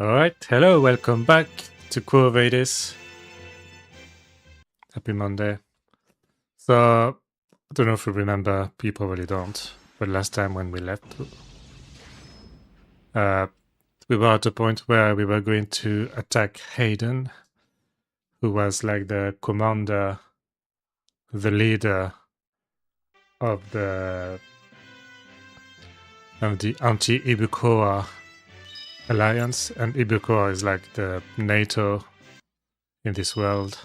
Alright, hello, welcome back to Quo Vadis. Happy Monday. So, I don't know if you remember, you probably don't, but last time when we left, we were at a point where we were going to attack Hayden, who was like the commander, the leader of the anti-Ibukoa alliance, and Ibukoa is like the NATO in this world.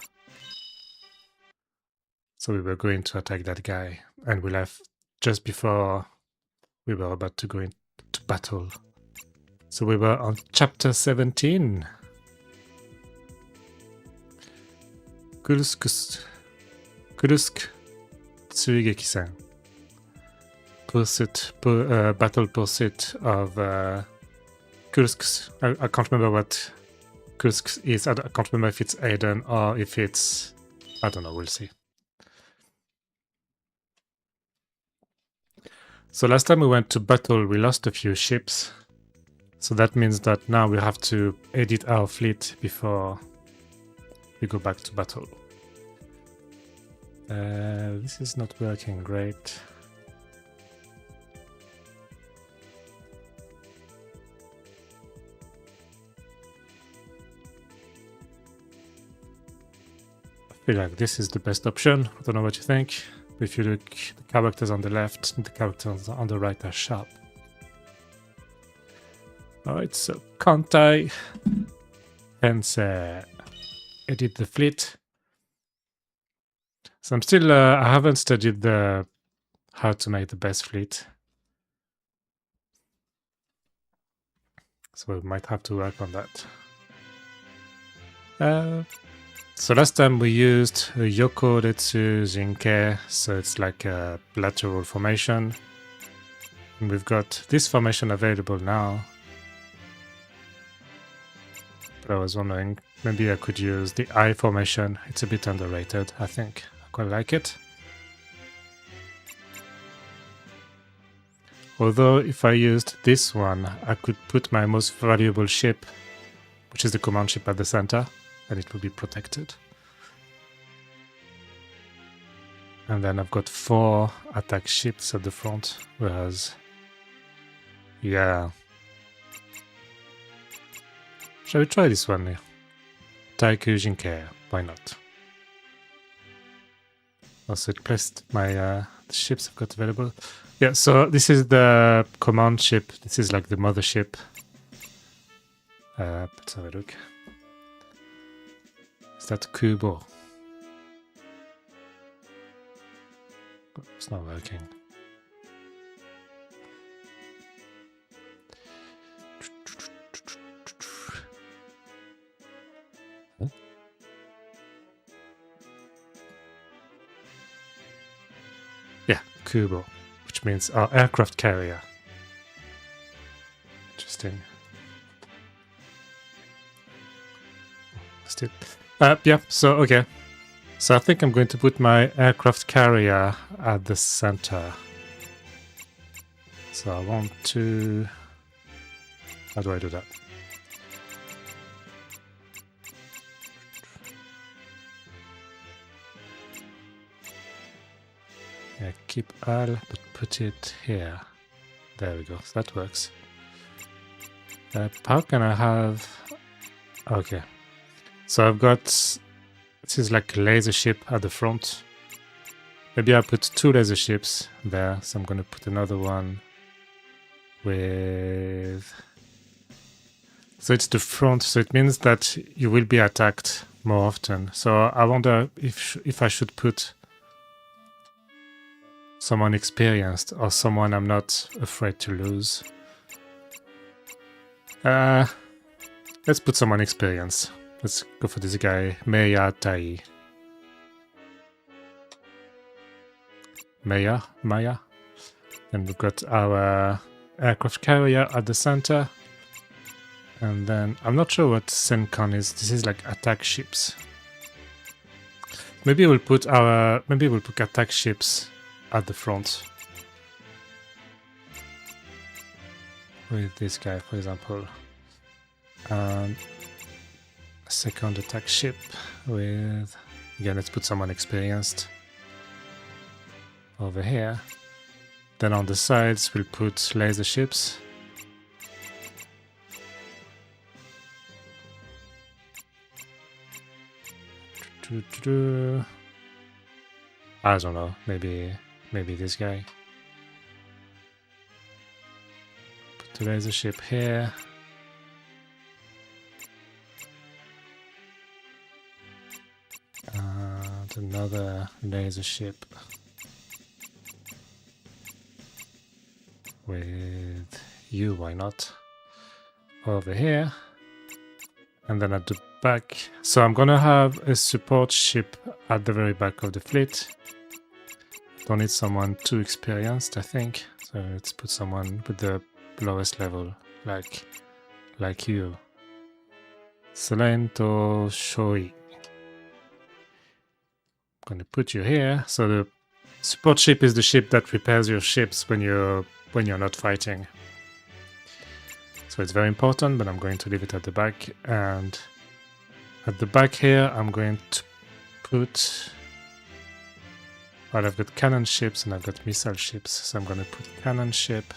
So we were going to attack that guy, and we left just before we were about to go into battle. So we were on chapter 17. Kursk Tsuigeki-sen. Battle pursuit of Kursk. I can't remember what Kursk is. I can't remember if it's Aiden or if it's... I don't know, we'll see. So last time we went to battle, we lost a few ships. So that means that now we have to edit our fleet before we go back to battle. This is not working great. I feel like this is the best option. I don't know what you think. If you look, the characters on the left and the characters on the right are sharp. Alright, so Kantai, hence edit the fleet. So I'm still, I haven't studied how to make the best fleet. So we might have to work on that. So last time we used Yokoretsu Jinkei, so it's like a lateral formation. And we've got this formation available now. But I was wondering, maybe I could use the I formation. It's a bit underrated, I think. I quite like it. Although if I used this one, I could put my most valuable ship, which is the command ship, at the center, and it will be protected. And then I've got 4 attack ships at the front, whereas, yeah. Shall we try this one? Taiku Jinkei, why not? Also, it placed my the ships I've got available. Yeah, so this is the command ship. This is like the mothership. Let's have a look. Is that Kubo? It's not working. Huh? Yeah, Kubo, which means our aircraft carrier. Interesting. Still. Yeah, so okay. So I think I'm going to put my aircraft carrier at the center. So I want to... How do I do that? Yeah, keep all, but put it here. There we go, so that works. How can I have... Okay. So I've got... This is like a laser ship at the front. Maybe I'll put 2 laser ships there. So I'm going to put another one with... So it's the front. So it means that you will be attacked more often. So I wonder if I should put someone experienced or someone I'm not afraid to lose. Let's put someone experienced. Let's go for this guy, Maya Tai. Maya. And we've got our aircraft carrier at the center. And then, I'm not sure what Senkan is. This is like attack ships. Maybe we'll put attack ships at the front. with this guy, for example. And a second attack ship with, again, let's put someone experienced over here. Then on the sides, we'll put laser ships. I don't know, maybe this guy. Put the laser ship here. And another laser ship with you, why not? Over here. And then at the back, so I'm gonna have a support ship at the very back of the fleet. Don't need someone too experienced, I think. So let's put someone with the lowest level, like you. Salento Shoi. I'm gonna put you here. So the support ship is the ship that repairs your ships when you're not fighting. So it's very important, but I'm going to leave it at the back. And at the back here, I'm going to put... Well, I've got cannon ships and I've got missile ships. So I'm going to put cannon ship.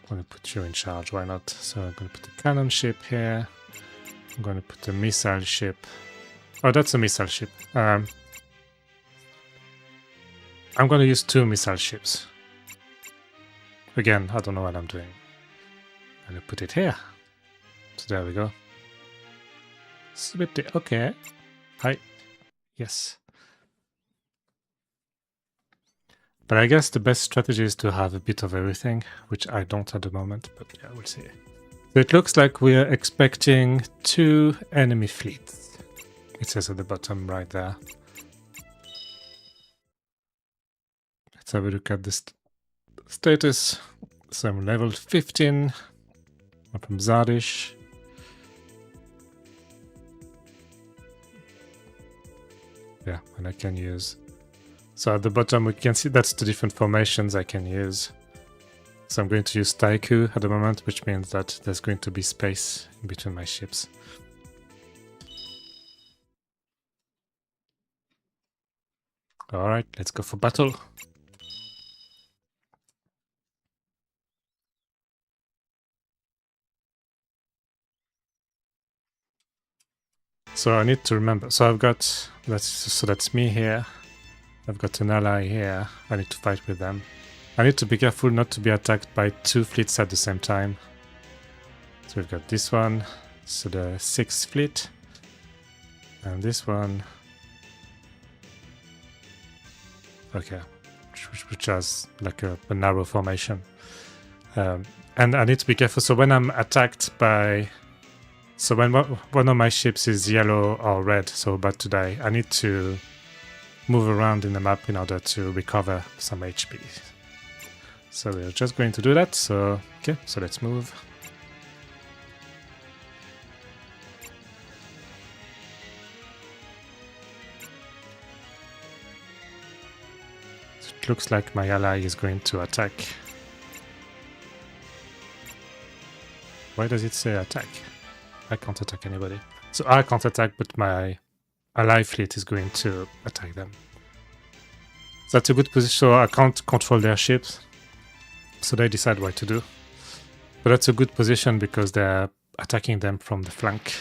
I'm going to put you in charge, why not? So I'm going to put the cannon ship here. I'm going to put the missile ship. Oh, that's a missile ship. I'm going to use 2 missile ships. Again, I don't know what I'm doing. I'm going to put it here. So there we go. Okay. Hi. Yes. But I guess the best strategy is to have a bit of everything, which I don't at the moment, but yeah, we'll see. So it looks like we are expecting 2 enemy fleets. It says at the bottom right there. Let's have a look at the status. So I'm level 15. I'm from Zardish. Yeah, and I can use... So at the bottom we can see that's the different formations I can use. So I'm going to use Taiku at the moment, which means that there's going to be space in between my ships. Alright, let's go for battle. So I need to remember. So I've got... that's me here. I've got an ally here. I need to fight with them. I need to be careful not to be attacked by 2 fleets at the same time. So we've got this one. So the 6th fleet. And this one. Okay. Which has like a narrow formation. And I need to be careful. So when I'm attacked by... So when one of my ships is yellow or red, so about to die, I need to move around in the map in order to recover some HP. So we're just going to do that. So, okay, so let's move. So it looks like my ally is going to attack. Why does it say attack? I can't attack anybody. So I can't attack, but my ally fleet is going to attack them. So that's a good position. So I can't control their ships. So they decide what to do. But that's a good position because they're attacking them from the flank.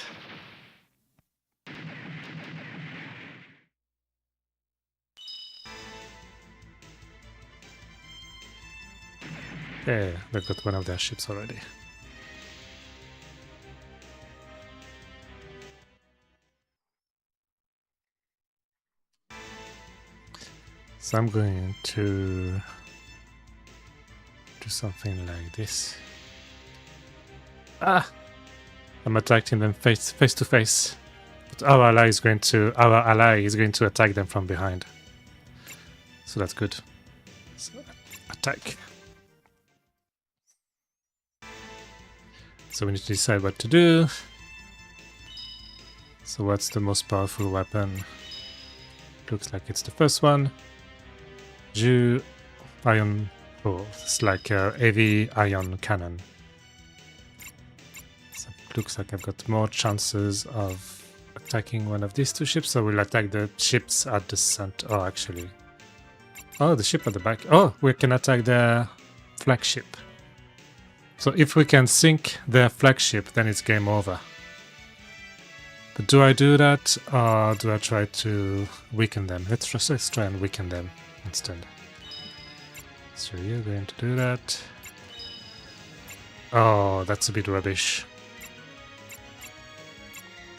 Yeah, they've got one of their ships already. So I'm going to do something like this. Ah! I'm attacking them face to face. But our ally is going to attack them from behind. So that's good. So attack. So we need to decide what to do. So what's the most powerful weapon? Looks like it's the first one. 10 iron. Oh, it's like a heavy iron cannon. So it looks like I've got more chances of attacking one of these two ships. So we'll attack the ships at the center. Oh, actually. Oh, the ship at the back. Oh, we can attack the flagship. So if we can sink their flagship, then it's game over. But do I do that, or do I try to weaken them? Let's try and weaken them instead. So you're going to do that. Oh, that's a bit rubbish.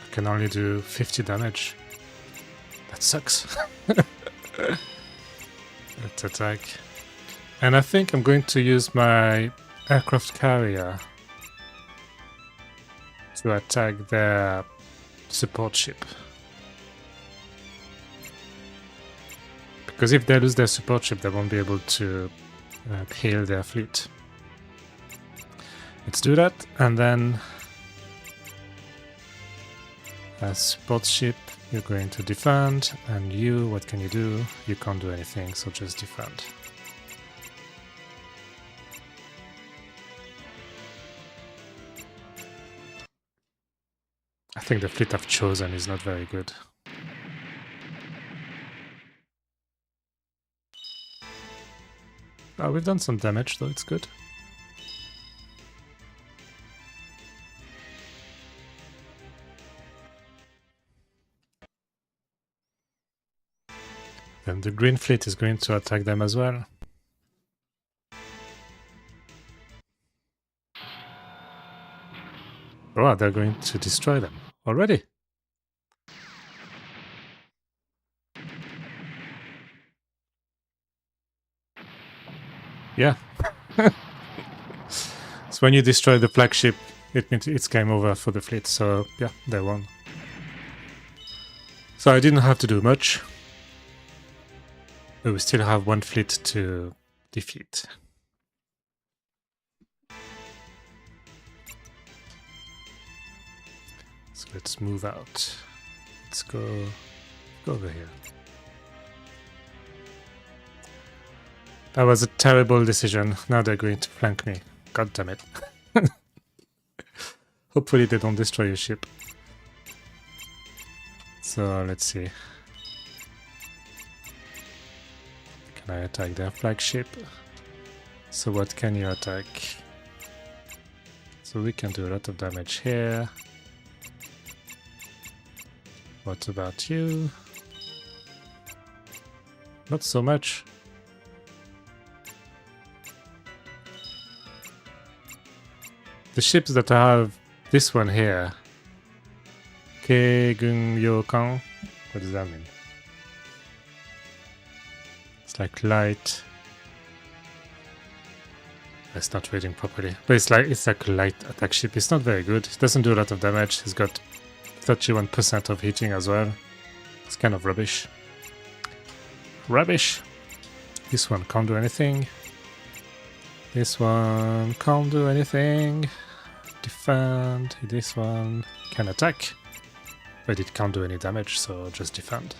I can only do 50 damage. That sucks. Let's attack. And I think I'm going to use my aircraft carrier to attack their support ship. Because if they lose their support ship, they won't be able to heal their fleet. Let's do that, and then as support ship, you're going to defend, and you, what can you do? You can't do anything, so just defend. I think the fleet I've chosen is not very good. Oh, we've done some damage though, it's good. Then the green fleet is going to attack them as well. Oh, they're going to destroy them already. Yeah. So when you destroy the flagship, it means it's game over for the fleet. So yeah, they won. So I didn't have to do much. But we still have one fleet to defeat. So let's move out. Let's go over here. That was a terrible decision. Now they're going to flank me. God damn it. Hopefully they don't destroy your ship. So let's see. Can I attack their flagship? So what can you attack? So we can do a lot of damage here. What about you? Not so much. The ships that I have, this one here, Keigun Ryokan, what does that mean? It's like light. It's not reading properly, but it's like a light attack ship. It's not very good. It doesn't do a lot of damage. It's got 31% of hitting as well. It's kind of rubbish. Rubbish. This one can't do anything. This one can't do anything. Defend. This one can attack, but it can't do any damage, so just defend.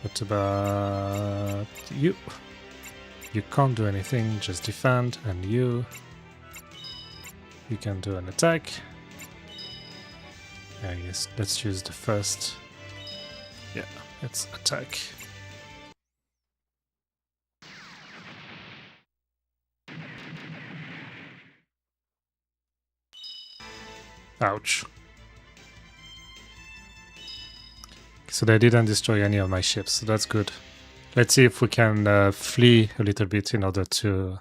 What about you? You can't do anything, just defend. And you can do an attack. I guess let's use the first. Yeah, let's attack. Ouch. So they didn't destroy any of my ships, so that's good. Let's see if we can flee a little bit in order to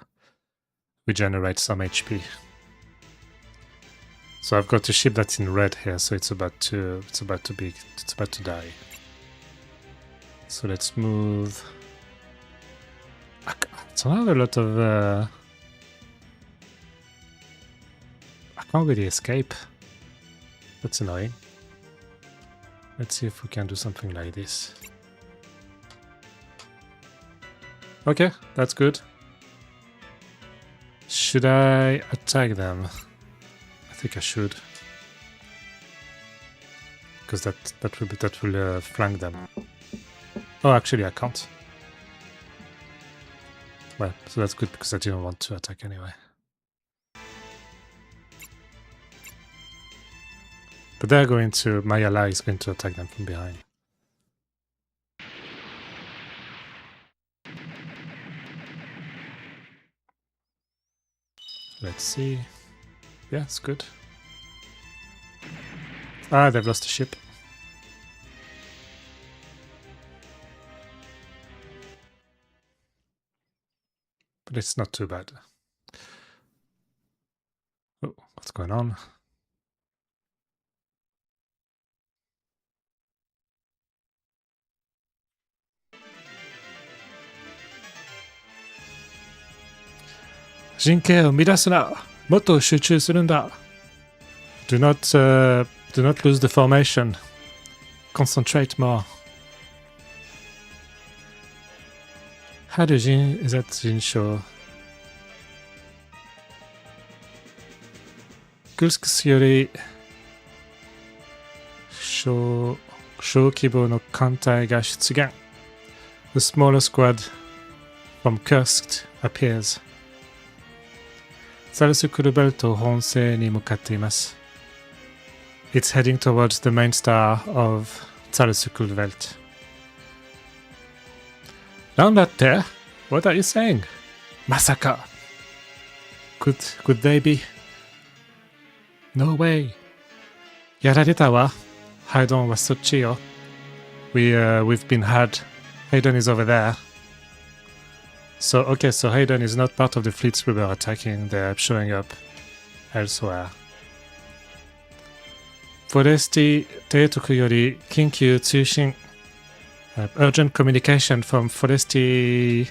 regenerate some HP. So I've got a ship that's in red here, so it's about to die. So let's move. I don't have a lot of. I can't really escape. That's annoying. Let's see if we can do something like this. Okay, that's good. Should I attack them? I think I should, because that will flank them. Oh, actually, I can't. Well, so that's good because I didn't want to attack anyway. But they're going to, my ally is going to attack them from behind. Let's see. Yeah, it's good. Ah, they've lost a ship. But it's not too bad. Oh, what's going on? Do not lose the formation. Concentrate more. Is that Jinsho? Gulskus yori Shokibo no Kantai ga shutsugen. The smaller squad from Kursk appears. サルスクルベルト本西に向かっています。It's heading towards the main star of Zalsukul Welt. なんだって What are you saying? まさか Could they be? No way. やられたわ。ハイドンはそっちよ。We've been had. Hayden is over there. So, okay, so Hayden is not part of the fleets we were attacking. They're showing up elsewhere. Foresti 提督より緊急通信 urgent communication from Foresti.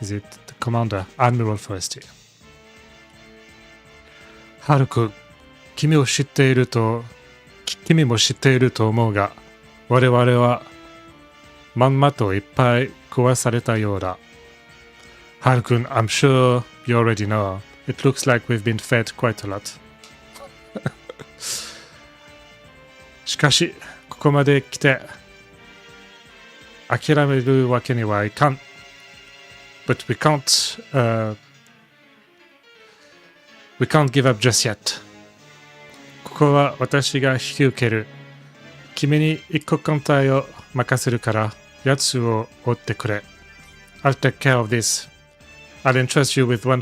Is it the commander? Admiral Foresti. ハルク、君も知っていると思うが、我々はまんまといっぱい壊されたようだ。ハル君、I'm sure you already know. It looks like we've been fed quite a lot. しかし、ここまで来て、諦めるわけにはいかん。But we can't give up just yet. ここは私が引き受ける。君に一個艦隊を任せるから、奴を追ってくれ。I'll take care of this. I'll entrust you with one.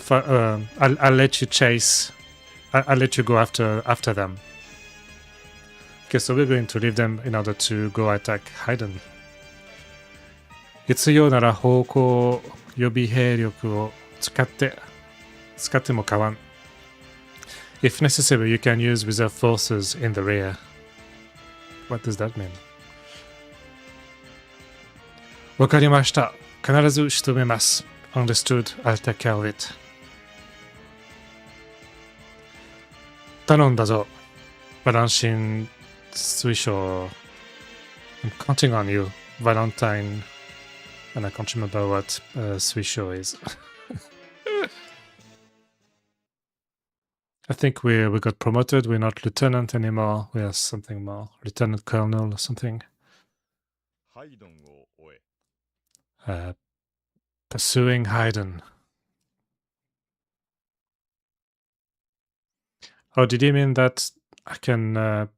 I'll let you chase. I'll let you go after them. Okay, so we're going to leave them in order to go attack Hayden. 必要なら方向予備兵力を使っても構わん。If necessary, you can use reserve forces in the rear. What does that mean? わかりました。必ず仕留めます。Understood. I'll take care of it. 頼んだぞ。バランシン水晶。I'm counting on you, Valentine. And I can't remember what Suisho is. I think we got promoted. We're not lieutenant anymore. We are something more. Lieutenant colonel or something. Pursuing Hayden. Oh, did he mean that I can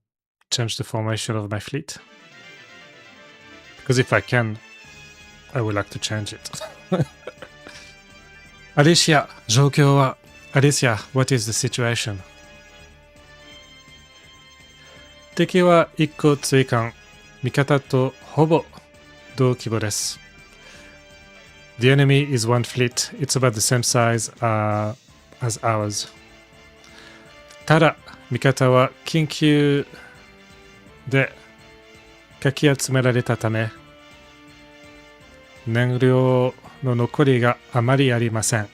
change the formation of my fleet? Because if I can, I would like to change it. Alicia, 状況は Alicia, what is the situation? 敵は1個追加。味方とほぼ同規模です。The enemy is one fleet. It's about the same size as ours. ただ、味方は緊急でかき集められたため、燃料の残りがあまりありません。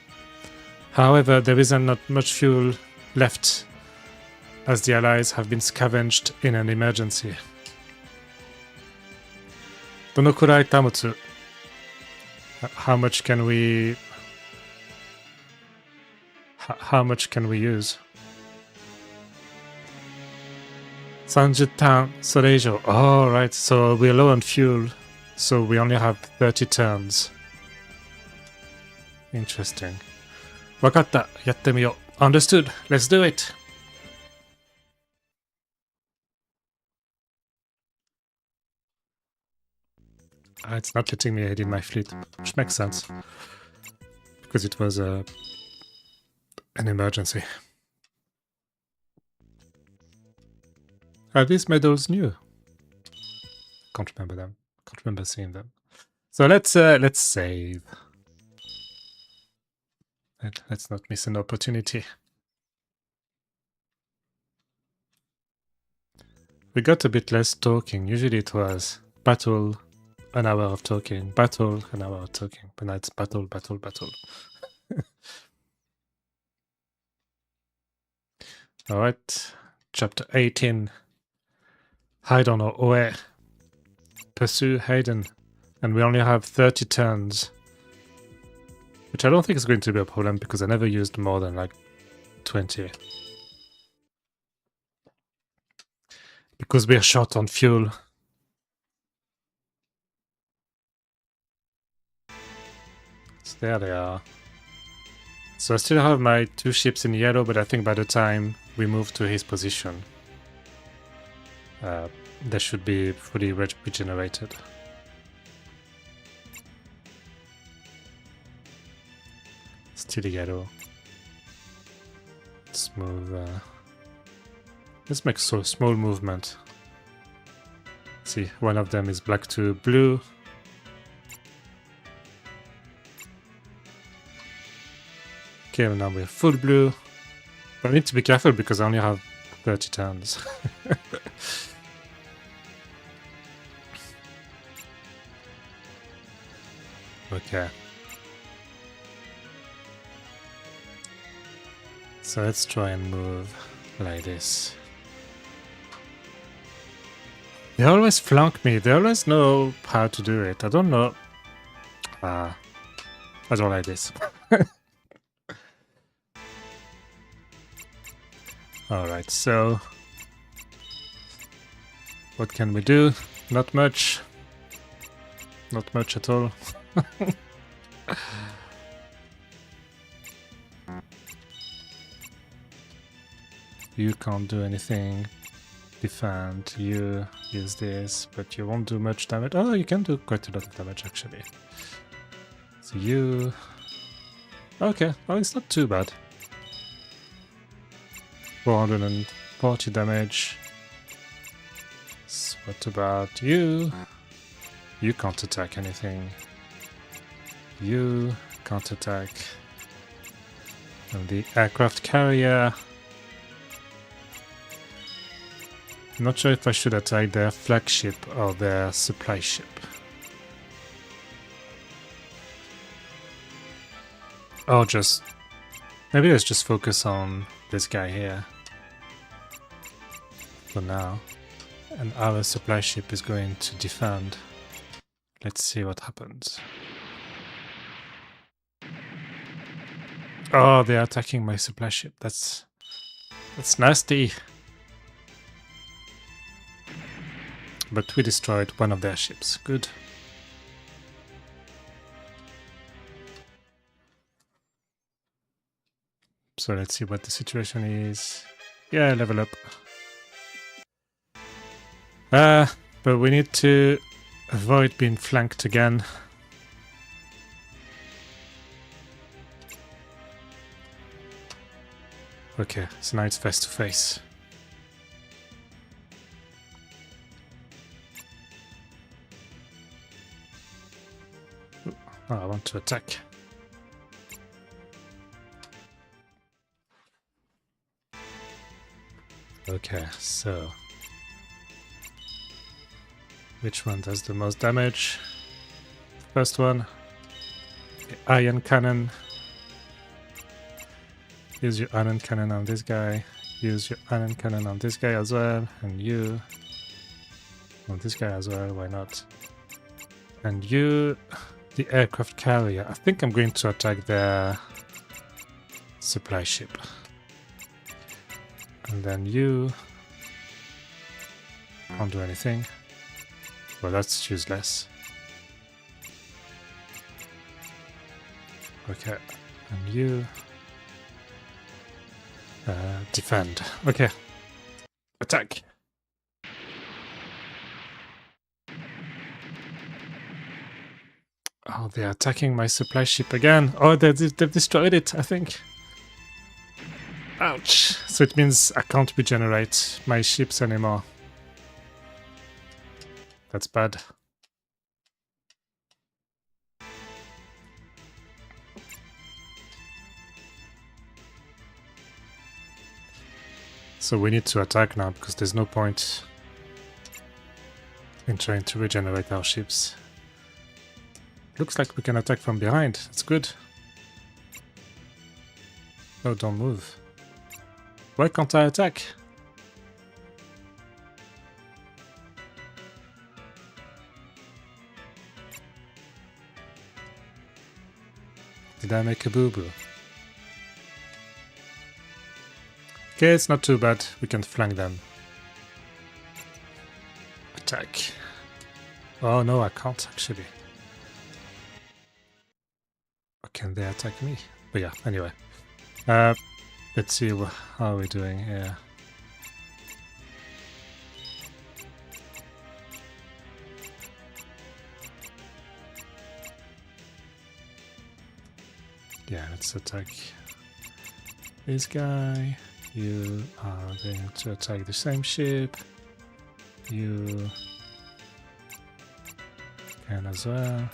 However, there isn't not much fuel left, as the allies have been scavenged in an emergency. どのくらい貨物 How much can we use? 30ターン、それ以上。Alright, so we're low on fuel, so we only have 30 turns. Interesting. わかった。やってみよう。Understood. Let's do it. It's not letting me aid in my fleet, which makes sense. Because it was an emergency. Are these medals new? Can't remember them. Can't remember seeing them. So let's save. Let's not miss an opportunity. We got a bit less talking. Usually it was battle, an hour of talking, battle, an hour of talking. But now it's battle, battle, battle. Alright, chapter 18. Haydn or Oe. Pursue Haydn. And we only have 30 turns. Which I don't think is going to be a problem because I never used more than like 20. Because we're short on fuel. So there they are. So I still have my 2 ships in yellow, but I think by the time we move to his position, they should be fully regenerated. Still yellow. Let's move. Let's make so small movement. See, one of them is black to blue. Okay, now we're full blue. But I need to be careful because I only have 30 turns. Okay. So let's try and move like this. They always flank me. They always know how to do it. I don't know. I don't like this. Alright, so what can we do? Not much. Not much at all. You can't do anything. Defend. You use this, but you won't do much damage. Oh, you can do quite a lot of damage actually. So you... Okay, oh, it's not too bad. 440 damage. So what about you? You can't attack anything. You can't attack. And the aircraft carrier. I'm not sure if I should attack their flagship or their supply ship. Or just... Maybe let's just focus on this guy here. For now. And our supply ship is going to defend. Let's see what happens. Oh, they're attacking my supply ship. That's nasty. But we destroyed one of their ships. Good. So let's see what the situation is. Yeah, level up. But we need to avoid being flanked again. Okay, so now it's face to face. Oh, I want to attack. Okay, so which one does the most damage? First one, the iron cannon. Use your iron cannon on this guy. Use your iron cannon on this guy as well, and you on this guy as well. Why not? And you, the aircraft carrier. I think I'm going to attack their supply ship. And then you can't do anything. Well, that's useless. Okay, and you defend. Okay, attack. Oh, they're attacking my supply ship again. Oh, they've destroyed it, I think. Ouch. So it means I can't regenerate my ships anymore. That's bad. So we need to attack now because there's no point in trying to regenerate our ships. Looks like we can attack from behind. That's good. Oh, don't move. Why can't I attack? Did I make a boo-boo? Okay, it's not too bad. We can flank them. Attack. Oh no, I can't actually. Or can they attack me? But yeah, anyway. Let's see how we're doing here. Yeah, let's attack this guy. You are going to attack the same ship. You can as well.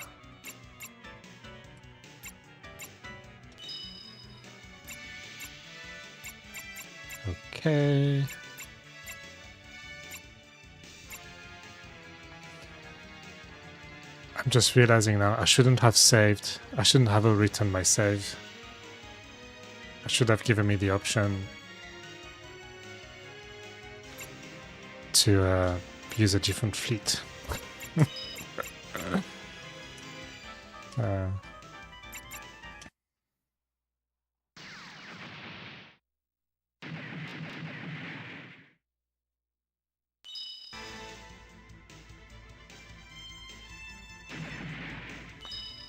Okay. I'm just realizing now I shouldn't have saved. I shouldn't have written my save. I should have given me the option to use a different fleet. I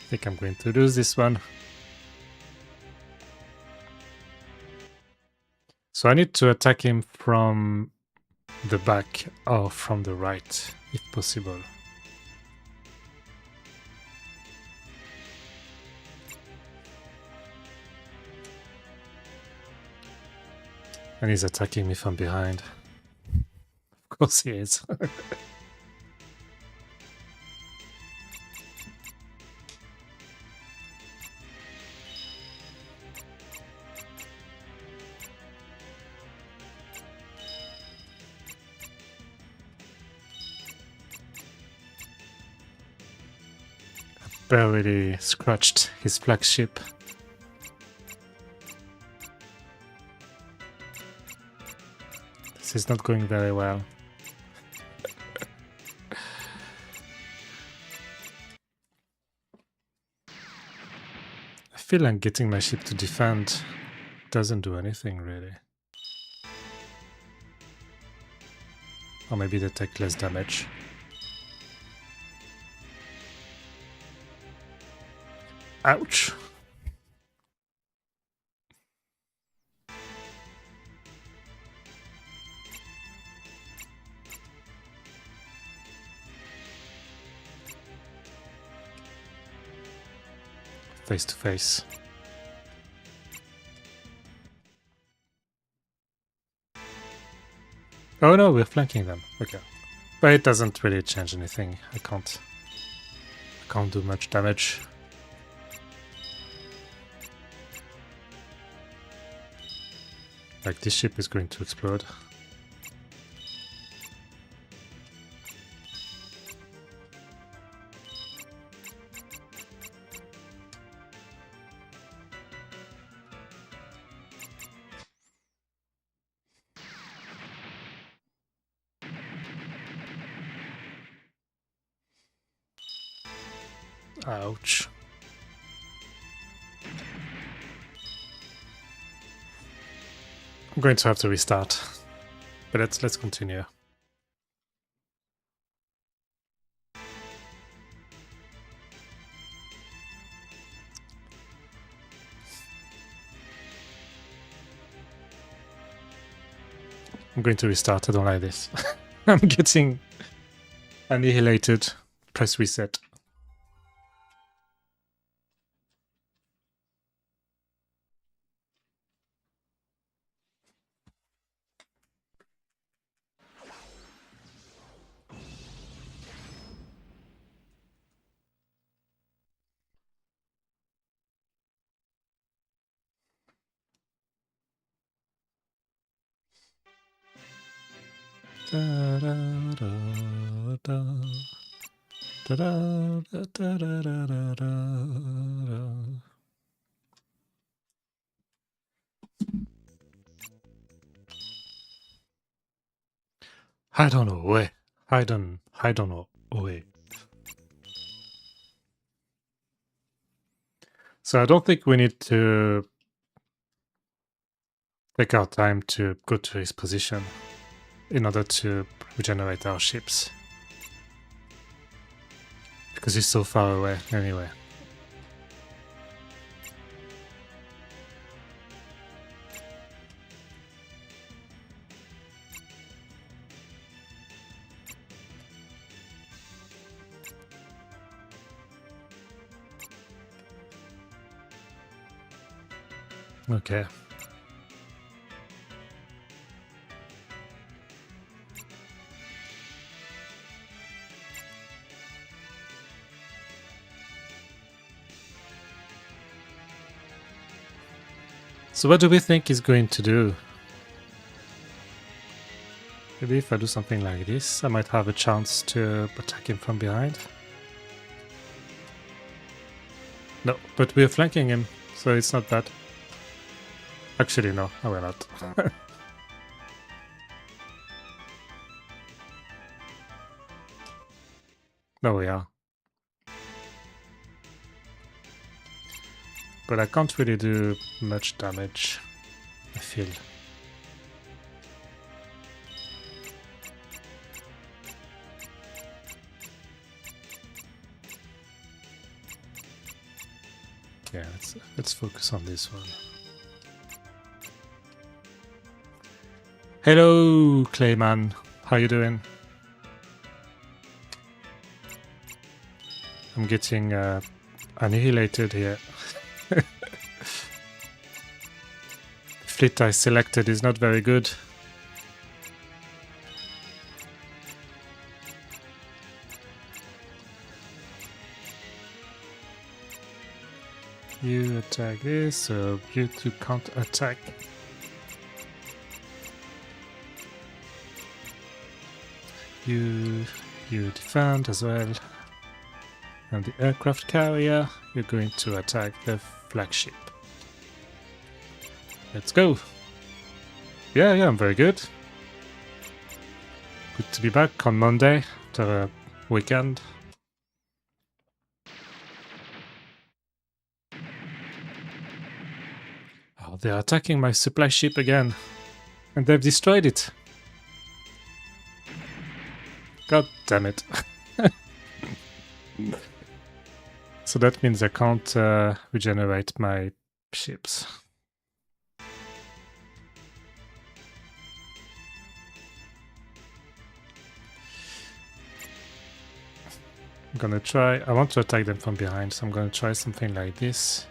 think I'm going to lose this one. So I need to attack him from the back or from the right, if possible. And he's attacking me from behind. Of course he is. Barely scratched his flagship. This is not going very well. I feel like getting my ship to defend doesn't do anything really. Or maybe they take less damage. Ouch! Face to face. Oh no, we're flanking them. Okay. But it doesn't really change anything. I can't do much damage. Like, this ship is going to explode. Ouch. I'm going to have to restart. But let's continue. I'm going to restart. I don't like this. I'm getting annihilated. Press reset. I don't know way. I don't know way. So I don't think we need to take our time to go to his position in order to regenerate our ships. Because he's so far away anyway. Okay. So what do we think he's going to do? Maybe if I do something like this, I might have a chance to attack him from behind. No, but we're flanking him, so it's not bad. Actually, no, I will not. No, we are. But I can't really do much damage, I feel. Yeah, let's focus on this one. Hello, Clayman. How you doing? I'm getting annihilated here. The fleet I selected is not very good. You attack this, so you two can't attack. You defend as well. And the aircraft carrier, you're going to attack the flagship. Let's go. Yeah, I'm very good. Good to be back on Monday after a weekend. Oh, they're attacking my supply ship again. And they've destroyed it. God damn it. So that means I can't regenerate my ships. I'm gonna try, I want to attack them from behind, so I'm gonna try something like this.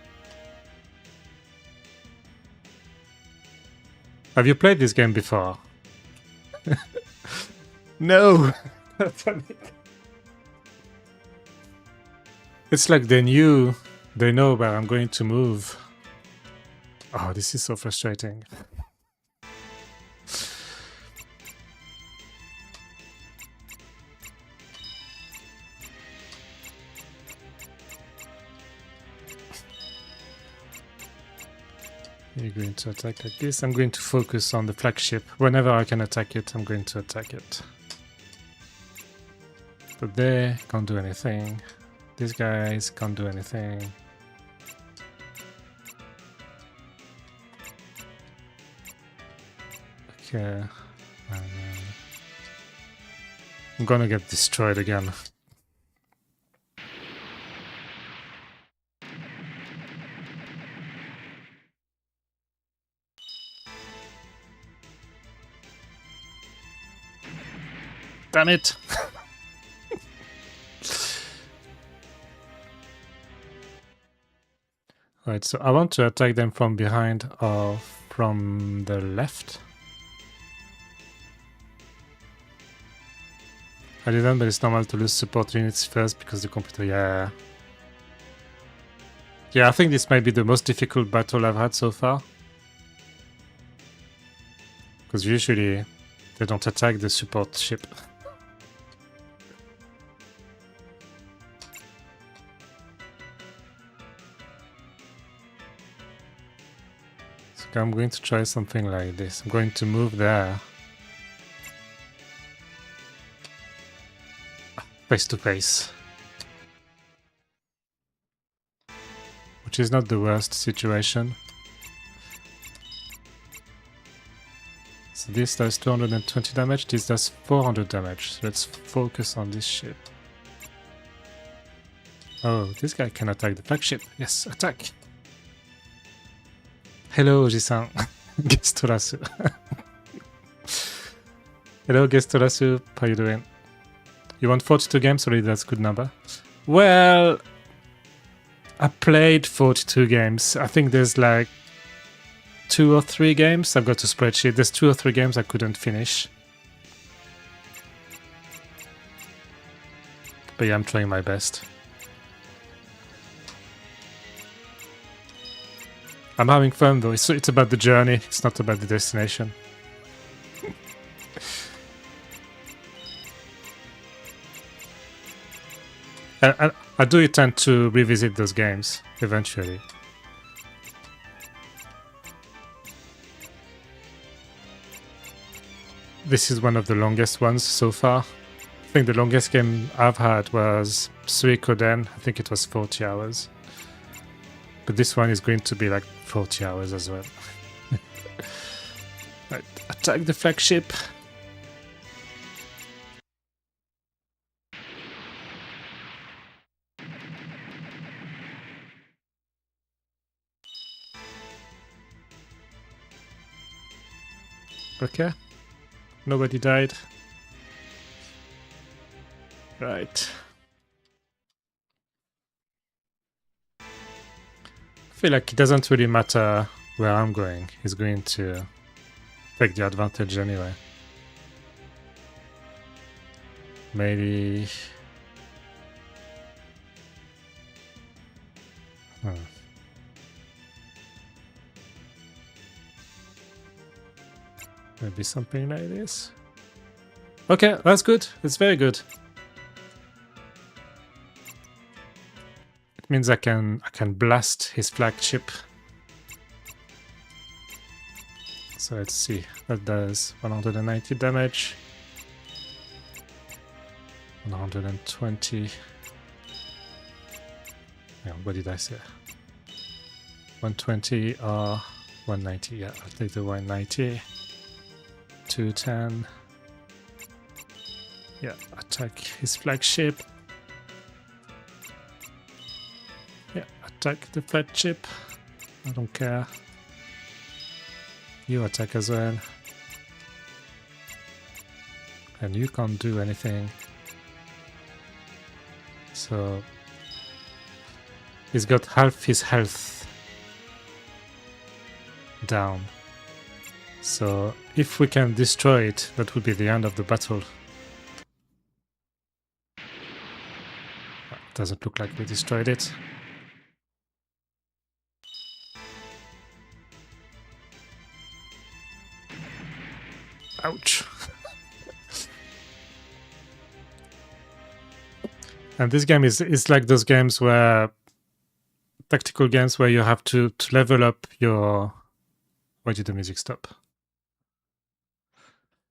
Have you played this game before? No! It's like they know where I'm going to move. Oh, this is so frustrating. You're going to attack like this. I'm going to focus on the flagship. Whenever I can attack it, I'm going to attack it. But they can't do anything. These guys can't do anything. Okay. I'm gonna get destroyed again. Damn it! Right, so I want to attack them from behind or from the left. I didn't, but it's normal to lose support units first because the computer, yeah. Yeah, I think this might be the most difficult battle I've had so far. Because usually they don't attack the support ship. So I'm going to try something like this. I'm going to move there. Face to face. Which is not the worst situation. So this does 220 damage, this does 400 damage. So let's focus on this ship. Oh, this guy can attack the flagship. Yes, attack! Hello, Oji-san. Gestorasu. Hello, Gestorasu. How you doing? You want 42 games? Already that's a good number. Well, I played 42 games. I think there's like 2 or 3 games. I've got a spreadsheet. There's 2 or 3 games I couldn't finish. But yeah, I'm trying my best. I'm having fun though. It's about the journey. It's not about the destination. I do intend to revisit those games eventually. This is one of the longest ones so far. I think the longest game I've had was Suikoden. I think it was 40 hours. But this one is going to be like 40 hours as well. Right, attack the flagship. Okay. Nobody died. Right. I feel like it doesn't really matter where I'm going. He's going to take the advantage anyway. Maybe... Maybe something like this. Okay, that's good. It's very good. It means I can blast his flagship. So let's see. That does 190 damage. 120. Yeah, what did I say? 120 or 190. Yeah, I'll take the 190. 210. Yeah, attack his flagship. Yeah, attack the flagship. I don't care. You attack as well. And you can't do anything. So he's got half his health down. So if we can destroy it, that would be the end of the battle. Doesn't look like we destroyed it. Ouch. And this game is like those games where tactical games where you have to level up your... Why did the music stop?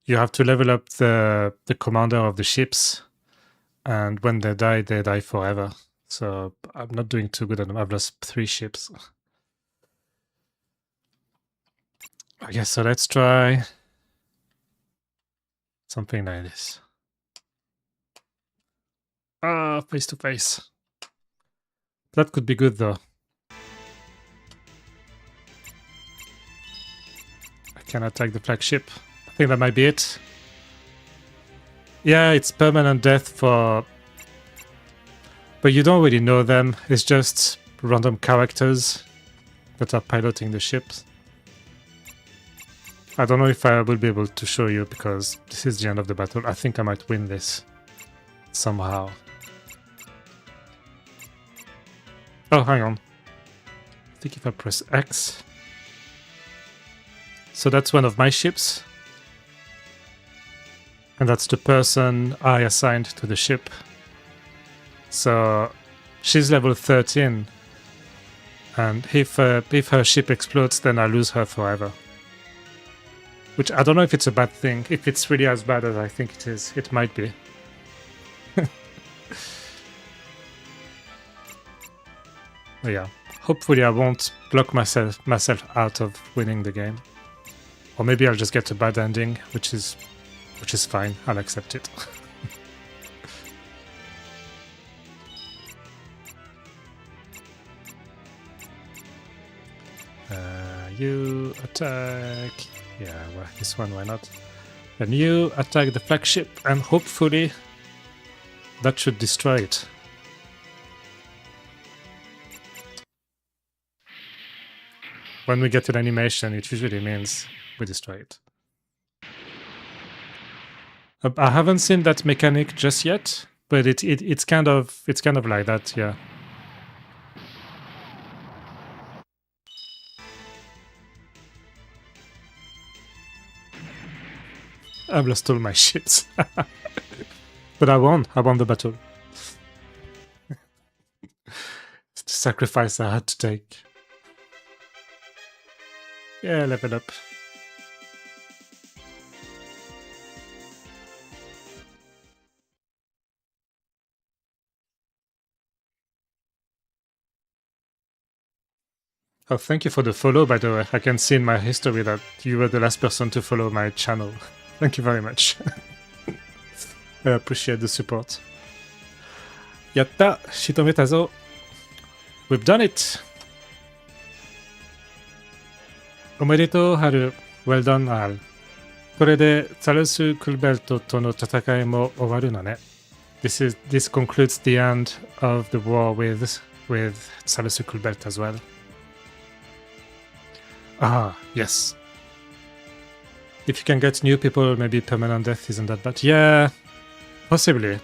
You have to level up the commander of the ships, and when they die forever. So I'm not doing too good on them. I've lost 3 ships. Okay, so let's try something like this. Ah, face to face. That could be good though. I can attack the flagship. I think that might be it. Yeah, it's permanent death for... But you don't really know them. It's just random characters that are piloting the ships. I don't know if I will be able to show you because this is the end of the battle. I think I might win this somehow. Oh, hang on. I think if I press X... So that's one of my ships. And that's the person I assigned to the ship. So she's level 13. And if her ship explodes, then I lose her forever. Which I don't know if it's a bad thing. If it's really as bad as I think it is, it might be. But yeah, hopefully I won't block myself out of winning the game. Or maybe I'll just get a bad ending, which is fine. I'll accept it. You attack... Yeah, well, this one, why not? And you attack the flagship, and hopefully that should destroy it. When we get an animation, it usually means we destroy it. I haven't seen that mechanic just yet, but it's kind of like that, yeah. I've lost all my ships. But I won the battle. It's the sacrifice I had to take. Yeah, level up. Oh, thank you for the follow, by the way. I can see in my history that you were the last person to follow my channel. Thank you very much. I appreciate the support. Yatta! Shitometa zo! We've done it! Omedetou, Haru. Well done, Al. これでサルス・クルベルトとの戦いも終わるのね。This concludes the end of the war with Salisu Kulbert as well. Ah, yes. If you can get new people, maybe permanent death isn't that bad. Yeah, possibly.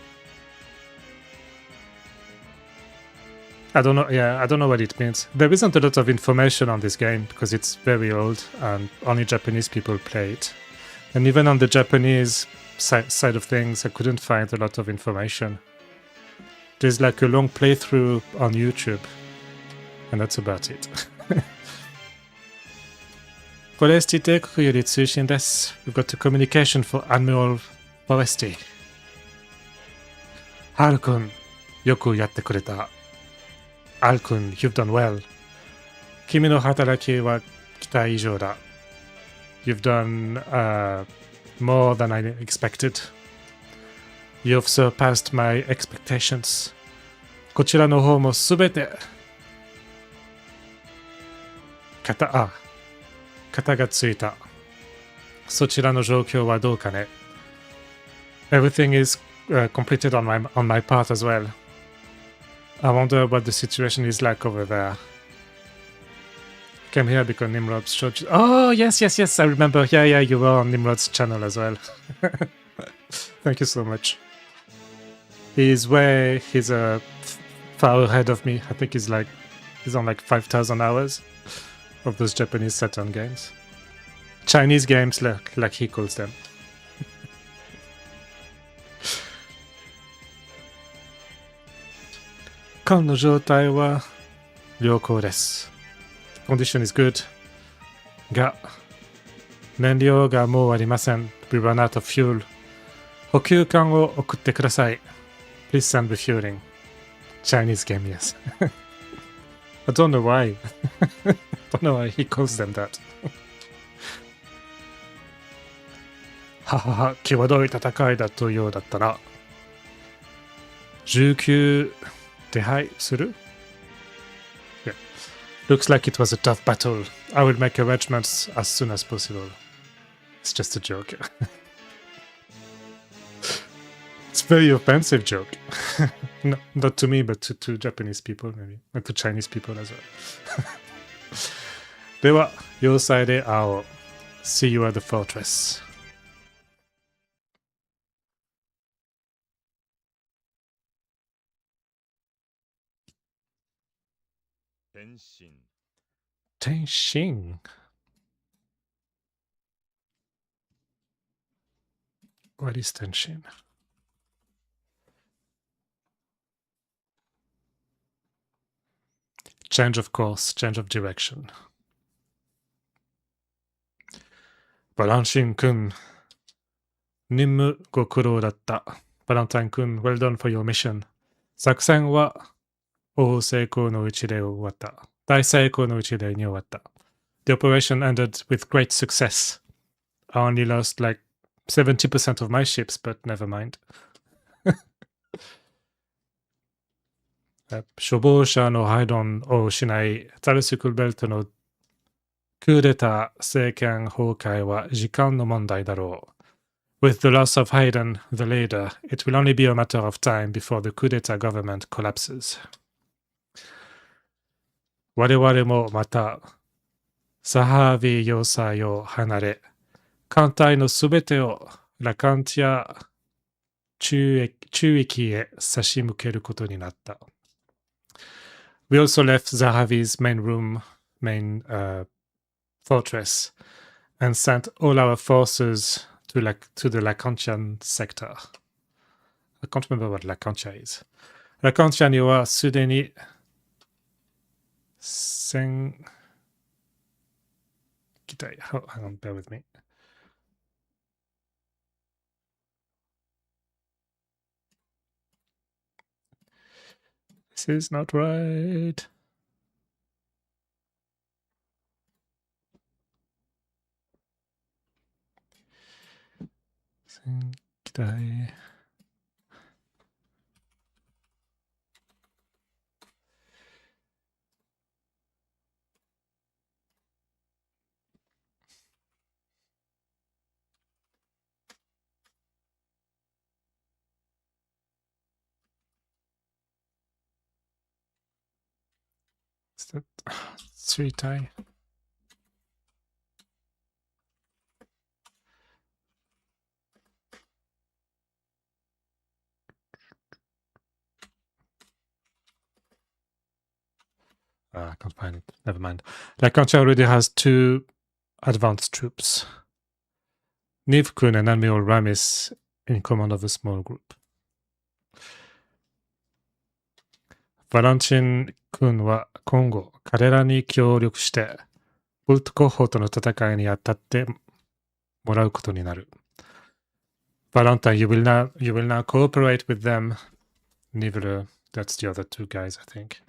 I don't know. Yeah, I don't know what it means. There isn't a lot of information on this game because it's very old and only Japanese people play it. And even on the Japanese side of things, I couldn't find a lot of information. There's like a long playthrough on YouTube, and that's about it. フォレスティ帝国より通信です。We've got a communication for Admiral Foresti. ハル君、よくやってくれた。アル君、you've done well. 君の働きは期待以上だ。You've done more than I expected. You've surpassed my expectations. こちらの方もすべて型がついた。そちらの状況はどうかね。Everything is completed on my part as well. I wonder what the situation is like over there. Came here because Nimrod's showed you. Oh, yes, I remember. Yeah, you were on Nimrod's channel as well. Thank you so much. He's far ahead of me. I think he's on like 5,000 hours of those Japanese Saturn games. Chinese games, like he calls them. Kanの状態は良好です。Condition is good. が、燃料がもうありません。We run out of fuel. 補給艦を送ってください。Please send refueling. Chinese game, yes. I don't know why. I don't know why he calls them that. ははは、際どい戦いだとようだったら、19手配する Yeah. Looks like it was a tough battle. I will make arrangements as soon as possible. It's just a joke. very offensive joke. No, not to me, but to Japanese people, maybe. And to Chinese people as well. では、要塞で会おう。See you at the fortress. 天津 Tenshin. What is Tenshin? Change of course, change of direction. バランシン君、任務ご苦労だった。バランタイン君、well done for your mission. 作戦は大成功のうちで終わった。大成功のうちでに終わった。The operation ended with great success. I only lost like 70% of my ships, but never mind. 消防車の配慮を失い、ザルスクルベルトのクーデター政権崩壊は時間の問題だろう。With the loss of Hayden, the leader, it will only be a matter of time before the coup d'etat government collapses. 我々もまた、サハービ要塞を離れ、艦隊のすべてをラカンティア中域へ差し向けることになった。We also left Zahavi's main fortress and sent all our forces to the Lacantian sector. I can't remember what Lacantia is. Lacantia にはすでにHang on, bear with me. This is not right. Is that 3 tie? I can't find it. Never mind. Lacantia already has 2 advanced troops. Nivkun and Admiral Ramis in command of a small group. バランチン君は今後彼らに協力してブルト候補との戦いに当たってもらうことになる。Valentine, you will now cooperate with them. Neither, that's the other 2 guys, I think.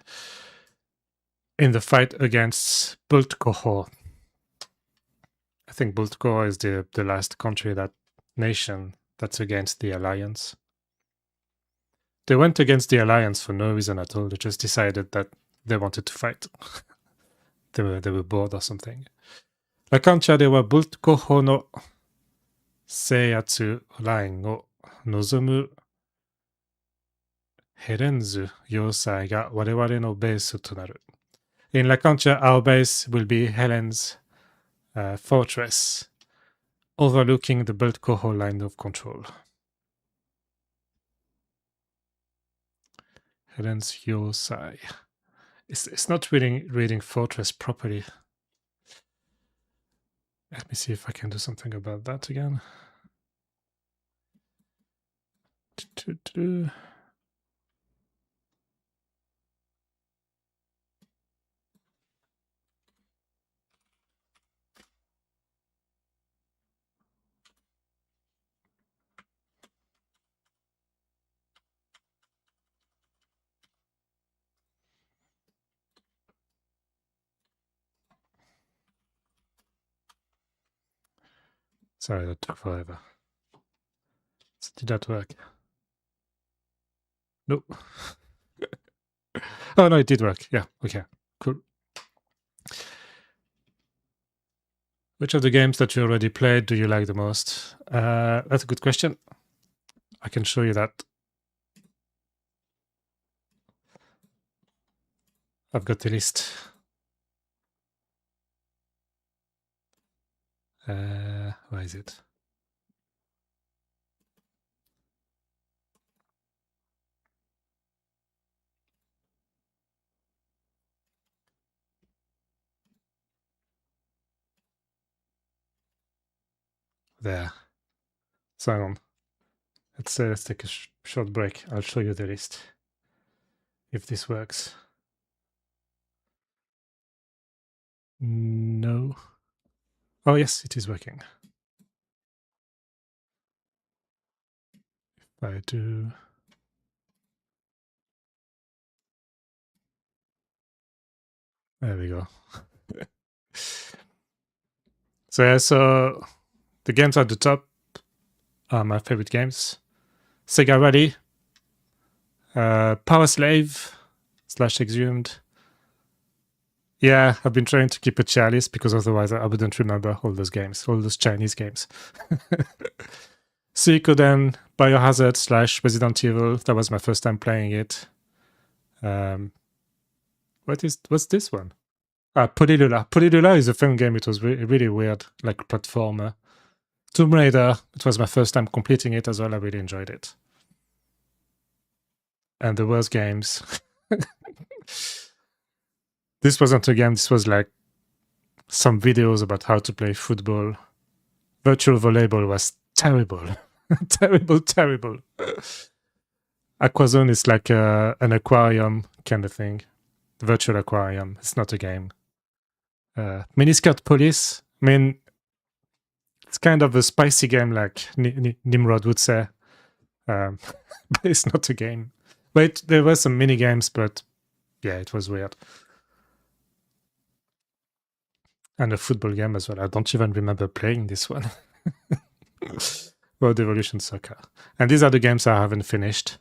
In the fight against Bultkoho. I think Bultkoho is the last country, that nation that's against the alliance. They went against the alliance for no reason at all. They just decided that they wanted to fight. they were bored or something. ラカンチャではブルトコホの制圧ラインを望むヘレンズ要塞が我々のベースとなる。In Lacantia, our base will be Helen's fortress, overlooking the Bultkoho line of control. Helen's Yosai. It's not reading fortress properly. Let me see if I can do something about that again. Sorry, that took forever. Did that work? Nope. Oh, no, it did work. Yeah, okay, cool. Which of the games that you already played do you like the most? That's a good question. I can show you that I've got the list. Where is it? There. So hang on. Let's take a short break. I'll show you the list. If this works. No. Oh yes, it is working. If I do... There we go. So yeah, so the games at the top are my favorite games. Sega Rally, Power Slave / Exhumed. Yeah, I've been trying to keep a tier list because otherwise I wouldn't remember all those games, all those Chinese games. Suikoden, Biohazard / Resident Evil. That was my first time playing it. What's this one? Polylula. Polylula is a fun game. It was really weird, like a platformer. Tomb Raider. It was my first time completing it as well. I really enjoyed it. And the worst games. This wasn't a game. This was like some videos about how to play football. Virtual volleyball was terrible. terrible. Aquazone is like an aquarium kind of thing. Virtual aquarium. It's not a game. Miniskirt Police. I mean, it's kind of a spicy game like Nimrod would say. But it's not a game. But there were some mini games, but yeah, it was weird. And a football game as well. I don't even remember playing this one. World Evolution Soccer. And these are the games I haven't finished.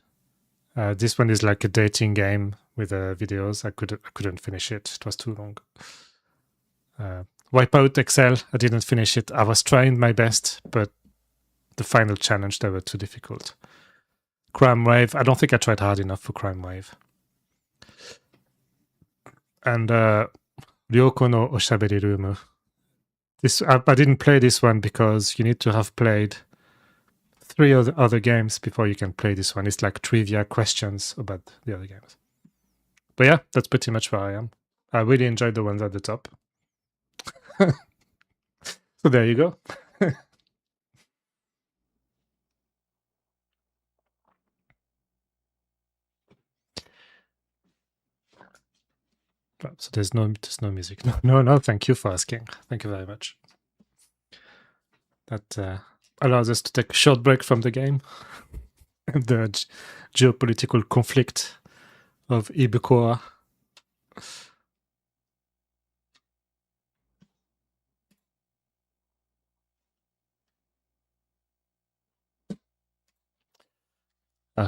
This one is like a dating game with videos. I couldn't finish it. It was too long. Wipeout Excel. I didn't finish it. I was trying my best, but the final challenge, they were too difficult. Crime Wave. I don't think I tried hard enough for Crime Wave. And Ryoko no Oshaberi Room. I didn't play this one because you need to have played 3 other games before you can play this one. It's like trivia questions about the other games. But yeah, that's pretty much where I am. I really enjoyed the ones at the top. So there you go. So there's no music. No, thank you for asking. Thank you very much. That allows us to take a short break from the game. The geopolitical conflict of Ibukoa.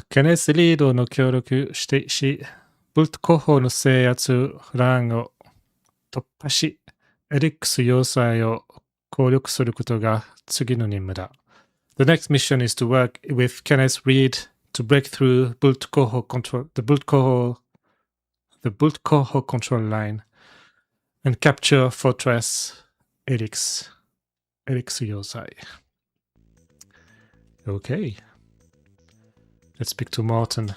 ケネスリードの協力してし、ブルト候補の制圧欄を突破し、エリックス要塞を攻略することが次の任務だ。The next mission is to work with Kenneth Reed to break through the Bult Coho control line and capture Fortress Elix Yosai. Okay. Let's speak to Morton.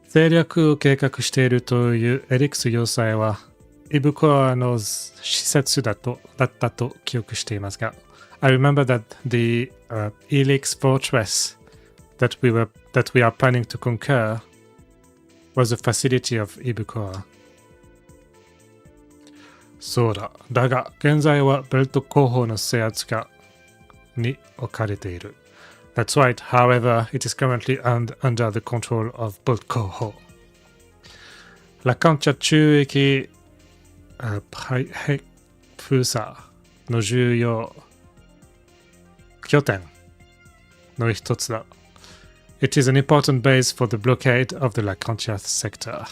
政略を計画しているというエリクス要塞はイブコアの施設だったと記憶していますが、I remember that the Elix Fortress that we are planning to conquer was a facility of Ibukoa. そうだ。だが、現在はベルト後方の制圧下に置かれている。That's right. However, it is currently under the control of Belt Coho. ラカンチャ中域封鎖の重要拠点の一つだ。It is an important base for the blockade of the Lacantia sector.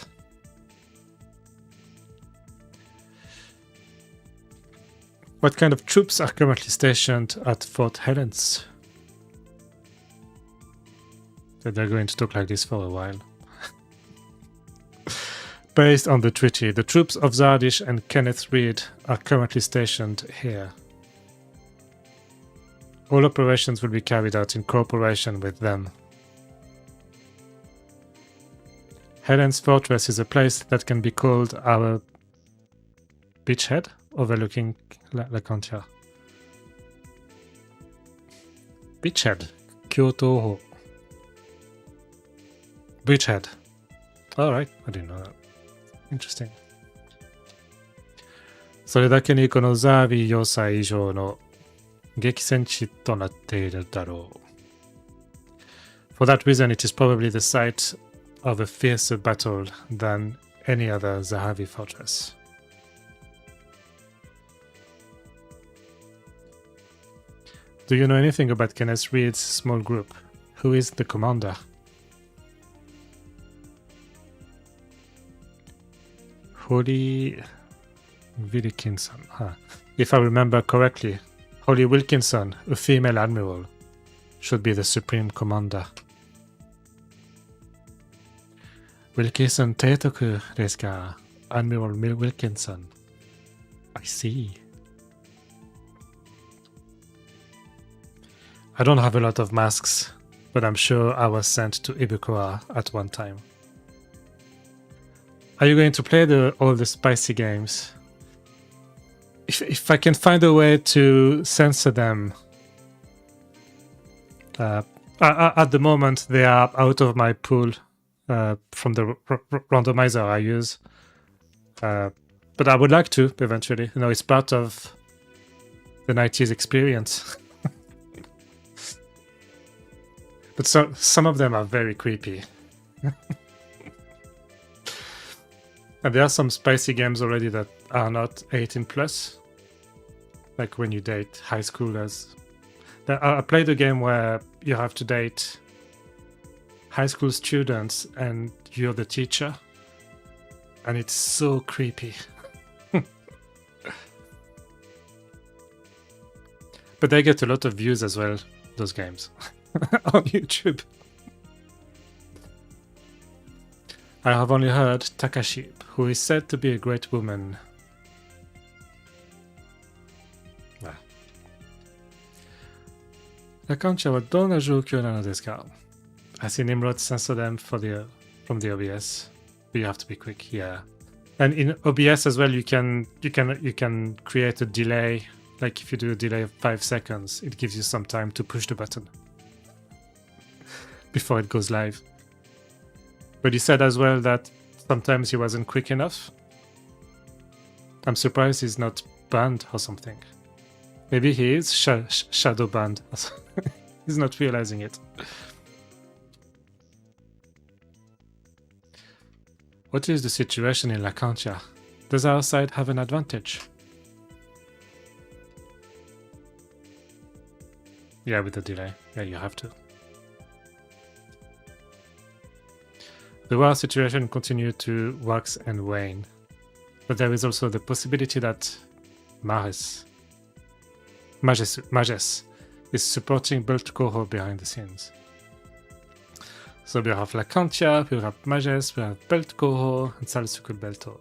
What kind of troops are currently stationed at Fort Helens? They're going to talk like this for a while. Based on the treaty, the troops of Zardish and Kenneth Reed are currently stationed here. All operations will be carried out in cooperation with them. Helen's Fortress is a place that can be called our beachhead, overlooking La Cantia. Beachhead, Kyoto. Beachhead. Alright, I didn't know that. Interesting. それだけにこのザービー要塞以上の激戦地となっているだろう。For that reason, it is probably the site of a fiercer battle than any other Zahavi fortress. Do you know anything about Kenneth Reed's small group? Who is the commander? Holly Wilkinson. If I remember correctly, Holly Wilkinson, a female admiral, should be the supreme commander. Wilkinson Teitoku desu ka? Admiral Wilkinson. I see. I don't have a lot of masks, but I'm sure I was sent to Ibukuwa at one time. Are you going to play all the spicy games? If I can find a way to censor them. At the moment, they are out of my pool from the randomizer I use. But I would like to eventually. You know, it's part of the 90s experience. But some of them are very creepy. And there are some spicy games already that are not 18 plus. Like when you date high schoolers. I played a game where you have to date high school students and you're the teacher. And it's so creepy. But they get a lot of views as well, those games, on YouTube. I have only heard Takashi, who is said to be a great woman. La Concha wa donna joukyo nano desu ka? I see Nimrod censor them from the OBS. But you have to be quick, yeah. And in OBS as well, you can create a delay. Like if you do a delay of 5 seconds, it gives you some time to push the button before it goes live. But he said as well that sometimes he wasn't quick enough. I'm surprised he's not banned or something. Maybe he is shadow banned. He's not realizing it. What is the situation in La Cancha? Does our side have an advantage? Yeah, with the delay. Yeah, you have to. The war situation continued to wax and wane, but there is also the possibility that Mages is supporting Belt Koro behind the scenes. So we have La Cantia, we have Mages, we have Belt Koro, and Salsukul Belto.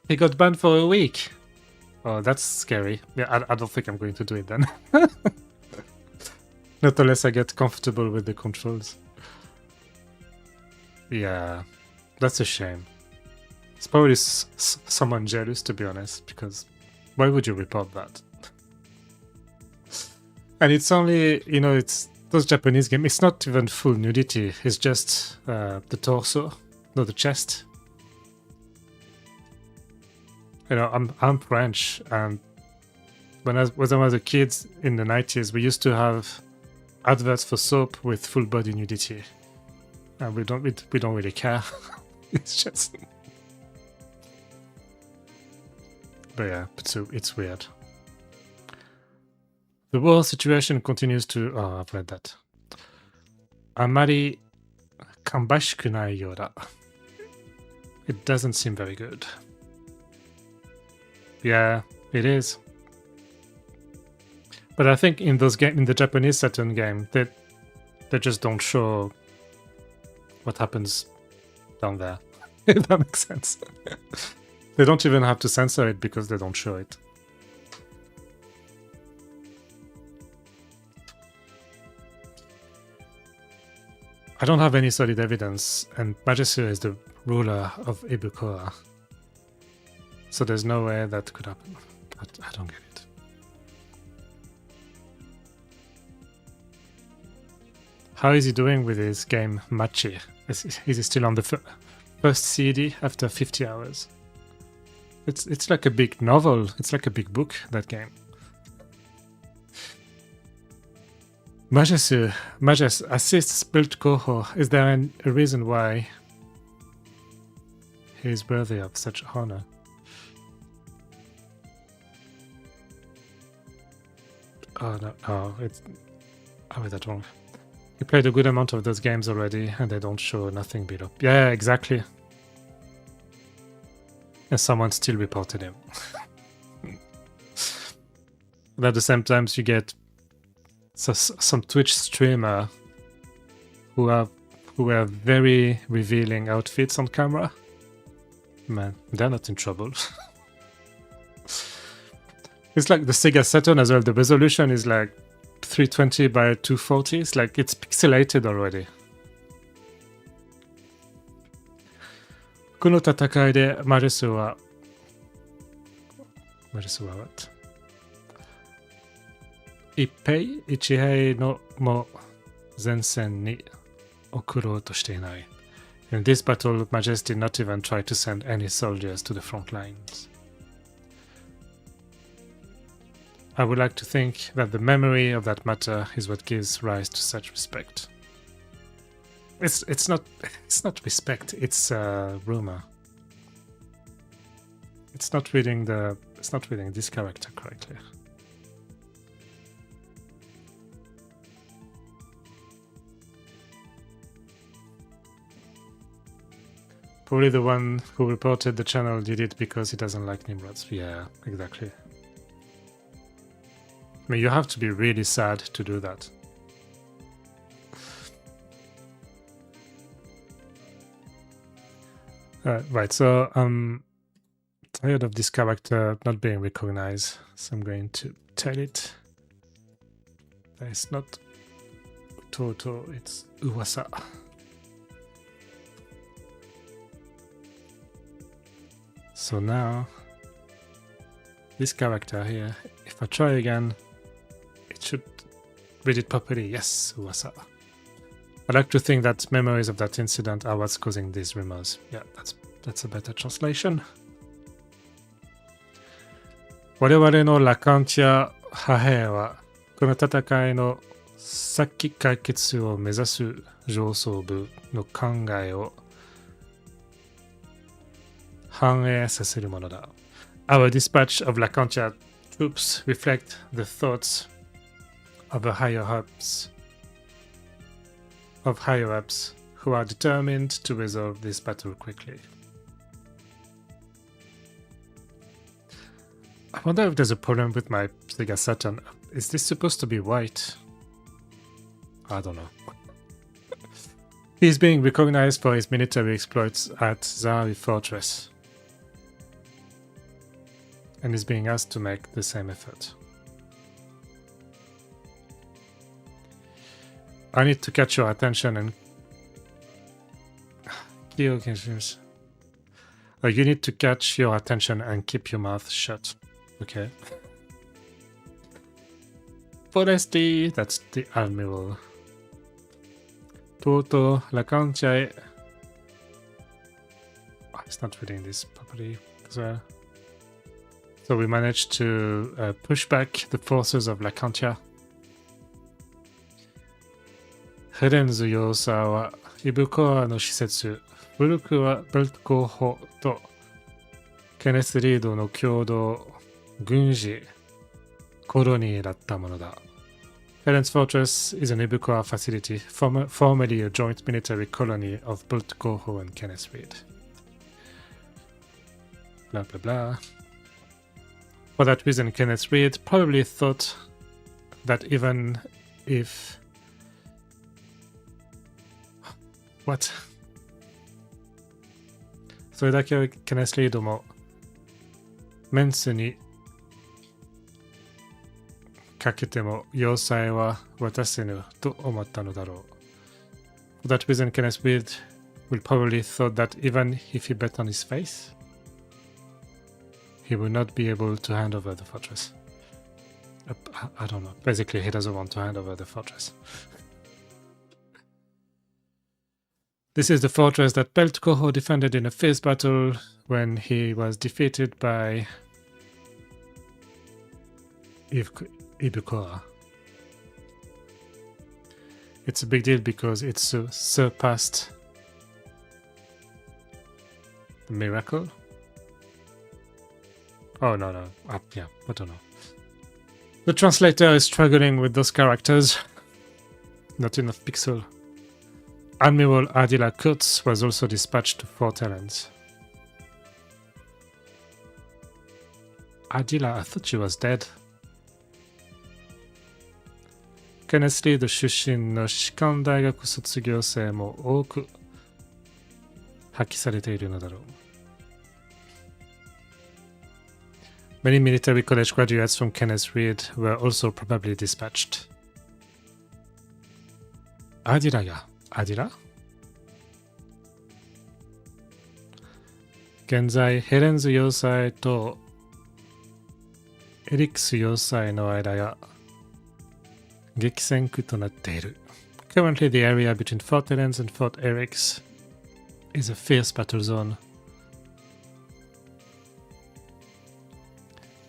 He got banned for a week. Oh, that's scary. Yeah, I don't think I'm going to do it then. Not unless I get comfortable with the controls. Yeah, that's a shame. It's probably someone jealous, to be honest, because why would you report that? And it's only, you know, it's those Japanese games, it's not even full nudity, it's just the torso, not the chest. You know, I'm French, and when I was a kid in the 90s, we used to have adverts for soap with full body nudity. And we don't really care. It's just... But yeah, it's weird. The war situation continues to... Oh, I've read that. Amari kambashiku nai you da. It doesn't seem very good. Yeah, it is. But I think in the Japanese Saturn game, they just don't show what happens down there. If that makes sense. They don't even have to censor it because they don't show it. I don't have any solid evidence, and Majesu is the ruler of Ibukoa. So there's no way that could happen. I don't get it. How is he doing with his game Machi? Is he still on the first CD after 50 hours? It's like a big novel. It's like a big book, that game. Majes assists built Koho. Is there a reason why he is worthy of such honor? Oh no, I read that wrong. He played a good amount of those games already, and they don't show nothing below. Yeah, exactly. And someone still reported him. But at the same time, you get some Twitch streamer who wear very revealing outfits on camera. Man, they're not in trouble. It's like the Sega Saturn as well. The resolution is like 320 by 240. It's like it's pixelated already. この戦いでマルスは what? 一兵のも前線に送ろうとしていない。In this battle, Majes did not even try to send any soldiers to the front lines. I would like to think that the memory of that matter is what gives rise to such respect. It's not respect, it's rumor. It's not reading this character correctly. Probably the one who reported the channel did it because he doesn't like Nimrods. Yeah, exactly. I mean, you have to be really sad to do that. Right, so I'm tired of this character not being recognized, so I'm going to tell it. It's not Toto, it's Uwasa. So now, this character here, if I try again, it should read it properly. Yes, Uwasa. I like to think that memories of that incident are what's causing these rumors. Yeah, that's a better translation. 我々のラカンチア派兵は、この戦いの早期解決を目指す上層部の考えを反映させるものだ。Our dispatch of Lacantia troops reflect the thoughts of the higher-ups who are determined to resolve this battle quickly. I wonder if there's a problem with my Sega Saturn. Is this supposed to be white? I don't know. He's being recognized for his military exploits at Zari Fortress, and is being asked to make the same effort. I need to catch your attention and you need to catch your attention and keep your mouth shut. Okay. Foresti, that's the admiral. Toto Lacantia. Oh, it's not reading this properly as well. So we managed to push back the forces of Lacantia. ヘレンズ要塞はイブコアの施設、古くはベルト候補とケネス・リードの共同軍事コロニーだったものだ。Helen's Fortress is an Ibukoa facility, formerly a joint military colony of Bult Koho and Kenneth Reed. Blah blah blah. For that reason, Kenneth Reed probably thought that even if... What? それだけをケネス・リードもメンスにかけても要塞は渡せぬと思ったのだろう。For that reason, Kenneth Reed will probably thought that even if he bet on his face, he would not be able to hand over the fortress. I don't know. Basically, he doesn't want to hand over the fortress. This is the fortress that Belt Koho defended in a fierce battle when he was defeated by Ibukoa. It's a big deal because it surpassed the miracle. Oh, no. Yeah, I don't know. The translator is struggling with those characters. Not enough pixel. Admiral Adila Kurtz was also dispatched to Fort Helens. Adila, I thought she was dead. ケネス・リード出身の士官大学卒業生も多く発揮されているのだろう。Many military college graduates from Kenneth Reed were also probably dispatched. アディラやアディラ現在、ヘレンズ要塞とエリクス要塞の間が激戦区となっている。Currently, the area between Fort Helens and Fort Eric's is a fierce battle zone.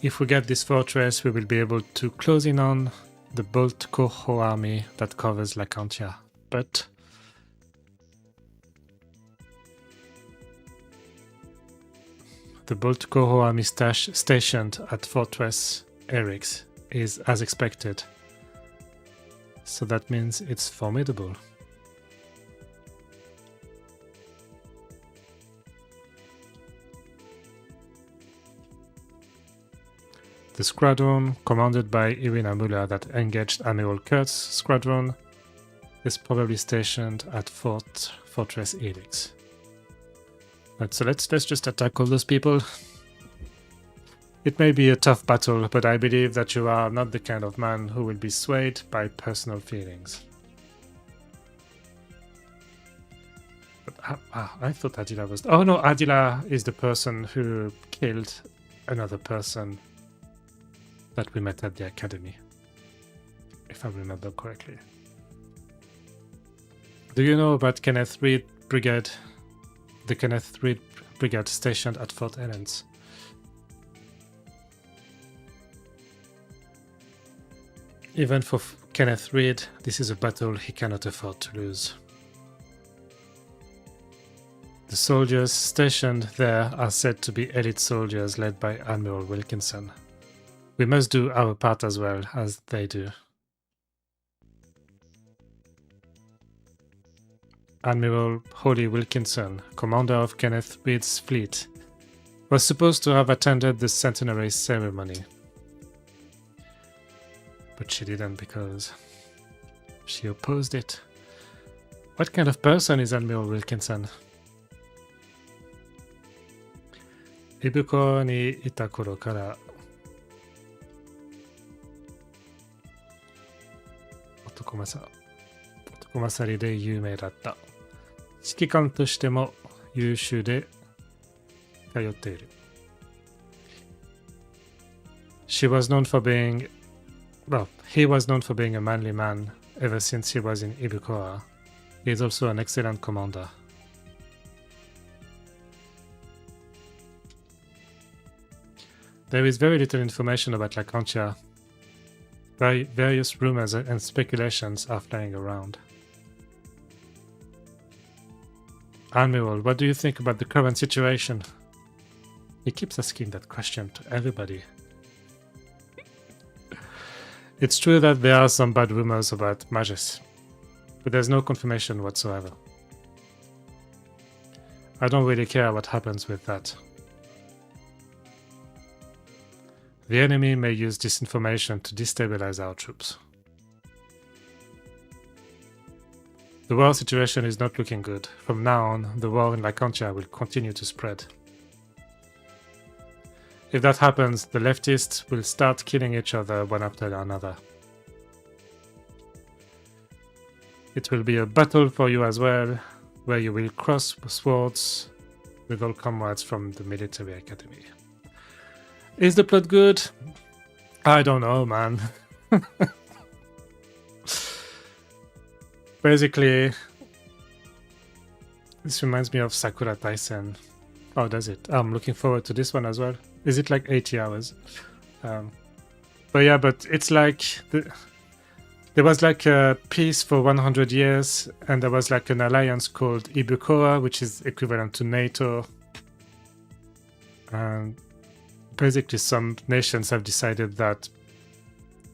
If we get this fortress, we will be able to close in on the Bolt Koho army that covers Lacantia. But the Bolt Koho army stationed at Fortress Eric's is as expected. So that means it's formidable. The squadron, commanded by Irina Muller that engaged Admiral Kurtz's squadron, is probably stationed at Fortress Elix. Right, so let's just attack all those people. It may be a tough battle, but I believe that you are not the kind of man who will be swayed by personal feelings. But, I thought Adila was... Oh no, Adila is the person who killed another person that we met at the academy, if I remember correctly. Do you know about Kenneth Reed Brigade? The Kenneth Reed Brigade stationed at Fort Helens. Even for Kenneth Reed, this is a battle he cannot afford to lose. The soldiers stationed there are said to be elite soldiers led by Admiral Wilkinson. We must do our part as well as they do. Admiral Holly Wilkinson, commander of Kenneth Reed's fleet, was supposed to have attended the centenary ceremony. But she didn't because she opposed it. What kind of person is Admiral Wilkinson? Ibuko ni ita koro kara男勝りで有名だった。指揮官としても優秀で通っている。He was known for being a manly man ever since he was in Ibukoa. He is also an excellent commander. There is very little information about Lacantia. Various rumors and speculations are flying around. Admiral, what do you think about the current situation? He keeps asking that question to everybody. It's true that there are some bad rumors about Magus, but there's no confirmation whatsoever. I don't really care what happens with that. The enemy may use this information to destabilize our troops. The war situation is not looking good. From now on, the war in Lacantia will continue to spread. If that happens, the leftists will start killing each other one after another. It will be a battle for you as well, where you will cross swords with all comrades from the military academy. Is the plot good? I don't know, man. Basically, this reminds me of Sakura Taisen. Oh, does it? I'm looking forward to this one as well. Is it like 80 hours? But yeah, but it's like there was like a peace for 100 years, and there was like an alliance called Ibukoa, which is equivalent to NATO. And basically, some nations have decided that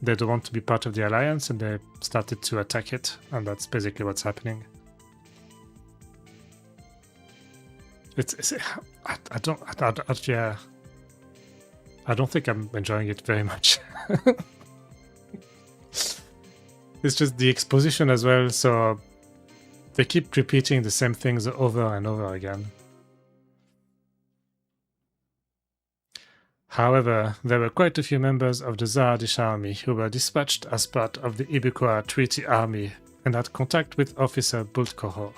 they don't want to be part of the alliance, and they started to attack it, and that's basically what's happening. I don't think I'm enjoying it very much. It's just the exposition as well, so they keep repeating the same things over and over again. However, there were quite a few members of the Zardish army who were dispatched as part of the Ibukoa Treaty Army and had contact with Officer Bultkoho.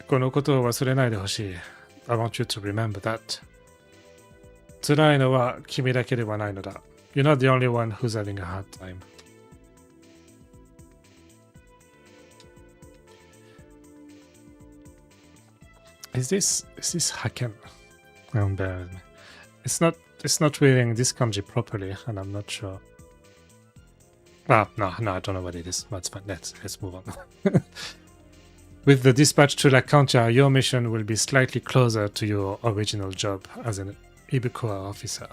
このことを忘れないでほしい。I want you to remember that. 辛いのは君だけではないのだ。You're not the only one who's having a hard time. Is this Haken? Bear with me. It's not reading this kanji properly, and I'm not sure. No, I don't know what it is. That's fine. Let's move on. With the dispatch to Lacantia, your mission will be slightly closer to your original job as an Ibukoa officer.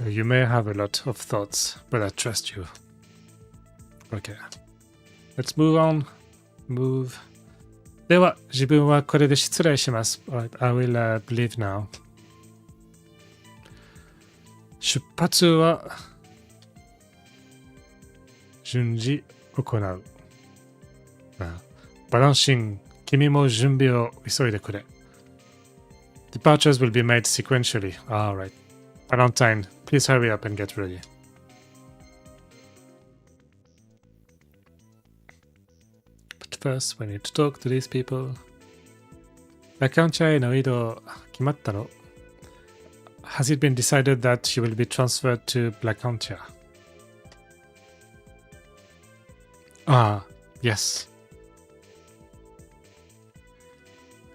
You may have a lot of thoughts, but I trust you. Okay. Let's move on. Move. では、自分はこれで失礼します。Alright, I will leave now. 出発は順次行う。バランシング、君も準備を急いでくれ。Departures will be made sequentially. Alright. Valentine, please hurry up and get ready. First, we need to talk to these people. ラカンチャへの移動決まったの? Has it been decided that you will be transferred to Lacantia? Yes.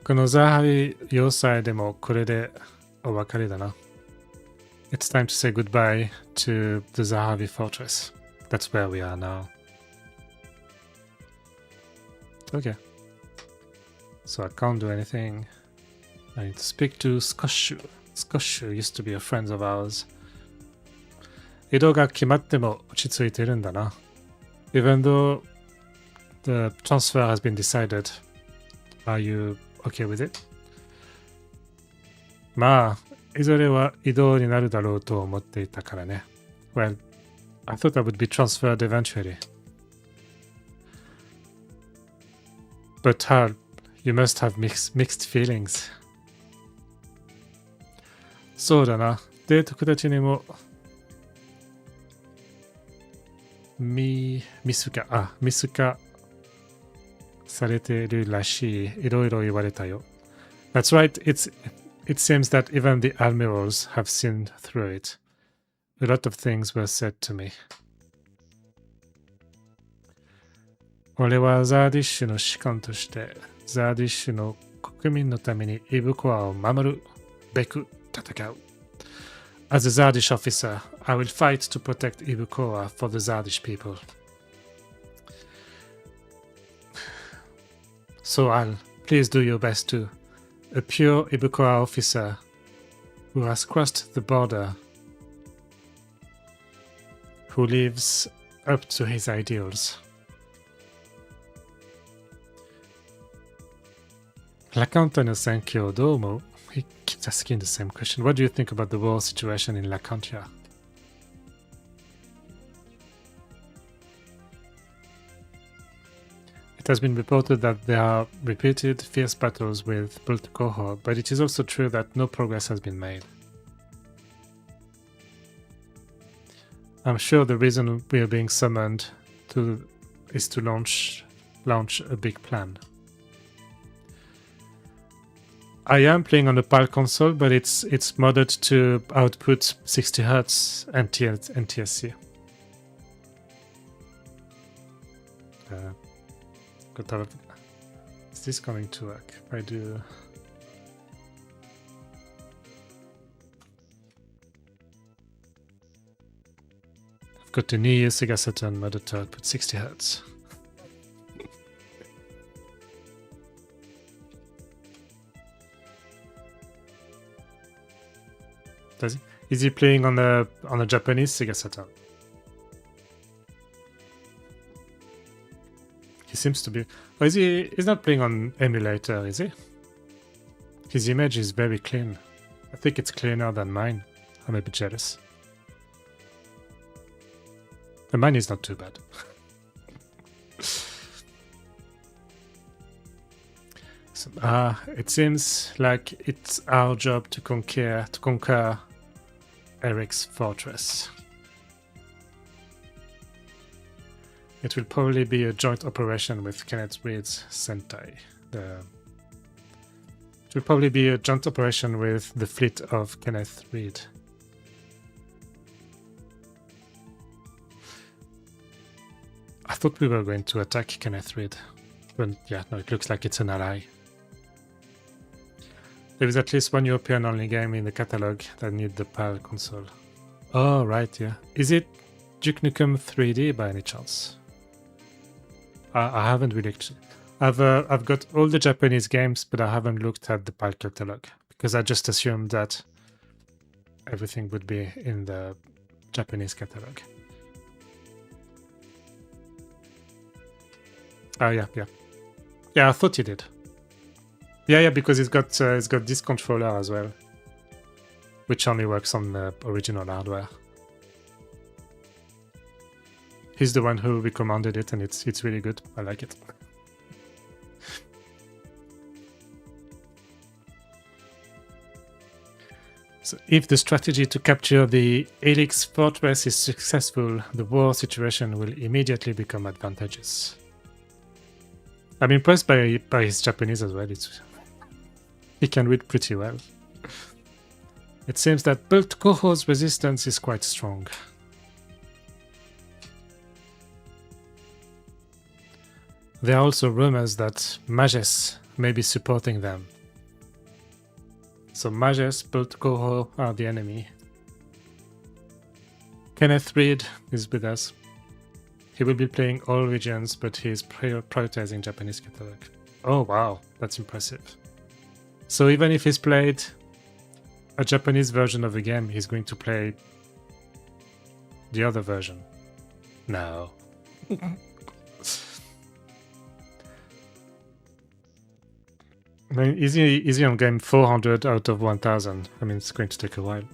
このザハリ要塞でもこれでお別れだな。It's time to say goodbye to the Zahavi fortress. That's where we are now. Okay. So I can't do anything. I need to speak to Skoshu. Skoshu used to be a friend of ours. 移動が決まっても落ち着いてるんだな。Even though the transfer has been decided, are you okay with it? まあ、いずれは移動になるだろうと思っていたからね。Well, I thought I would be transferred eventually. But Hal, you must have mixed feelings. そうだな。デートたちにも見透かされているらしい。いろいろ言われたよ。That's right. It seems that even the admirals have seen through it. A lot of things were said to me. 俺はザーディッシュの士官としてザーディッシュの国民のためにイブコアを守るべく戦う。As a Zardish officer, I will fight to protect Ibukoa for the Zardish people. So Al, please do your best too. A pure Ibukoa officer who has crossed the border, who lives up to his ideals. Lacantia no Senkyo, do you? He keeps asking the same question. What do you think about the war situation in Lacantia? It has been reported that there are repeated fierce battles with Bult Coho, but it is also true that no progress has been made. I'm sure the reason we are being summoned is to launch a big plan. I am playing on a PAL console, but it's modded to output 60 Hz NTSC. Is this going to work? If I do. I've got the new Sega Saturn modded to output 60 Hz. Is he playing on a Japanese Sega Saturn? He seems to be. Oh, he's not playing on emulator, is he? His image is very clean. I think it's cleaner than mine. I'm a bit jealous. And mine is not too bad. So, it seems like it's our job to conquer Eric's fortress. It will probably be a joint operation with Kenneth Reed's Sentai. It will probably be a joint operation with the fleet of Kenneth Reed. I thought we were going to attack Kenneth Reed, but yeah, no, it looks like it's an ally. There is at least one European-only game in the catalogue that needs the PAL console. Oh, right, yeah. Is it Duke Nukem 3D by any chance? I haven't really. I've got all the Japanese games, but I haven't looked at the PAL catalogue because I just assumed that everything would be in the Japanese catalogue. Oh yeah. I thought he did. Yeah, because it's got this controller as well, which only works on the original hardware. He's the one who recommended it, and it's really good. I like it. So if the strategy to capture the Helix fortress is successful, the war situation will immediately become advantageous. I'm impressed by his Japanese as well. He can read pretty well. It seems that Bult Coho's resistance is quite strong. There are also rumors that Mages may be supporting them. So Mages, Bult Coho are the enemy. Kenneth Reed is with us. He will be playing all regions, but he is prioritizing Japanese catalogue. Oh wow, that's impressive. So even if he's played a Japanese version of the game, he's going to play the other version. No. I mean, easy on game 400 out of 1000. I mean, it's going to take a while.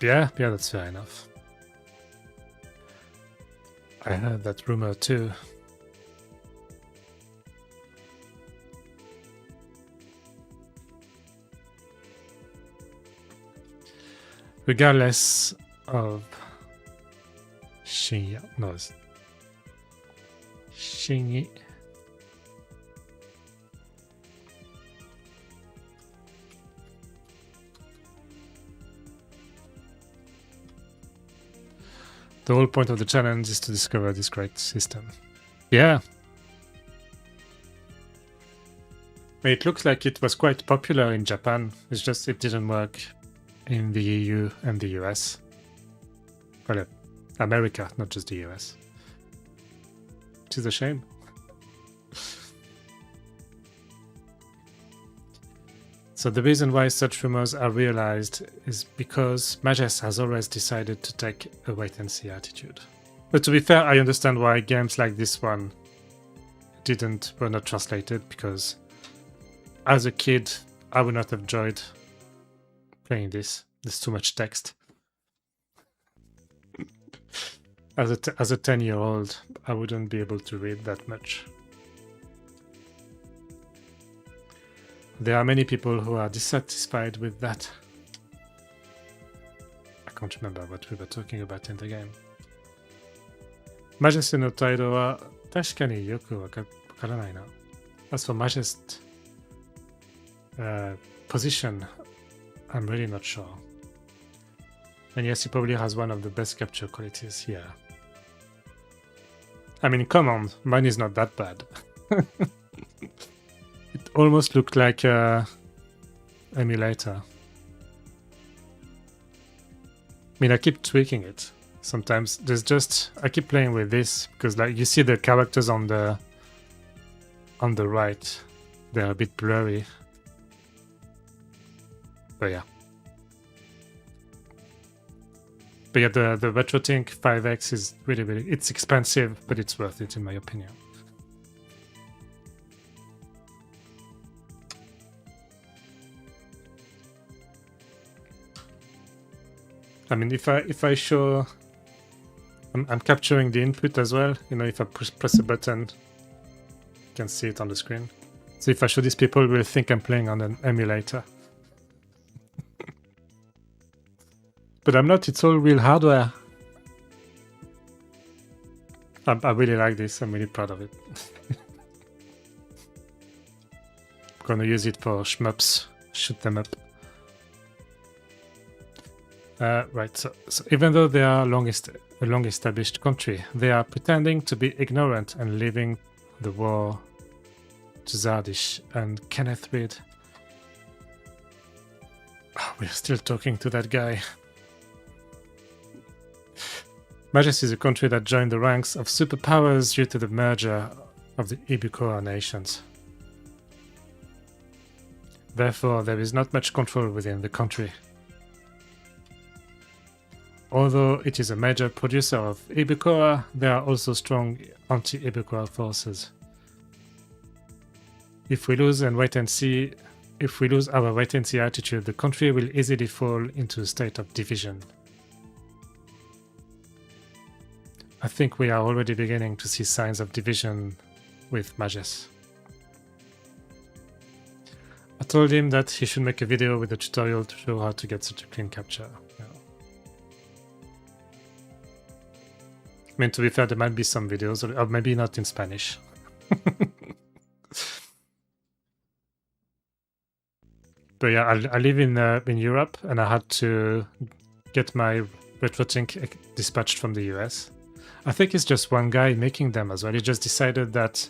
Yeah, that's fair enough. I heard that rumor too. Regardless of Shinya, no, it's Shinyi. The whole point of the challenge is to discover this great system. Yeah. It looks like it was quite popular in Japan. It's just it didn't work in the EU and the US. Well, America, not just the US. Which is a shame. So the reason why such rumors are realized is because Mages has always decided to take a wait-and-see attitude. But to be fair, I understand why games like this one were not translated, because as a kid, I would not have enjoyed playing this. There's too much text. As a 10-year-old, I wouldn't be able to read that much. There are many people who are dissatisfied with that. I can't remember what we were talking about in the game. マジェストの態度は確かによくわからないな。As for Majest position, I'm really not sure. And yes, he probably has one of the best capture qualities, yeah. I mean, come on, mine is not that bad. It almost looked like a emulator. I mean, I keep tweaking it. Sometimes I keep playing with this because like you see the characters on the right, they're a bit blurry. But yeah. But yeah, the RetroTink 5X is really, it's expensive, but it's worth it in my opinion. I mean, if I show, I'm capturing the input as well. You know, if I press a button, you can see it on the screen. So if I show these people, will think I'm playing on an emulator. But I'm not, it's all real hardware. I really like this, I'm really proud of it. I'm gonna use it for shmups, shoot them up. Right, so even though they are a long-established country, they are pretending to be ignorant and leaving the war to Zardish and Kenneth Reed. Oh, we're still talking to that guy. Majest is a country that joined the ranks of superpowers due to the merger of the Ibukoa nations. Therefore, there is not much control within the country. Although it is a major producer of Ibukoa, there are also strong anti-Ibukoa forces. If we lose our wait-and-see attitude, the country will easily fall into a state of division. I think we are already beginning to see signs of division with Majest. I told him that he should make a video with a tutorial to show how to get such a clean capture. Yeah. I mean, to be fair, there might be some videos, or maybe not in Spanish. But yeah, I live in Europe, and I had to get my RetroTink dispatched from the US. I think it's just one guy making them as well. He just decided that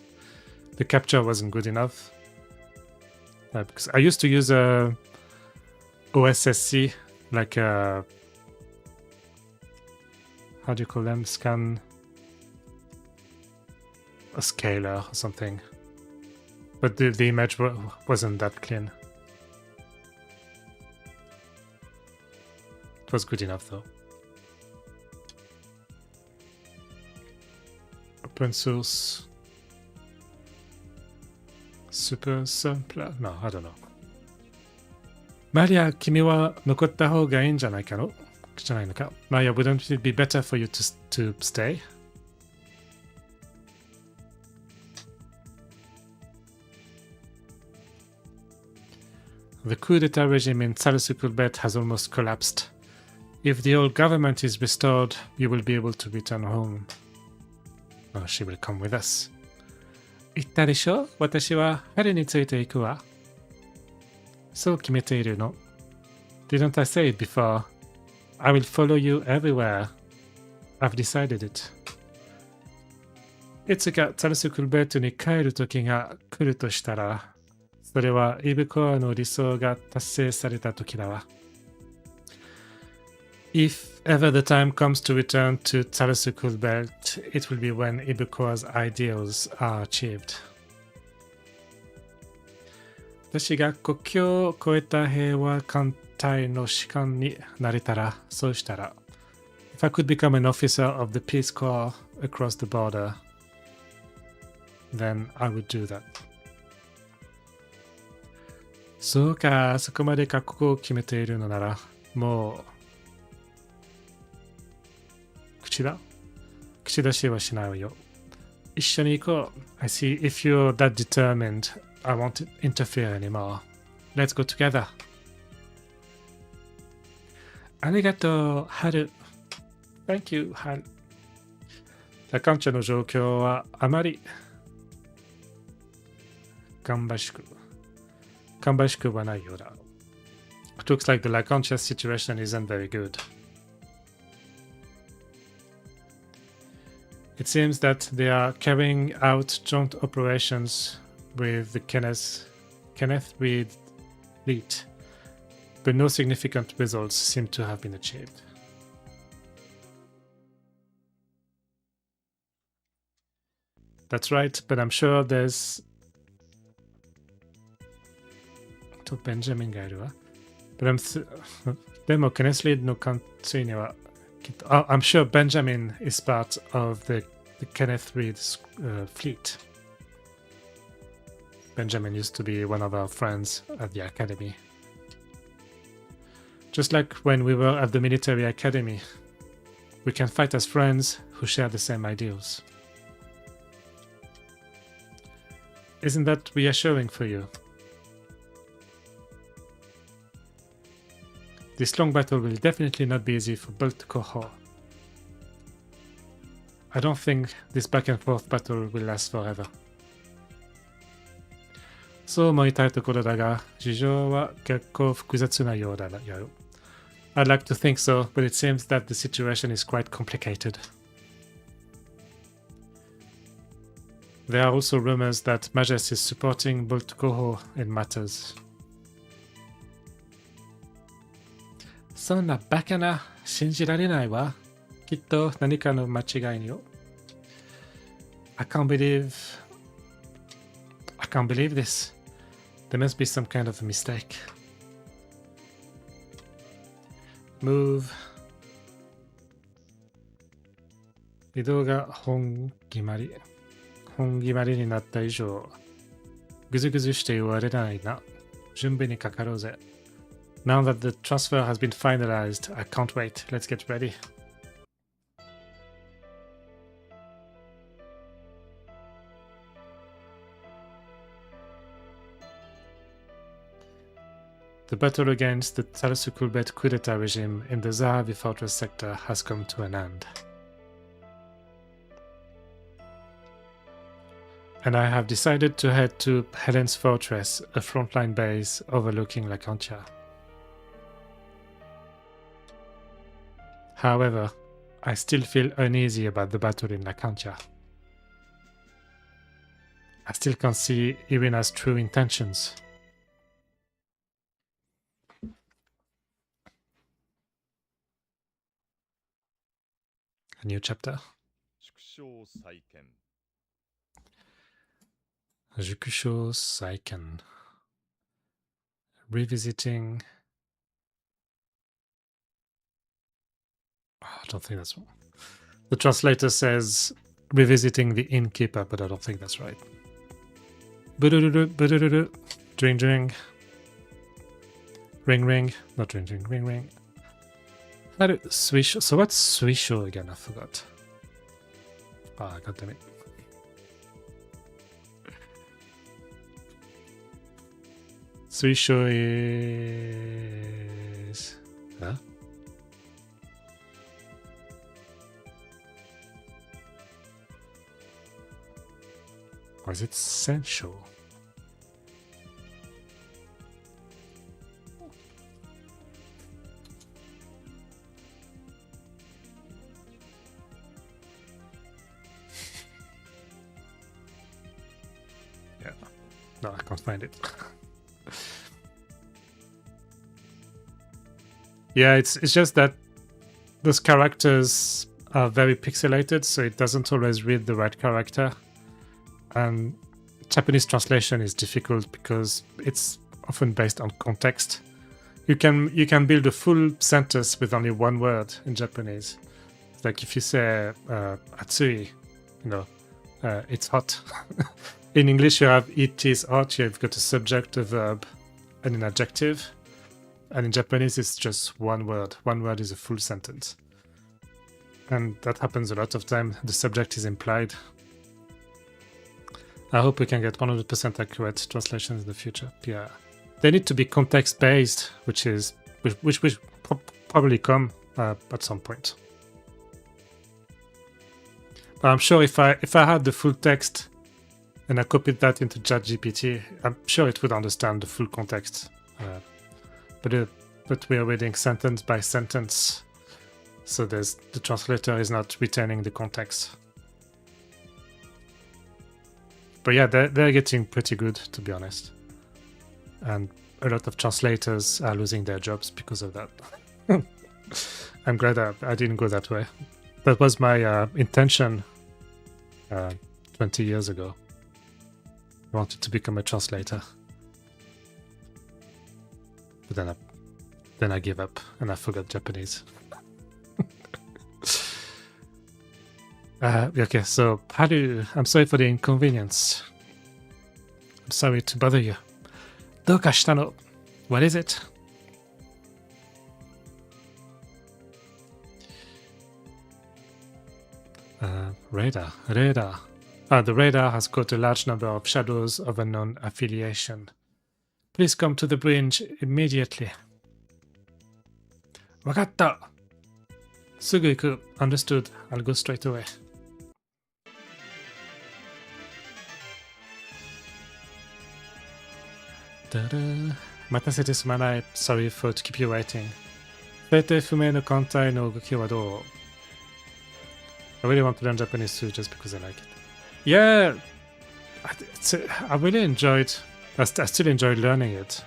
the capture wasn't good enough. Because I used to use a OSSC, like a, how do you call them? Scan, a scaler or something. But the image wasn't that clean. It was good enough though. Open source. Super sampler? No, I don't know. マリア、君は残った方がいいんじゃないかの？じゃないのか。マリア、wouldn't it be better for you to stay? The coup d'etat regime in Salisukulbet has almost collapsed. If the old government is restored, you will be able to return home. Oh, she will come with us. 言ったでしょ？私は彼についていくわ。そう決めているの。Didn't I say it before? I will follow you everywhere. I've decided it. いつかサルスクルベートに帰る時が来るとしたら、それはイブコアの理想が達成された時だわ。If ever the time comes to return to Talasukul Belt, it will be when Ibukoa's ideals are achieved. 私が国境を越えた平和艦隊の士官になれたら、そうしたら、If I could become an officer of the Peace Corps across the border, then I would do that. そうか、そこまで覚悟を決めているのなら、もう、口だ。口出しはしないよ。一緒に行こう。I see if you're that determined, I won't interfere anymore. Let's go together. ありがとう、ハル。Thank you, ハル。ラカンチャの状況はあまり芳しくはないようだ。It looks like the Lacantia situation isn't very good. It seems that they are carrying out joint operations with the Kenneth Reed fleet, but no significant results seem to have been achieved. That's right, but I'm sure there's... とベンジャミンがいるわ。でも、ケネスリードの艦隊にはきっと、I'm sure Benjamin is part of the Kenneth Reed's fleet. Benjamin used to be one of our friends at the academy. Just like when we were at the military academy, we can fight as friends who share the same ideals. Isn't that reassuring for you? This long battle will definitely not be easy for both cohorts. I don't think this back and forth battle will last forever. そう思いたいところだが、事情は結構複雑なようだよ。I'd like to think so, but it seems that the situation is quite complicated. There are also rumors that Majes is supporting Bolt Koho in matters. そんなバカな、信じられないわ。きっと何かの間違いによ。I can't believe this. There must be some kind of a mistake. Move. 移動が本決まりになった以上、ぐずぐずして言われないな。準備にかかろうぜ。Now that the transfer has been finalized, I can't wait. Let's get ready. The battle against the Talosukulbet coup d'etat regime in the Zahavi fortress sector has come to an end. And I have decided to head to Helen's fortress, a frontline base overlooking Lacantia. However, I still feel uneasy about the battle in Lacantia. I still can't see Irina's true intentions. A new chapter. 縮小再建 Revisiting... I don't think that's wrong. The translator says revisiting the innkeeper, but I don't think that's right. Dring dring. Ring ring. Not ring ring. Ring ring. Swish. So what's swisho again? I forgot. Ah, god damn it. Swisho is... Huh? Or is it sensual? Yeah. No, I can't find it. Yeah, it's just that those characters are very pixelated, so it doesn't always read the right character. And Japanese translation is difficult because it's often based on context. You can build a full sentence with only one word in Japanese. It's like if you say atsui, it's hot. In English you have it is hot, you've got a subject, a verb, and an adjective. And in Japanese it's just one word. One word is a full sentence. And that happens a lot of time. The subject is implied. I hope we can get 100% accurate translations in the future. Yeah. They need to be context-based, which probably come at some point. But I'm sure if I had the full text and I copied that into ChatGPT, I'm sure it would understand the full context. But we are reading sentence by sentence, so the translator is not retaining the context. But yeah, they're getting pretty good, to be honest. And a lot of translators are losing their jobs because of that. I'm glad I didn't go that way. That was my intention 20 years ago. I wanted to become a translator. But then I gave up and I forgot Japanese. Okay, so Haru, I'm sorry for the inconvenience. I'm sorry to bother you. どうかしたの? What is it? Radar. The radar has caught a large number of shadows of unknown affiliation. Please come to the bridge immediately. わかった。すぐ行く。Understood. I'll go straight away. Ta-da. 待たせてすまない。Sorry for to keep you waiting. 定定不明の艦隊の動きはどう? I really want to learn Japanese too, just because I like it. Yeah, I really enjoyed. I still enjoy learning it.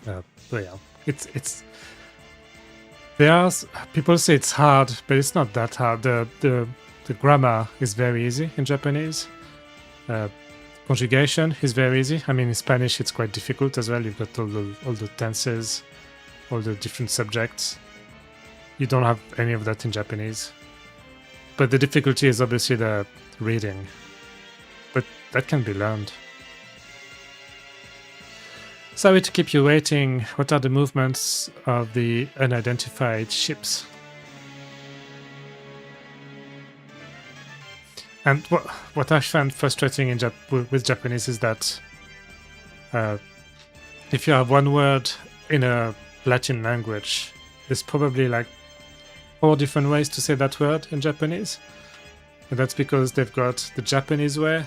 But yeah, it's. There are people say it's hard, but it's not that hard. The grammar is very easy in Japanese. Conjugation is very easy. I mean, in Spanish it's quite difficult as well. You've got all the tenses, all the different subjects. You don't have any of that in Japanese. But the difficulty is obviously the reading. But that can be learned. Sorry to keep you waiting. What are the movements of the unidentified ships? And what I found frustrating with Japanese is that if you have one word in a Latin language, there's probably like 4 different ways to say that word in Japanese. And that's because they've got the Japanese way,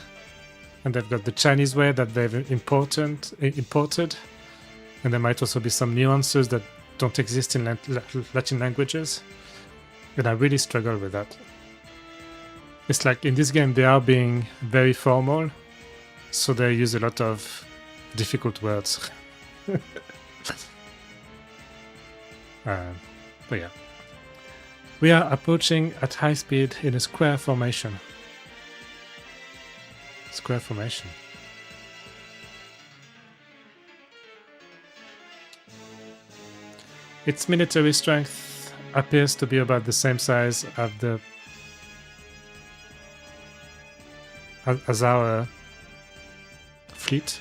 and they've got the Chinese way that they've imported. And there might also be some nuances that don't exist in Latin languages. And I really struggle with that. It's like in this game they are being very formal, so they use a lot of difficult words. But yeah. We are approaching at high speed in a square formation. Square formation. Its military strength appears to be about the same size as our fleet.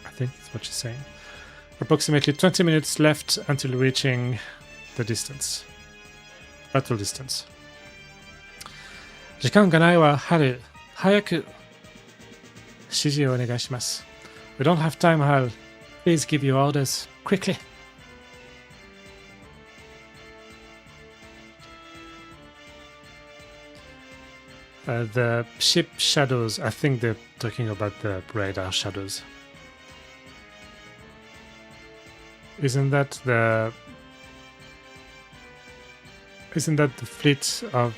I think that's what she's saying. Approximately 20 minutes left until reaching the distance. Battle distance. 時間がないわ、ハル。早く指示をお願いします。We don't have time, Hal. Please give your orders quickly. The ship shadows, I think they're talking about the radar shadows. Isn't that the fleet of...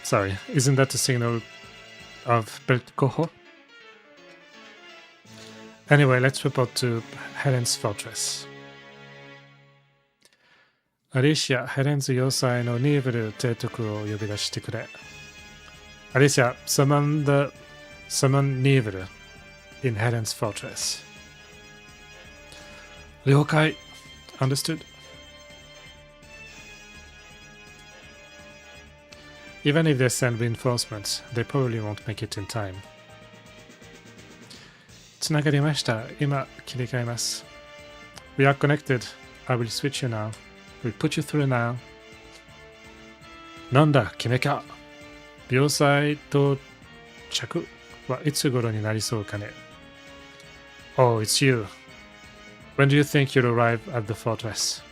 sorry, isn't that the signal of Belt Coho? Anyway, let's report to Helen's fortress. Alicia, Helen's 要塞のニーブル提督を呼び出してくれ。Alicia, summon Nivel in Helen's fortress. 了解. Understood. Even if they send reinforcements, they probably won't make it in time. つながりました。今、切り替えます。We are connected. I will switch you now. We'll put you through now. なんだ、決めか。秒裁到着はいつ頃になりそうかね。Oh, it's you. When do you think you'll arrive at the fortress?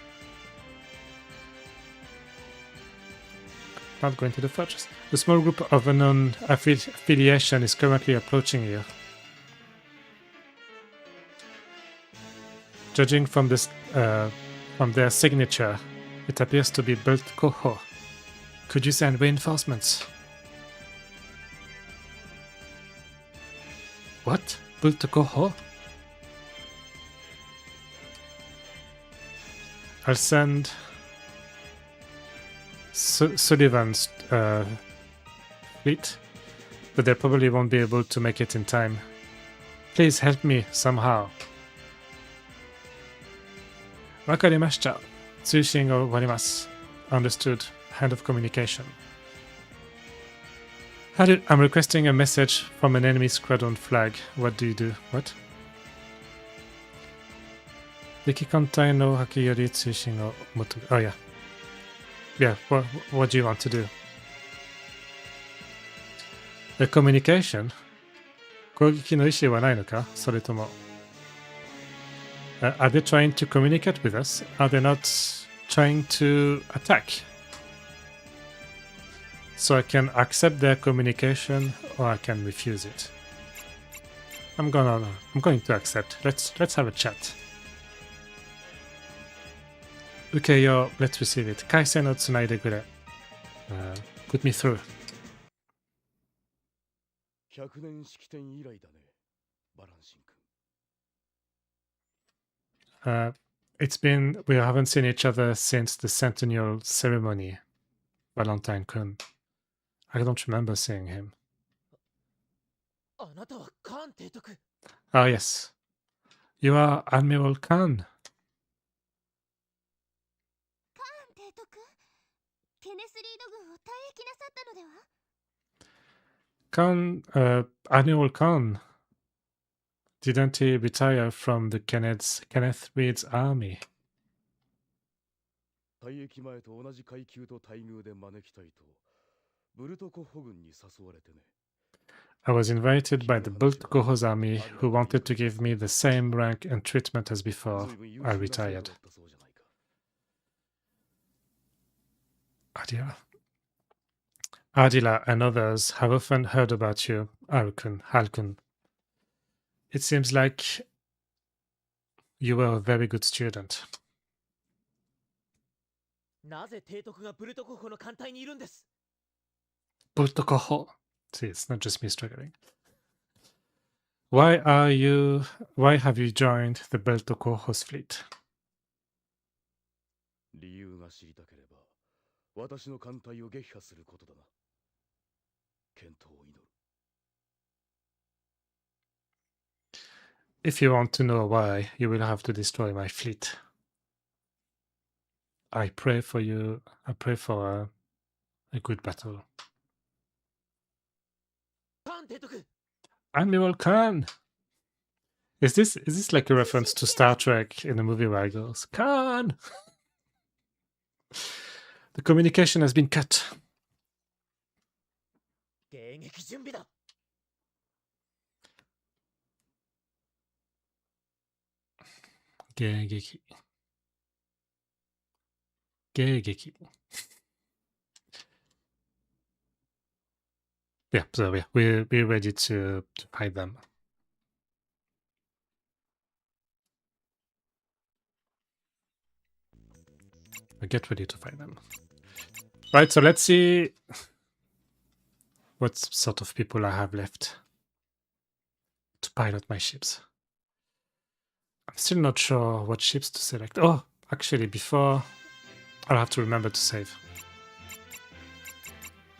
Not going to the fortress. A small group of unknown affiliation is currently approaching you. Judging from their signature, it appears to be Belt Koho. Could you send reinforcements? What? Belt Koho? I'll send Sullivan's fleet, but they probably won't be able to make it in time. Please help me somehow. わかりました。通信が終わります。Understood. Hand of communication. I'm requesting a message from an enemy squadron flag. What do you do? What? 敵艦隊の波形より通信を求め、Oh yeah. Yeah, what do you want to do? The communication? 攻撃の意思はないのか？それともare they trying to communicate with us? Are they not trying to attack? So I can accept their communication or I can refuse it. I'm going to accept. Let's have a chat. Okay, yo, let's receive it. 回線をつないでくれ。Put me through. 100年式典以来だね、バランシン君。We haven't seen each other since the centennial ceremony, Valentine Kun. I don't remember seeing him. あなたはカーン提督。Ah, yes. You are Admiral Khan. 提督、ケネスリード軍を退役なさったのでは？ Khan, Admiral Khan. Didn't he retire from the Kenneth Reed's army? 退役前と同じ階級と待遇で招きたいと、ブルトコホ軍に誘われてね。I was invited by the Bult Koho's army, who wanted to give me the same rank and treatment as before I retired. Adila and others have often heard about you, Halkun. It seems like you were a very good student. なぜ提督がブルトコホの艦隊にいるんです？ Bult Koho. See, it's not just me struggling. Why have you joined the Bult Koho's fleet? 理由が知りたければ、私の艦隊を撃破することだな。健闘を祈る。If you want to know why, you will have to destroy my fleet. I pray for you. I pray for a good battle. カーン提督。 Admiral Khan! Is this like a reference to Star Trek in the movie where it goes, Khan! The communication has been cut. 迎撃準備だ。迎撃。迎撃。Yeah, so yeah, we're ready to fight them. We get ready to fight them. Right, so let's see what sort of people I have left to pilot my ships. I'm still not sure what ships to select. Oh, actually, before, I'll have to remember to save.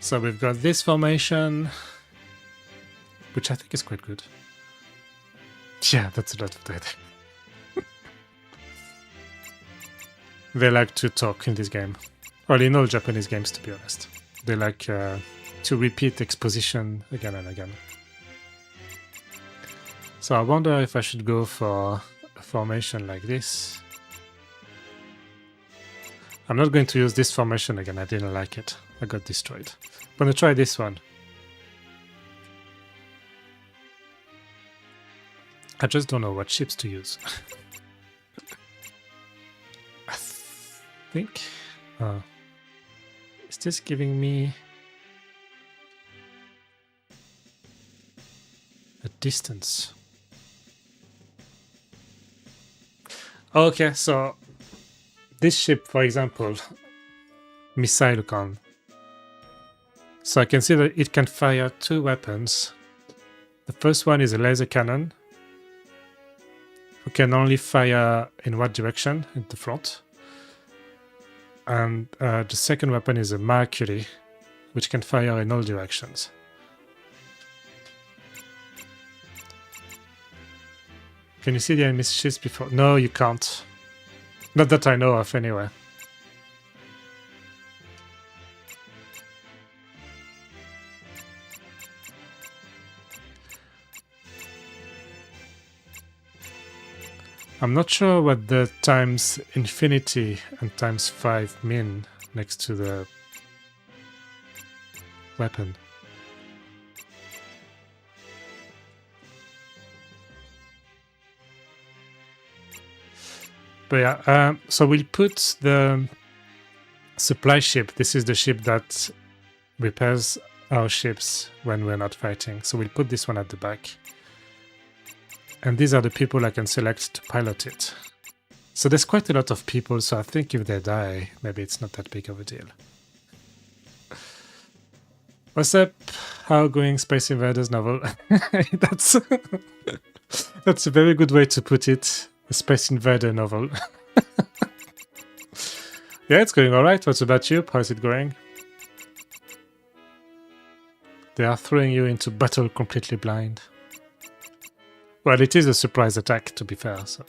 So we've got this formation, which I think is quite good. Yeah, that's a lot of data. They like to talk in this game. Well, in all Japanese games, to be honest. They like to repeat exposition again and again. So I wonder if I should go for a formation like this. I'm not going to use this formation again. I didn't like it. I got destroyed. I'm gonna try this one. I just don't know what ships to use. I think... is this giving me a distance? Okay, so this ship, for example, missile gun. So I can see that it can fire 2 weapons. The first one is a laser cannon, who can only fire in one direction, in the front. And the second weapon is a Mercury, which can fire in all directions. Can you see the enemy ships before? No, you can't. Not that I know of, anyway. I'm not sure what the times infinity and times 5 mean next to the weapon. But yeah, so we'll put the supply ship. This is the ship that repairs our ships when we're not fighting. So we'll put this one at the back. And these are the people I can select to pilot it. So there's quite a lot of people, so I think if they die, maybe it's not that big of a deal. What's up? How going Space Invaders novel? that's a very good way to put it. A Space Invader novel. Yeah, it's going alright. What about you? How's it going? They are throwing you into battle completely blind. Well, it is a surprise attack, to be fair, so...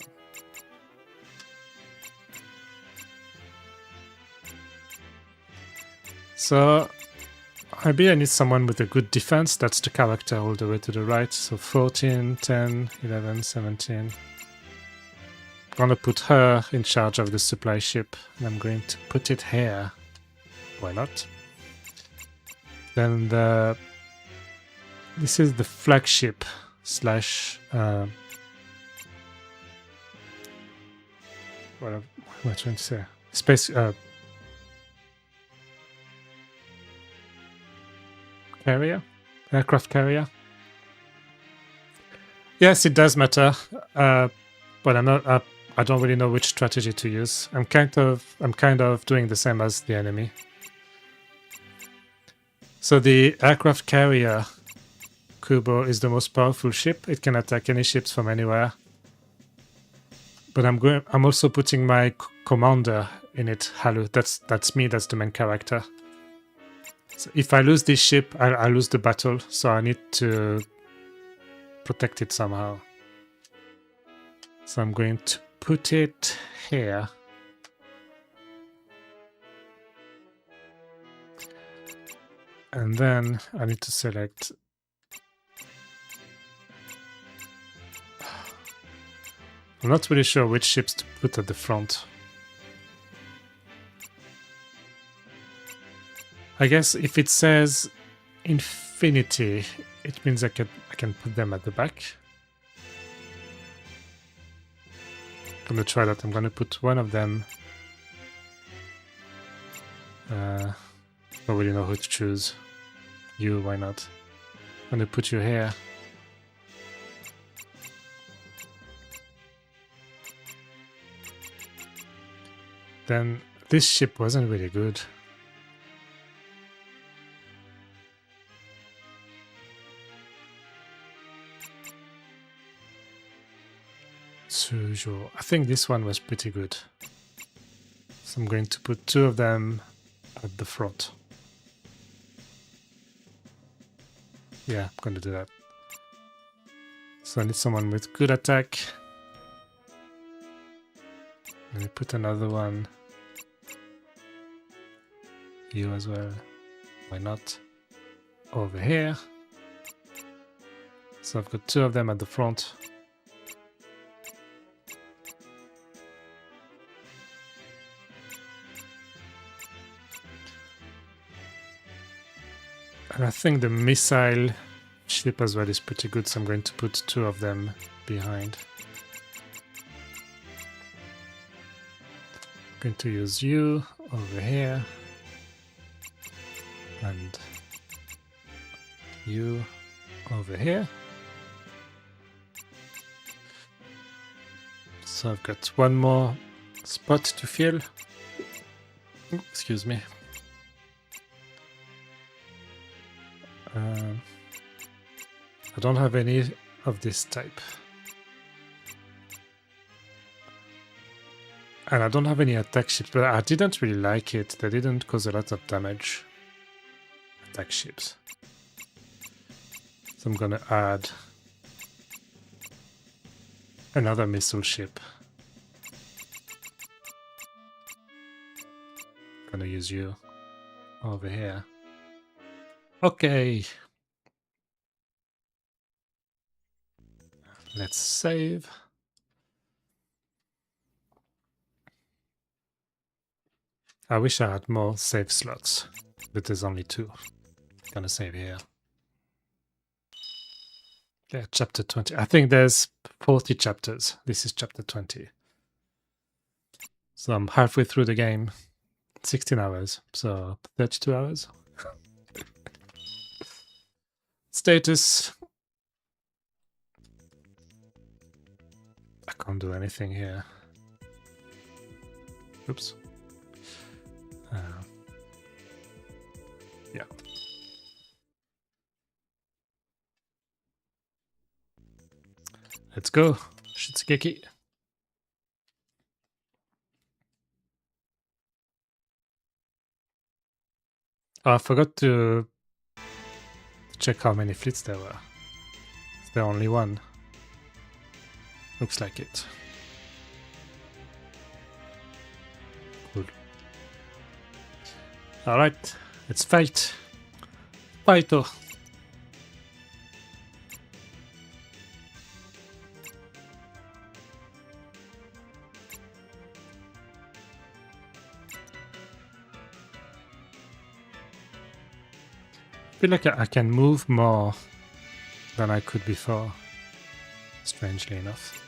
So, maybe I need someone with a good defense. That's the character all the way to the right. So 14, 10, 11, 17. I'm gonna put her in charge of the supply ship, and I'm going to put it here. Why not? Then this is the flagship slash what am I trying to say? Space carrier? Aircraft carrier? Yes, it does matter. But I'm not I don't really know which strategy to use. I'm kind of doing the same as the enemy. So the aircraft carrier Kubo is the most powerful ship. It can attack any ships from anywhere. But I'm also putting my commander in it, Halu. That's me, that's the main character. So if I lose this ship, I lose the battle, so I need to protect it somehow. So I'm going to put it here. And then I need to select... I'm not really sure which ships to put at the front. I guess if it says infinity, it means I can put them at the back. I'm gonna try that. I'm gonna put one of them. I don't really know who to choose. You, why not? I'm gonna put you here. Then this ship wasn't really good. I think this one was pretty good. So I'm going to put 2 of them at the front. Yeah, I'm going to do that. So I need someone with good attack. Let me put another one. You as well. Why not? Over here. So I've got 2 of them at the front. And I think the missile ship as well is pretty good, so I'm going to put 2 of them behind. I'm going to use you over here. And you over here. So I've got 1 more spot to fill. Excuse me. I don't have any of this type. And I don't have any attack ships, but I didn't really like it. They didn't cause a lot of damage. Attack ships. So I'm gonna add another missile ship. Gonna use you over here. Okay. Let's save. I wish I had more save slots, but there's only 2. Gonna save here. Yeah, chapter 20. I think there's 40 chapters. This is chapter 20. So I'm halfway through the game. 16 hours, so 32 hours. Status. I can't do anything here. Oops. Yeah. Let's go, Shitsugeki. Oh, I forgot to check how many fleets there were. Is there only 1? Looks like it. Cool. Alright, let's fight. Fighto. I feel like I can move more than I could before, strangely enough.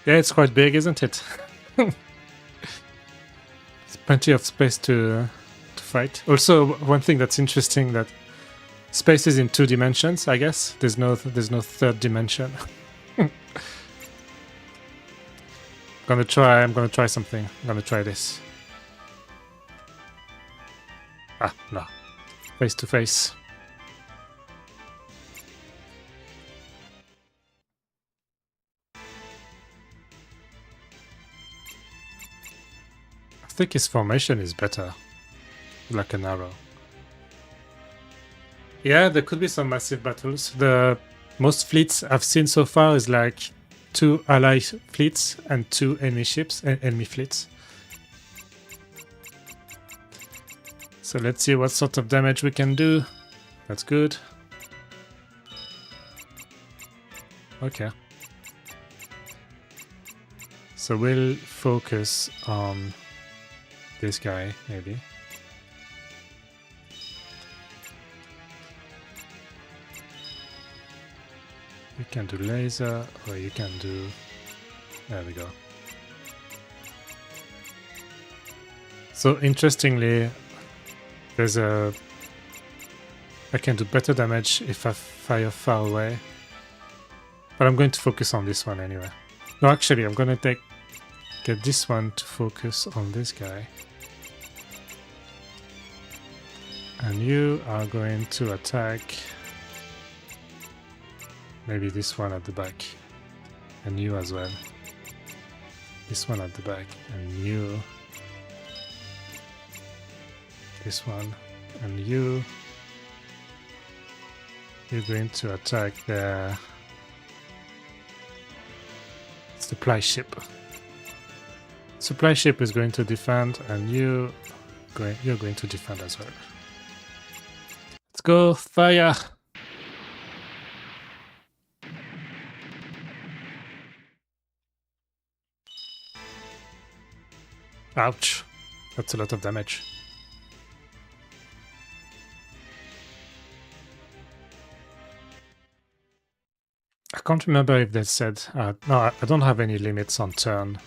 Yeah, it's quite big, isn't it? There's plenty of space to fight. Also, one thing that's interesting, that space is in 2 dimensions, I guess. There's no 3rd dimension. I'm gonna try something. I'm gonna try this. Ah, no. Face to face. I think his formation is better. Like an arrow. Yeah, there could be some massive battles. The most fleets I've seen so far is like 2 ally fleets and 2 enemy ships and enemy fleets. So let's see what sort of damage we can do. That's good. Okay. So we'll focus on this guy, maybe. You can do laser, or you can do... There we go. So interestingly, I can do better damage if I fire far away. But I'm going to focus on this one anyway. No, actually, I'm going to get this one to focus on this guy. And you are going to attack maybe this one at the back. And you as well. This one at the back. And you. This one. And you. You're going to attack the supply ship. Supply ship is going to defend, and you're going to defend as well. Let's go, fire! Ouch. That's a lot of damage. can't remember if they said... no, I don't have any limits on turn.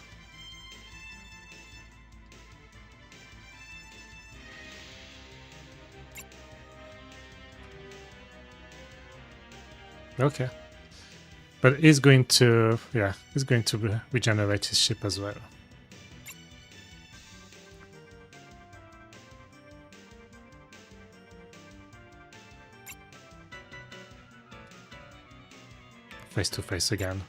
Okay. But he's going to... yeah, he's going to regenerate his ship as well. Face to face again.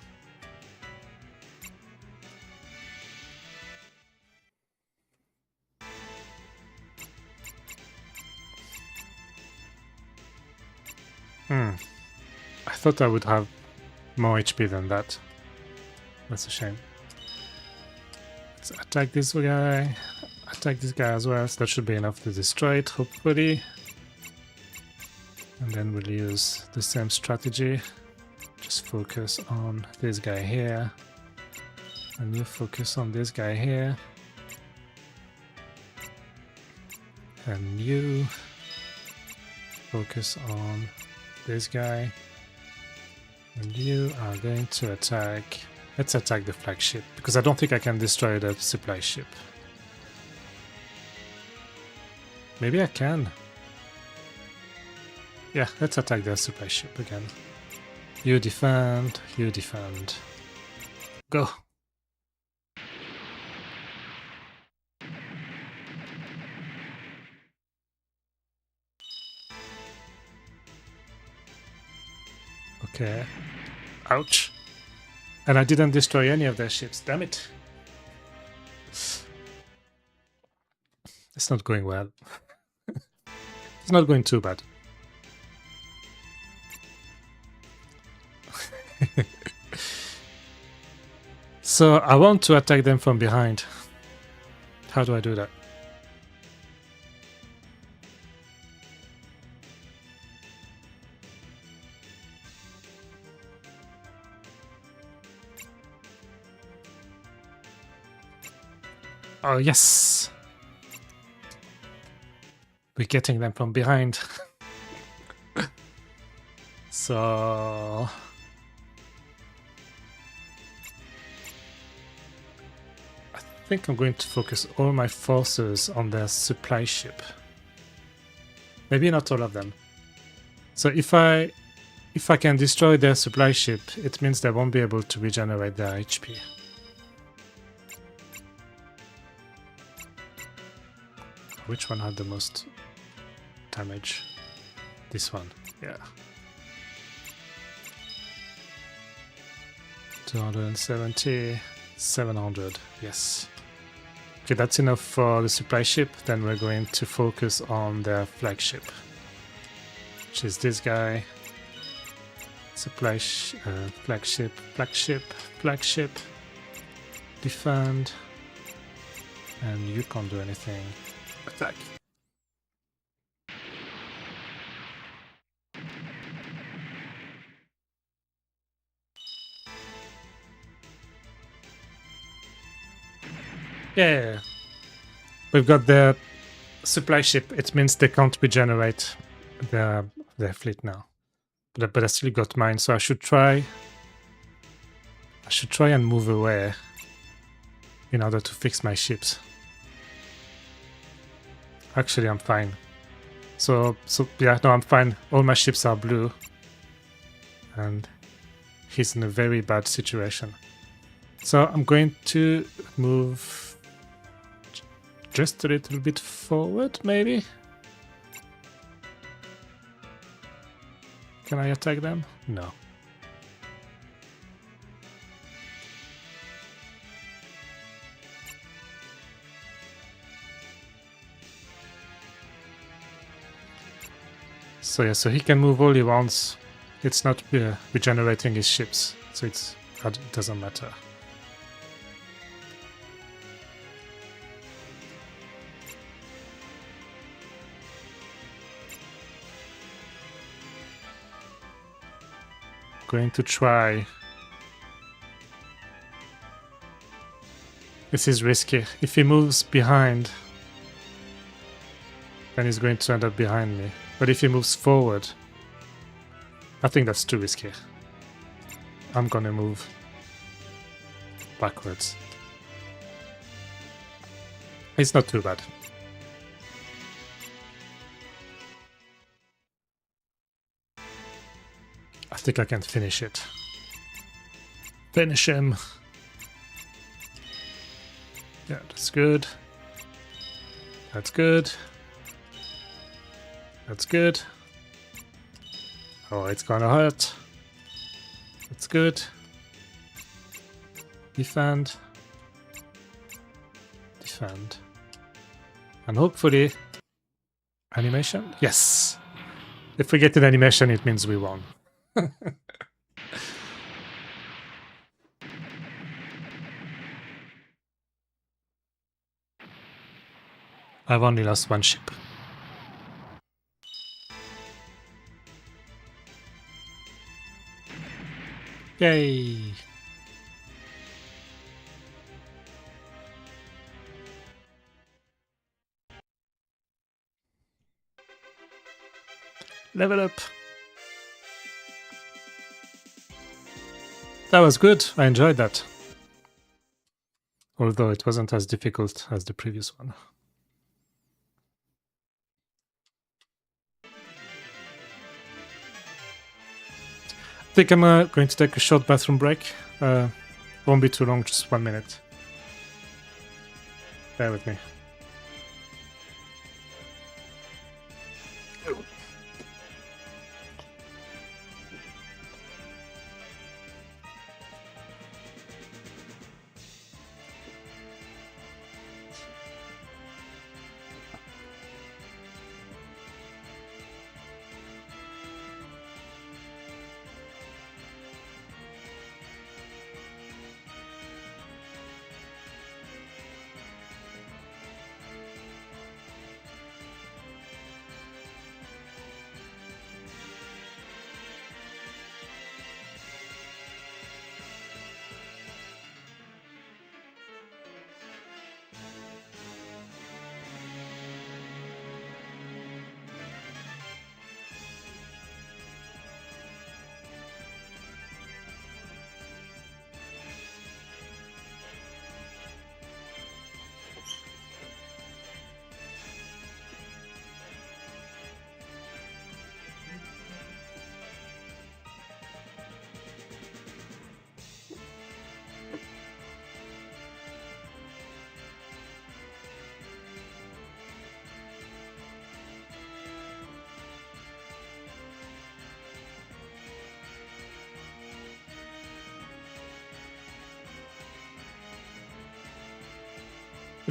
I thought I would have more HP than that. That's a shame. Let's attack this guy. Attack this guy as well. So that should be enough to destroy it, hopefully. And then we'll use the same strategy. Just focus on this guy here. And you focus on this guy here. And you focus on this guy. And you are going to attack... let's attack the flagship, because I don't think I can destroy the supply ship. Maybe I can. Yeah, let's attack the supply ship again. You defend, you defend. Go! Okay. Ouch. And I didn't destroy any of their ships, damn it. It's not going well. It's not going too bad. So I want to attack them from behind. How do I do that? Oh, yes! We're getting them from behind. So... I think I'm going to focus all my forces on their supply ship. Maybe not all of them. So if I can destroy their supply ship, it means they won't be able to regenerate their HP. Which one had the most damage? This one, yeah. 270, 700, yes. Okay, that's enough for the supply ship. Then we're going to focus on their flagship, which is this guy. Flagship, flagship. Defend. And you can't do anything. Attack. Yeah, we've got the supply ship. It means they can't regenerate their fleet now. But I still got mine, so I should try and move away in order to fix my ships. Actually, I'm fine. So yeah, no, I'm fine. All my ships are blue. And he's in a very bad situation. So I'm going to move just a little bit forward, maybe? Can I attack them? No. So yeah, so he can move all he wants. It's not regenerating his ships, so it doesn't matter. Going to try. This is risky. If he moves behind, then he's going to end up behind me. But if he moves forward, I think that's too risky. I'm gonna move backwards. It's not too bad. I think I can finish it. Finish him. Yeah, that's good. That's good. That's good. Oh, it's gonna hurt. That's good. Defend. Defend. And hopefully... Animation? Yes! If we get an animation, it means we won. I've only lost one ship. Yay! Level up! That was good, I enjoyed that. Although it wasn't as difficult as the previous one. I think I'm going to take a short bathroom break. Won't be too long, just 1 minute. Bear with me.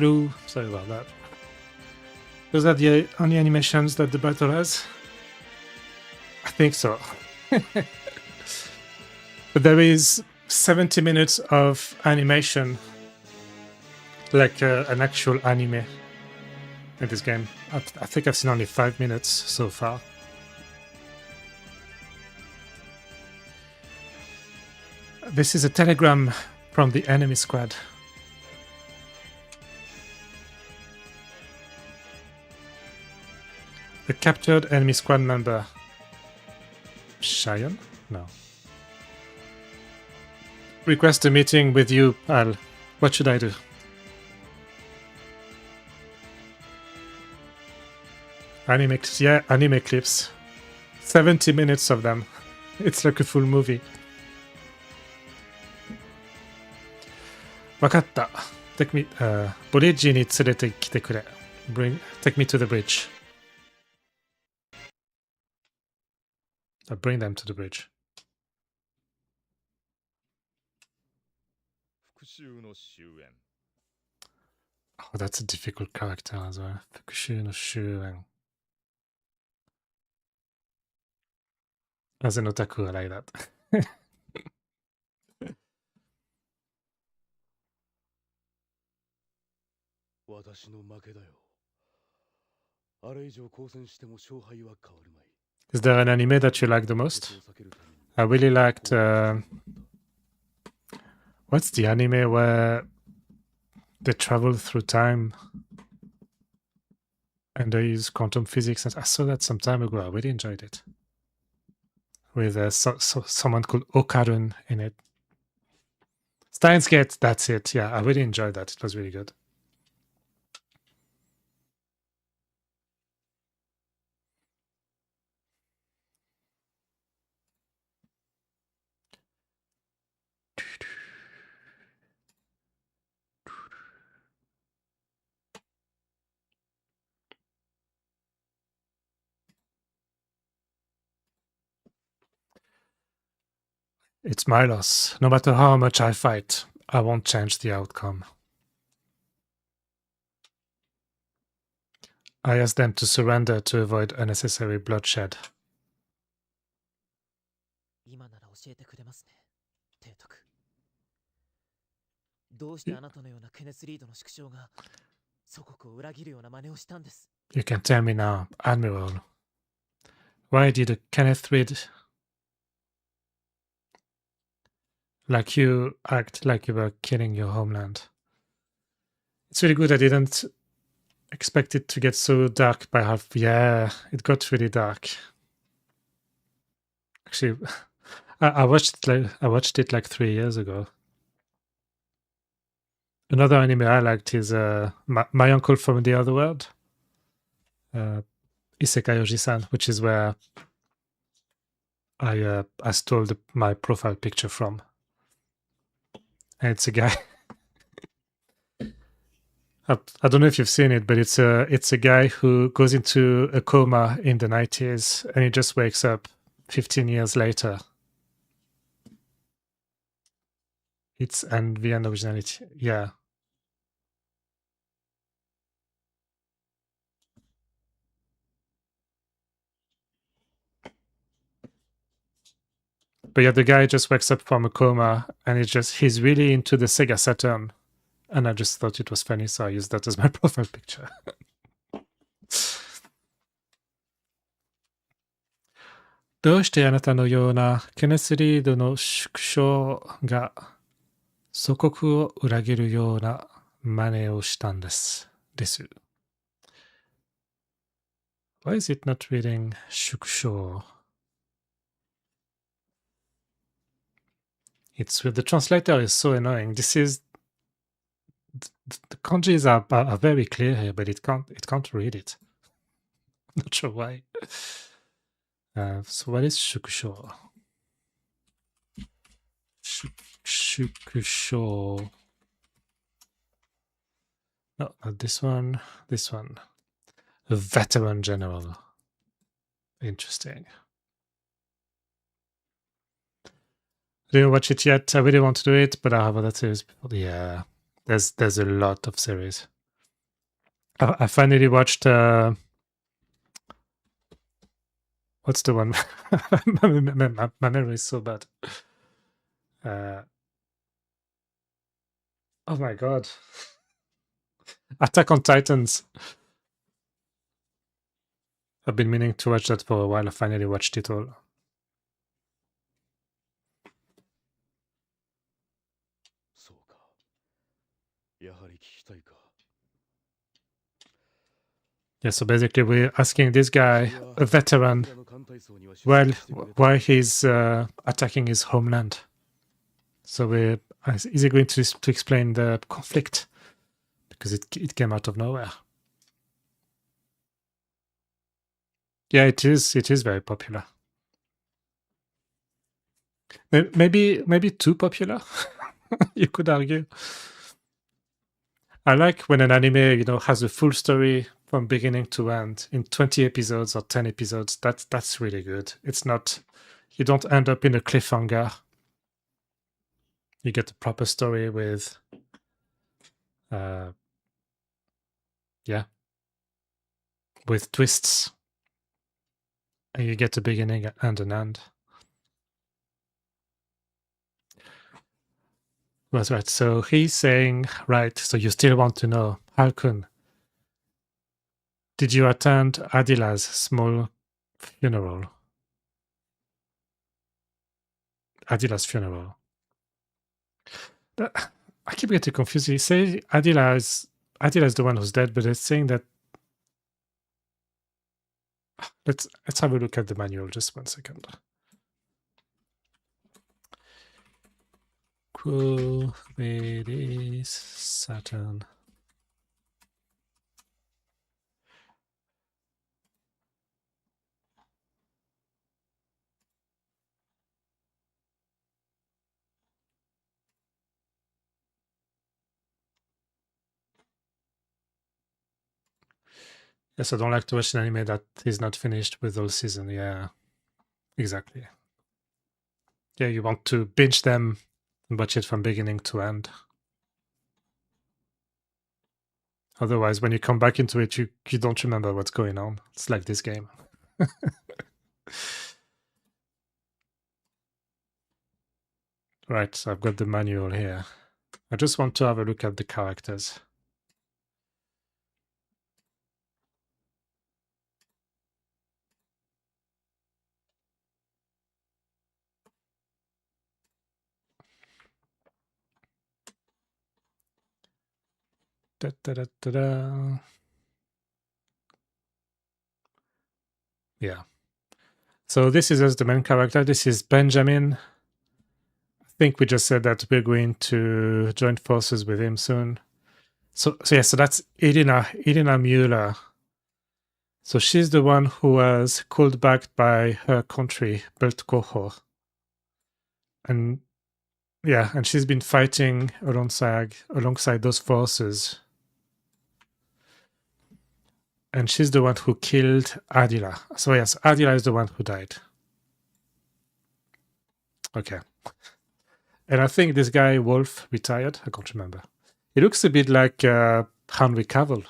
Ooh, sorry about that. Those are the only animations that the battle has? I think so. But there is 70 minutes of animation, like an actual anime in this game. I think I've seen only 5 minutes so far. This is a telegram from the enemy squad. The captured enemy squad member. Cheyenne? No. Request a meeting with you, pal. What should I do? Anime, yeah, anime clips. 70 minutes of them. It's like a full movie. わかった。Take me, ブリッジに連れてきてくれ。Take me to the bridge. Bring them to the bridge. 復讐の終焉 Oh, that's a difficult character as well. 復讐の終焉. As an otaku, I like that. 私の負けだよ。あれ以上交戦しても勝敗は変わるまい。 Is there an anime that you like the most? I really liked... what's the anime where they travel through time and they use quantum physics? I saw that some time ago. I really enjoyed it. with someone called Okarun in it. Steins Gate, that's it. Yeah, I really enjoyed that. It was really good. It's my loss. No matter how much I fight, I won't change the outcome. I asked them to surrender to avoid unnecessary bloodshed. 今なら教えてくれますね、提督。どうしてあなたのようなケネス・リードの縮小が祖国を裏切るような真似をしたんです。 You can tell me now, Admiral. Why did Kenneth Reed like you act like you were killing your homeland? It's really good. I didn't expect it to get so dark by half. Yeah, it got really dark. Actually, I watched it like 3 years ago. Another anime I liked is My Uncle from the Other World, Isekai Oji-san, which is where I stole my profile picture from. And it's a guy. I don't know if you've seen it, but it's a guy who goes into a coma in the 90s and he just wakes up 15 years later. It's and the originality, yeah. But yeah, the guy just wakes up from a coma and he's really into the Sega Saturn. And I just thought it was funny, so I used that as my profile picture. どうしてあなたのようなケネス・リードの縮小が祖国を裏切るような真似をしたんです。Why is it not reading 縮小? The translator is so annoying. The kanjis are very clear here, but it can't read it. Not sure why. So what is 縮小? 縮小. No, not this one. This one. A veteran general. Interesting. I didn't watch it yet. I really want to do it, but I have other series before. Yeah, there's a lot of series. I finally watched. What's the one? my memory is so bad. Oh my god. Attack on Titans. I've been meaning to watch that for a while. I finally watched it all. Yeah, so basically we're asking this guy, a veteran, why he's attacking his homeland. So is he going to explain the conflict? Because it came out of nowhere. Yeah, it is very popular. Maybe too popular, you could argue. I like when an anime, has a full story from beginning to end in 20 episodes or 10 episodes. That's really good. It's not, you don't end up in a cliffhanger. You get a proper story with, with twists. And you get a beginning and an end. That's right. So he's saying, right, so you still want to know, Halkun, did you attend Adila's small funeral? Adila's funeral. I keep getting confused. You say Adila is the one who's dead, but it's saying that. Let's have a look at the manual. Just 1 second. Quo Vadis Saturn. Yes, I don't like to watch an anime that is not finished with all season. Yeah, exactly. Yeah, you want to binge them and watch it from beginning to end. Otherwise, when you come back into it, you don't remember what's going on. It's like this game. Right, so I've got the manual here. I just want to have a look at the characters. Da, da, da, da, da. Yeah. So this is us, the main character. This is Benjamin. I think we just said that we're going to join forces with him soon. So that's Elena Mueller. So she's the one who was called back by her country, Beltkoho. And yeah, and she's been fighting alongside those forces. And she's the one who killed Adila. So yes, Adila is the one who died. Okay. And I think this guy, Wolf, retired. I can't remember. He looks a bit like Henry Cavill.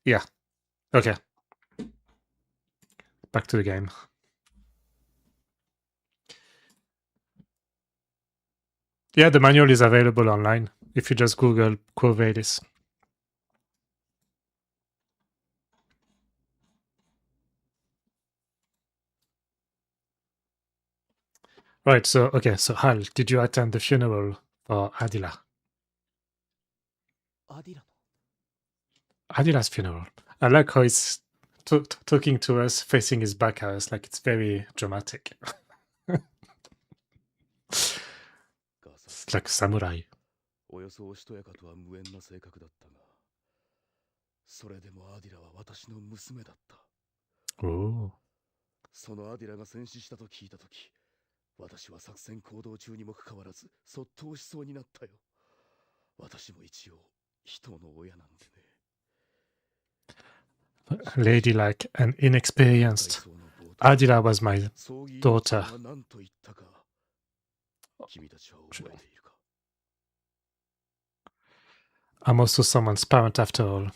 Yeah. Okay. Back to the game. Yeah, the manual is available online if you just Google Quo Vadis. Right, so Hal, did you attend the funeral for Adila? Adila's funeral. I like how he's talking to us, facing his back at us, like it's very dramatic. It's like samurai. およそおしとやかとは無縁な性格だったが、それでもアディラは私の娘だった。そのアディラが戦死したと聞いたとき、私は作戦行動中にもかかわらず、そっとしそうになったよ。私も一応、人の親なんでね。Ladylike and inexperienced. Adila was my daughter. 何と言ったか、君たちは覚えているか。I'm also someone's parent after all.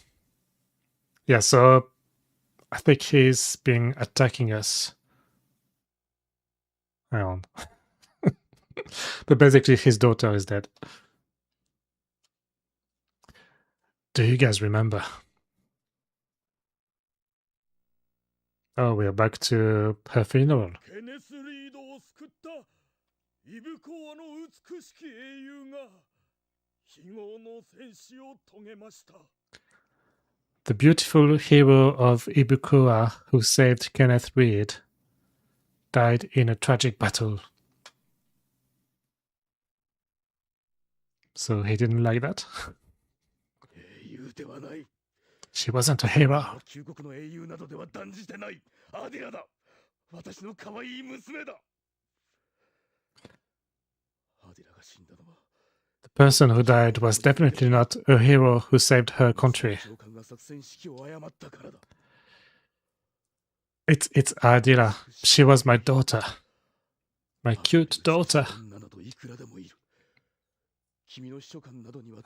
Yeah, so I think he's been attacking us. Hang on. But basically his daughter is dead. Do you guys remember? Oh, we're back to her funeral. The beautiful hero of Ibukuwa who saved Kenneth Reed died in a tragic battle. So he didn't like that? She wasn't a hero. The person who died was definitely not a hero who saved her country. It's Adira. She was my daughter. My cute daughter.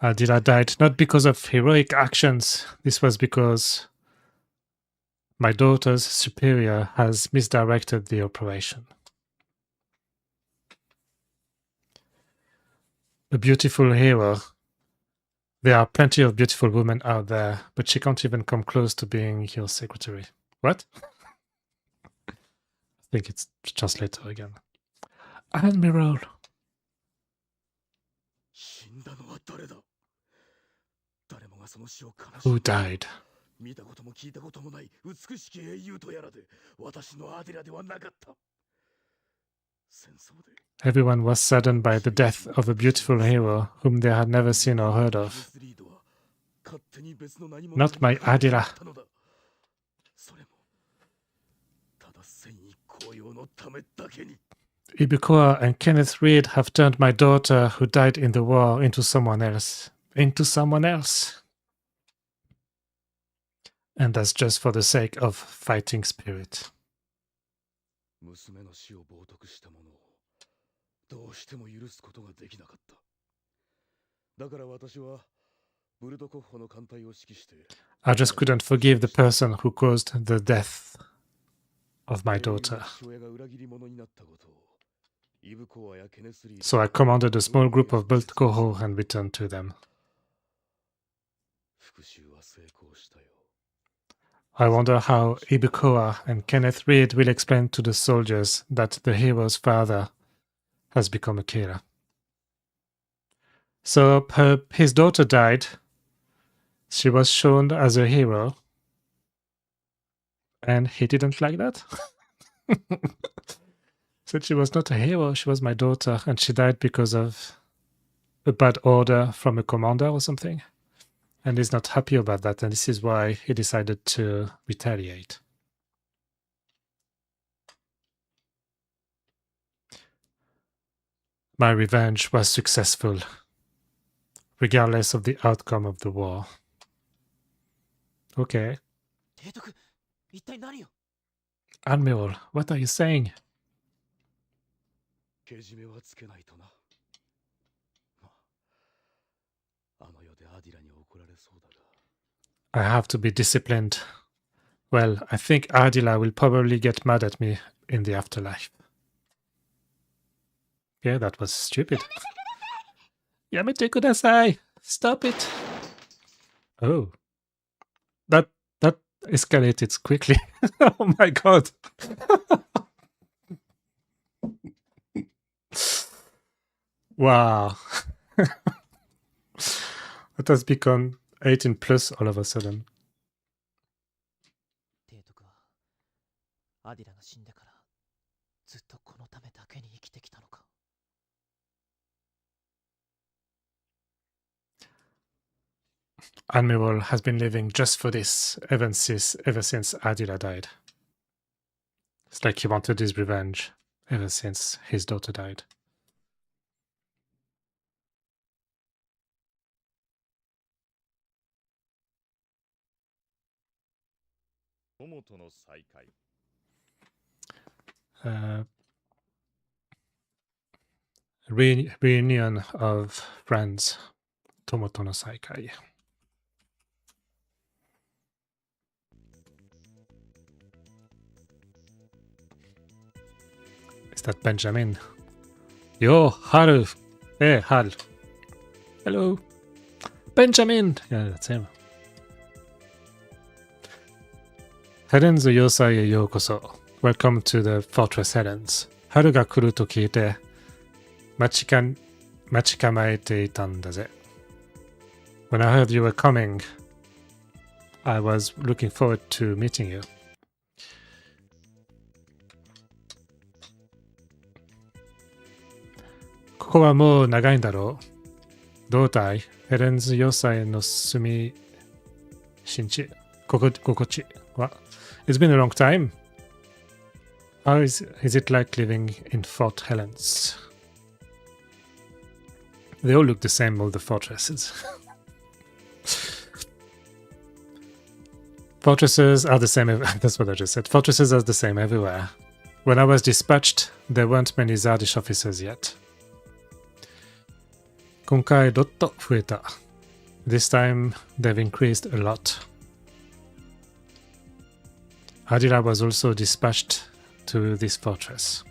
Adira died not because of heroic actions. This was because my daughter's superior has misdirected the operation. A beautiful hero. There are plenty of beautiful women out there, but she can't even come close to being your secretary. What? I think it's translator again. Admiral. Who died? 戦争で Everyone was saddened by the death of a beautiful hero whom they had never seen or heard ケネ of. スリードは勝手に別の何者 Not my かに変わ Adira. ったのだ。それもただ戦意高揚のためだけに。 Ibukoa and Kenneth Reed have turned my daughter, who died in the war, into someone else. Into someone else. And that's just for the sake of fighting spirit. 娘の死を冒涜した者をどうしても許すことができなかった。だから私はブルドコッホの艦隊を指揮して I just couldn't forgive the person who caused the death of my daughter. 父親が裏切り者になったことをイブコアやケネスリード So I commanded a small group of Bultkoho and returned to them. 復讐は成功したよ。 I wonder how Ibukoa and Kenneth Reed will explain to the soldiers that the hero's father has become a killer. So his daughter died. She was shown as a hero. And he didn't like that. Said she was not a hero, she was my daughter, and she died because of a bad order from a commander or something. And he's not happy about that, and this is why he decided to retaliate. My revenge was successful, regardless of the outcome of the war. Okay. 提督、一体何を？ Admiral, what are you saying? けじめはつけないとな。まあ、あの世でアディラに怒られそうだが。 I have to be disciplined. Well, I think Ardila will probably get mad at me in the afterlife. Yeah, that was stupid. Yamete kudasai! Stop it! Oh. That escalated quickly. Oh my god. Wow. It has become 18 plus all of a sudden. 提督はアディラが死んでからずっとこのためだけに生きてきたのか。 Admiral has been living just for this ever since Adila died. It's like he wanted his revenge ever since his daughter died. 友との再会。Reunion of friends. Tomoto no Saikai. Is that Benjamin? Yo, Haru. Hey, Hal. Hello. Benjamin! Yeah, that's him. Helen's Yosai e Yokoso. Welcome to the Fortress Helens. Haru ga kuru to kiite, machikamaete itanda ze. When I heard you were coming, I was looking forward to meeting you. Koko wa mou nagai n daro? Doutai? Helen's Yosai no sumi shinchi. Kokochi wa? It's been a long time. How is it like living in Fort Helens? They all look the same, all the fortresses. Fortresses are the same, that's what I just said. Fortresses are the same everywhere. When I was dispatched, there weren't many Zardish officers yet. 今回どっと増えた. This time, they've increased a lot. Adila was also dispatched to this fortress.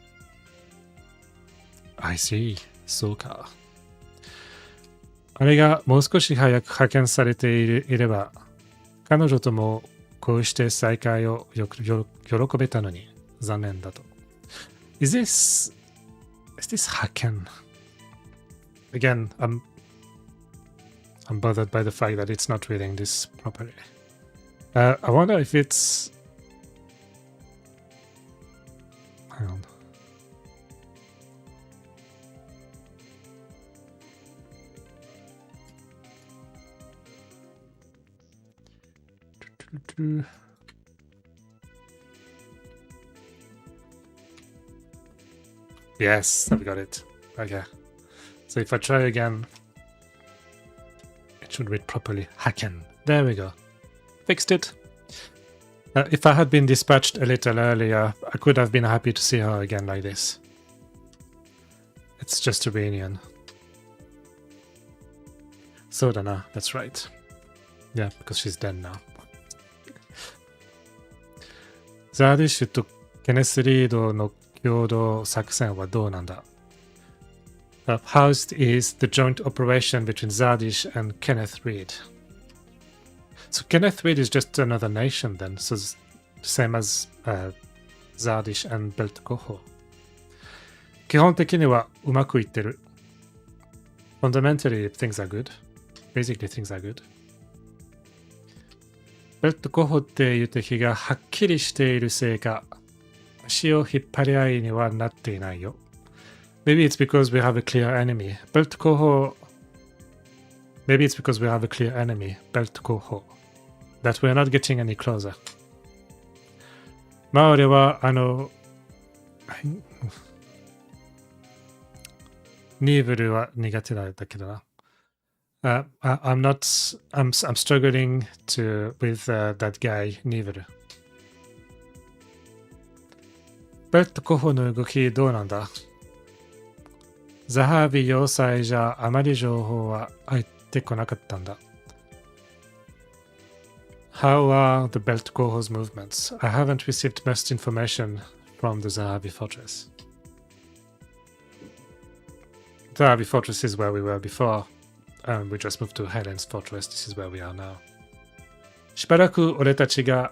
I see. そうか。あれがもう少し早く派遣されていれば、彼女ともこうして再会を喜べたのに残念だと。Is this Haken? Again, I'm bothered by the fact that it's not reading this properly. I wonder if it's... Hang on. Yes, I've got it. Okay. So if I try again, it should read properly. Haken. There we go. Fixed it. If I had been dispatched a little earlier, I could have been happy to see her again like this. It's just a reunion. Sodana, that's right. Yeah, because she's dead now. ザーディッシュとケネス・リードの共同作戦はどうなんだ？ How is the joint operation between Zardish and Kenneth Reed? So Kenneth Reed is just another nation then, so same as Zardish and Belt Koho. 基本的にはうまくいってる。Fundamentally, things are good. Basically, things are good. ベルトコホっていう敵がはっきりしているせいか、足を引っ張り合いにはなっていないよ。Maybe it's because we have a clear enemy. Belt Koho. Maybe it's because we have a clear enemy, Belt Koho, that we're not getting any closer. まあ俺はニーブルは苦手なんだけどな。I'm struggling with that guy, Nivel. ベルトコホの動きどうなんだ？ザハービ要塞じゃあまり情報は入ってこなかったんだ。How are the Belt Koho's movements? I haven't received much information from the Zahavi fortress. Zahavi fortress is where we were before. We just moved to Helen's fortress. This is where we are now. しばらく俺たちが、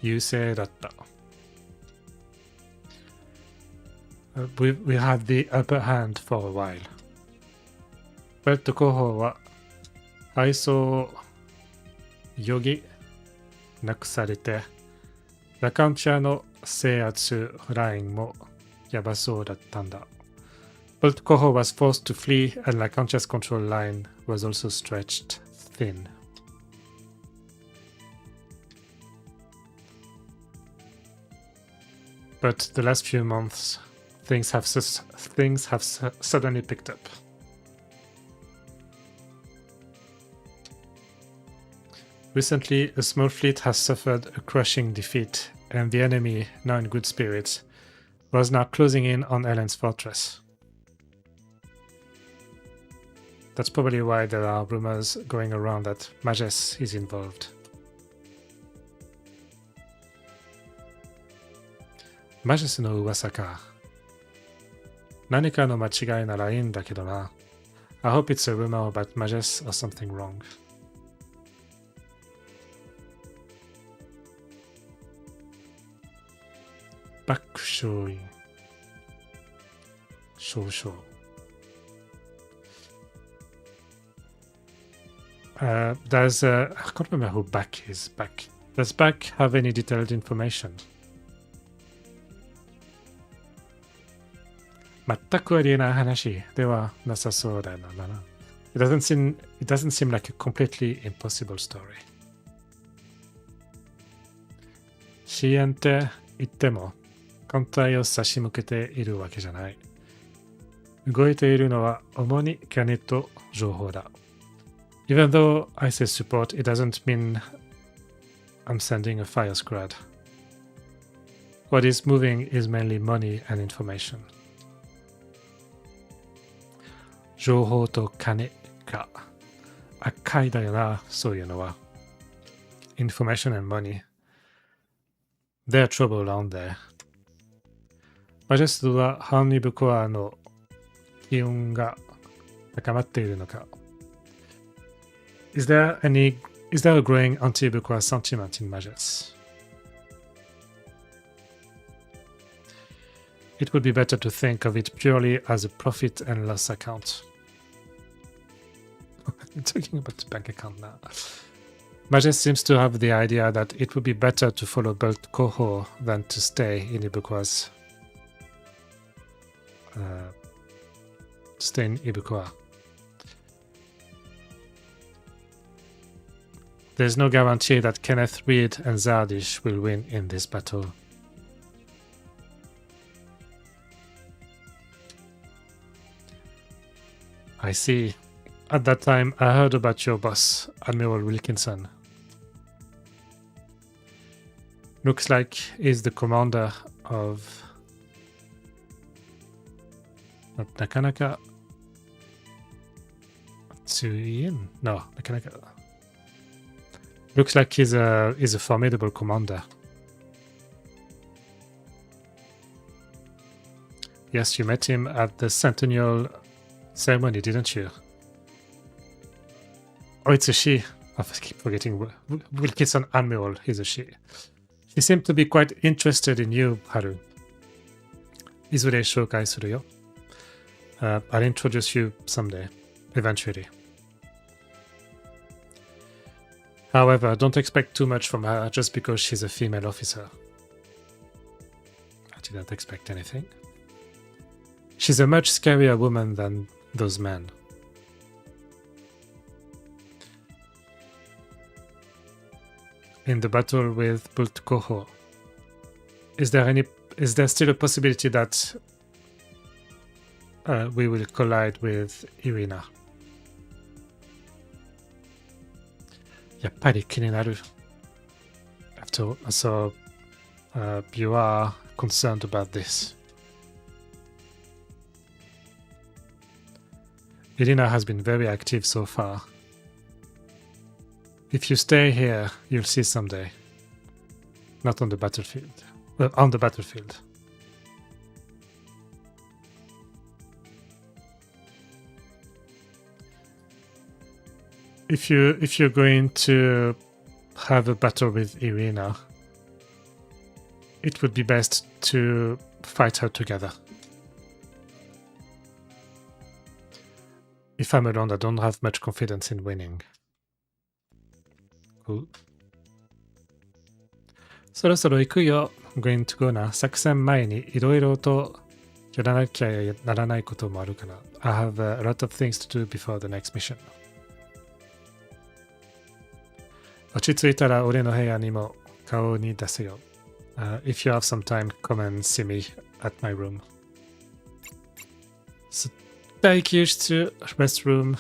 優勢だった。We had the upper hand for a while. ベルト候補は配送を余儀なくされて、ラカンチャの制圧ラインもやばそうだったんだ。Belt Koho was forced to flee and La Concha's control line was also stretched thin. But the last few months, things have suddenly picked up. Recently, a small fleet has suffered a crushing defeat, and the enemy, now in good spirits, was now closing in on Helen's fortress. That's probably why there are rumors going around that Mages is involved. Mages no uwasa ka. 何かの間違いならいいんだけどな。I hope it's a rumor about Mages or something wrong. バック勝因。少々。I can't remember who Back is. Does Back have any detailed information? 全くありえない話ではなさそうだな。It doesn't seem like a completely impossible story. 支援って言っても艦隊を差し向けているわけじゃない。動いているのは主にキャネと情報だ。Even though I say support, it doesn't mean I'm sending a fire squad. What is moving is mainly money and information. 情報と金か。赤いだよな、そういうのは。Information and money. There's trouble around there. マジェストはハンニブコアの気温が高まっているのか。Is there a growing anti-Ibuqua sentiment in Mages? It would be better to think of it purely as a profit and loss account. I'm talking about the bank account now. Mages seems to have the idea that it would be better to follow Belt Koho than to stay in Ibuqua's. Stay in Ibuqua. there's no guarantee that Kenneth Reed and Zardish will win in this battle. I see. At that time, I heard about your boss, Admiral Wilkinson. Looks like he's the commander of... Not Nakanaka... Tsuyin? No, Nakanaka... Looks like he's a formidable commander. Yes, you met him at the Centennial ceremony, didn't you? Oh, it's a she. I keep forgetting. Wilkinson Admiral is a she. She seemed to be quite interested in you, Haru. いずれ紹介するよ. I'll introduce you someday, eventually. However, don't expect too much from her just because she's a female officer. I didn't expect anything. She's a much scarier woman than those men. In the battle with Bultkoho, is there still a possibility that we will collide with Irina? やっぱり気になる. So you are concerned about this. Irina has been very active so far. If you stay here, you'll see someday. Not on the battlefield. Well, on the battlefield. If you're going to have a battle with Irina, it would be best to fight her together. If I'm alone, I don't have much confidence in winning. Cool. そろそろ行くよ。Going to go な。作戦前にいろいろとやらなきゃならないこともあるから。I have a lot of things to do before the next mission. 落ち着いたら俺の部屋にも顔に出せよ。If you have some time, come and see me at my room. 待機室 restroom,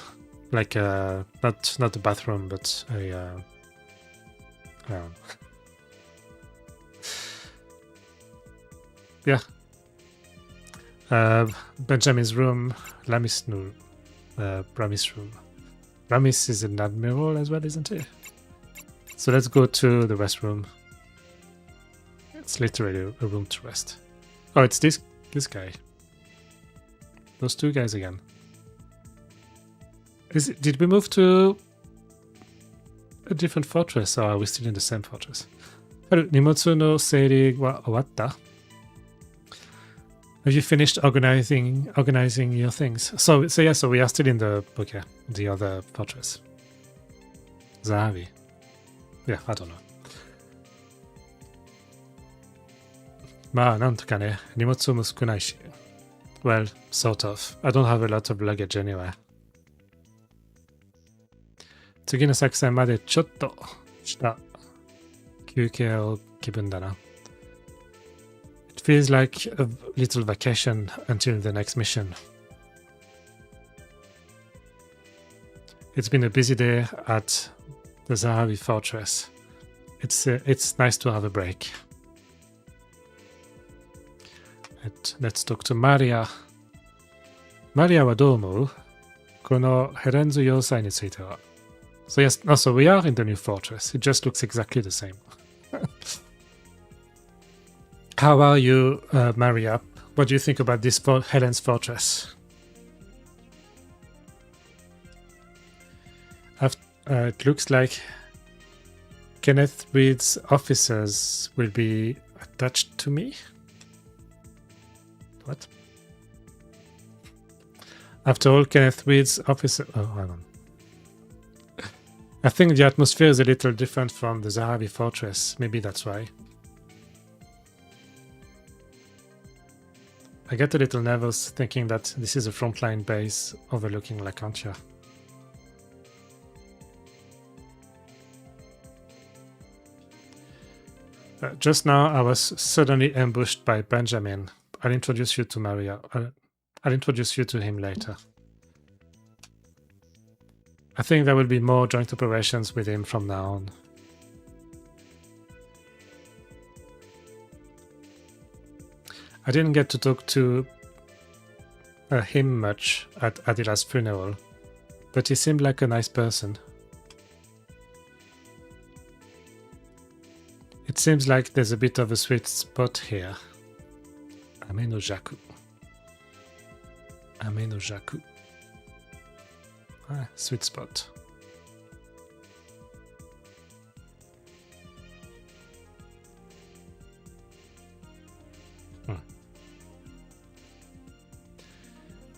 like not a bathroom, but a yeah. Benjamin's room, Ramis' room. Ramis' room. Ramis is an admiral as well, isn't he? So let's go to the restroom. It's literally a room to rest. Oh, it's this guy. Those two guys again. Did we move to a different fortress, or are we still in the same fortress? 荷物の整理は終わった? Have you finished organizing your things? So yeah, so we are still in the other fortress. Zahavi. Yeah, I don't know. まあなんとかね、荷物も少ないし。Well, sort of. I don't have a lot of luggage anywhere. 次の作戦までちょっとした休憩を気分だな。It feels like a little vacation until the next mission. It's been a busy day at the Zahavi Fortress. It's nice to have a break. Let's talk to Maria. Maria はどう思う? このヘレンズ要塞については。So yes, so we are in the new fortress. It just looks exactly the same. How are you, Maria? What do you think about this Helen's fortress? It looks like Kenneth Reed's officers will be attached to me. What? After all, Kenneth Reed's officer... Oh, hang on. I think the atmosphere is a little different from the Zahavi fortress. Maybe that's why. I get a little nervous thinking that this is a frontline base overlooking Lacantia. Just now, I was suddenly ambushed by Benjamin. I'll introduce you to Maria. I'll introduce you to him later. I think there will be more joint operations with him from now on. I didn't get to talk to him much at Adila's funeral, but he seemed like a nice person. It seems like there's a bit of a sweet spot here. Ame no jaku. Ame no jaku. Ah, sweet spot. Hmm.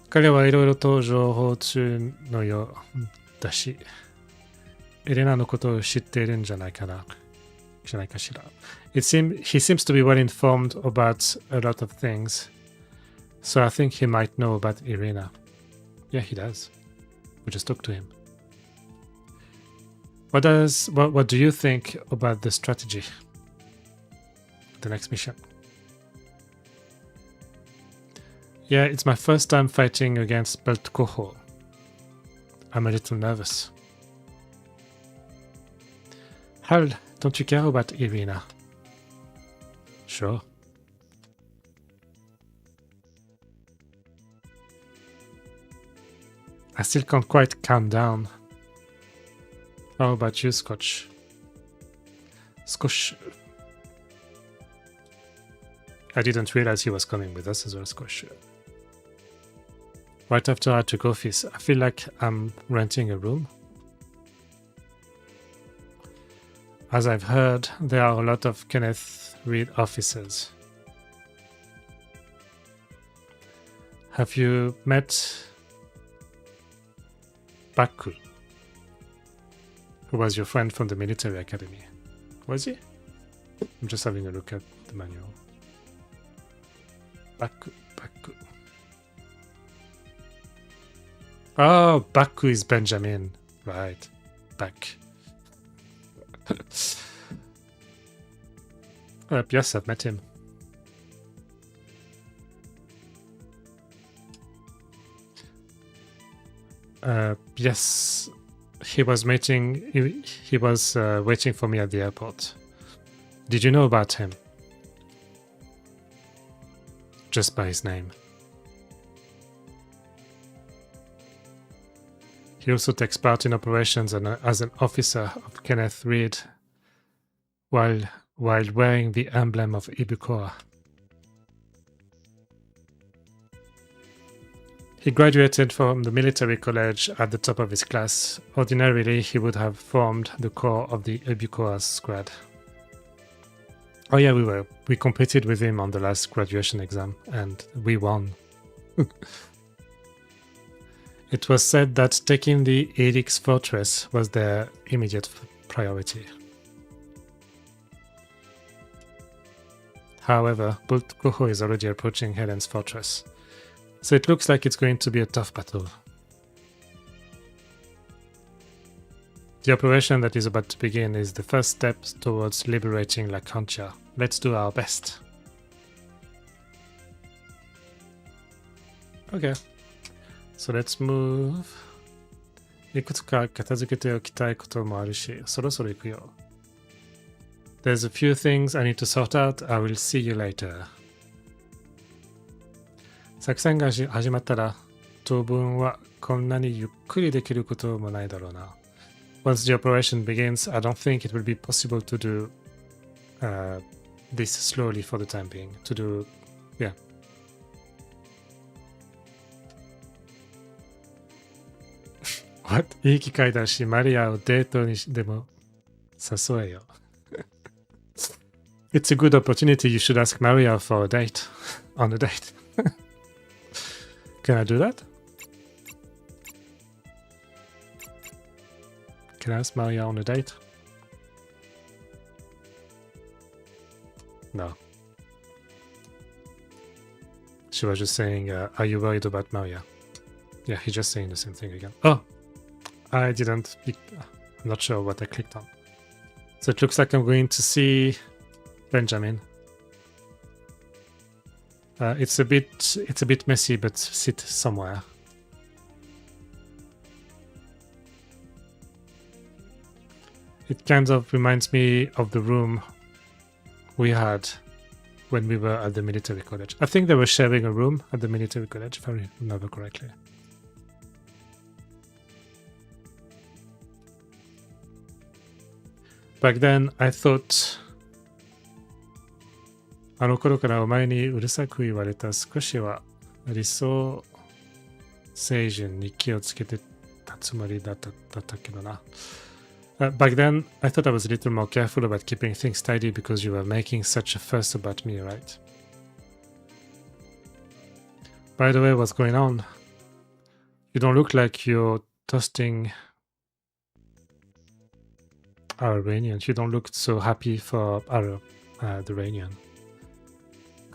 彼はいろいろと情報中のようだし、エレナのことを知っているんじゃないかな。he seems to be well informed about a lot of things, so I think he might know about Irina. Yeah, he does. We just talked to him. What do you think about the strategy? The next mission. Yeah, it's my first time fighting against Beltkoho. I'm a little nervous. Hal, don't you care about Irina? Sure. I still can't quite calm down. How about you, Scotch? Scotch. I didn't realize he was coming with us as well, Scotch. Right after I took office, I feel like I'm renting a room. As I've heard, there are a lot of Kenneth Reed officers. Have you met Baku, who was your friend from the military academy? Was he? I'm just having a look at the manual. Baku. Oh, Baku is Benjamin. Right. Back. Yes, I've met him. Yes, he was waiting. He was waiting for me at the airport. Did you know about him? Just by his name. He also takes part in operations as an officer of Kenneth Reed while wearing the emblem of Ibukoa. He graduated from the military college at the top of his class. Ordinarily, he would have formed the core of the Ibukoa squad. Oh yeah, we competed with him on the last graduation exam, and we won. It was said that taking the Edict's fortress was their immediate priority. However, Bultkoho is already approaching Helen's fortress, so it looks like it's going to be a tough battle. The operation that is about to begin is the first step towards liberating La Concha. Let's do our best. Okay. So let's move. いくつか片付けておきたいこともあるし、そろそろ行くよ。There's a few things I need to sort out. I will see you later. 作戦が始まったら、当分はこんなにゆっくりできることもないだろうな。Once the operation begins, I don't think it will be possible to do this slowly for the time being. Yeah. What? いい機会だし、マリアをデートにでも誘えよ。It's a good opportunity. You should ask Maria for a date. On a date. Can I do that? Can I ask Maria on a date? No. She was just saying, are you worried about Maria? Yeah, he's just saying the same thing again. Oh! I didn't... I'm not sure what I clicked on. So it looks like I'm going to see Benjamin. It's a bit messy, but sit somewhere. It kind of reminds me of the room we had when we were at the military college. I think they were sharing a room at the military college, if I remember correctly. Back then, I thought あの頃からお前にうるさく言われた少しは理想水準に気をつけてたつもりだったけどな。Back then, I thought I was a little more careful about keeping things tidy because you were making such a fuss about me, right? By the way, what's going on? You don't look like you're toasting our reunion. You don't look so happy for the reunion.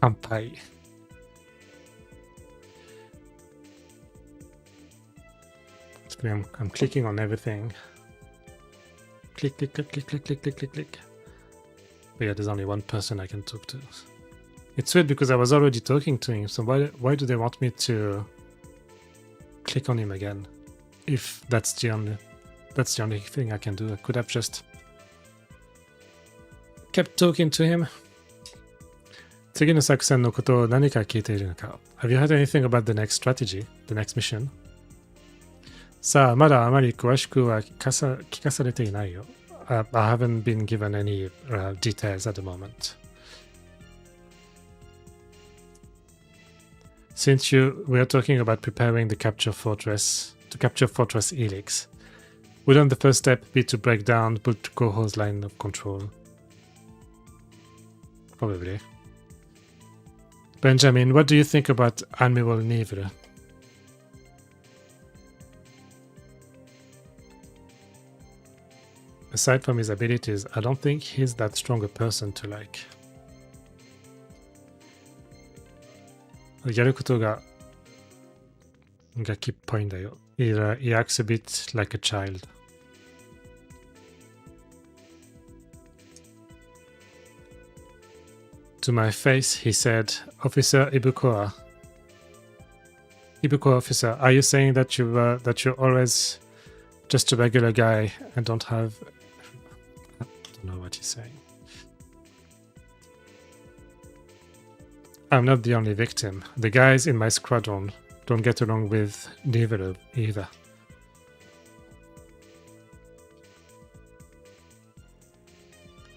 Kampai. I'm clicking on everything. Click, click, click, click, click, click, click, click, click. But yeah, there's only one person I can talk to. It's weird because I was already talking to him, so why do they want me to click on him again? If that's the only thing I can do. I could have just kept talking to him. 次の作戦のことを何か聞いているのか? Have you heard anything about the next strategy, the next mission? さあ、まだあまり詳しくは聞かされていないよ。I haven't been given any details at the moment. Since we are talking about preparing to capture Fortress Helix, wouldn't the first step be to break down Bultukoho's line of control? Probably. Benjamin, what do you think about Admiral Nivre? Aside from his abilities, I don't think he's that strong a person to like. やることがガキっぽいんだよ。He acts a bit like a child. To my face, he said, Officer Ibukoa. Ibukoa officer, are you saying that you're always just a regular guy and don't have... I don't know what he's saying. I'm not the only victim. The guys in my squadron don't get along with neither either.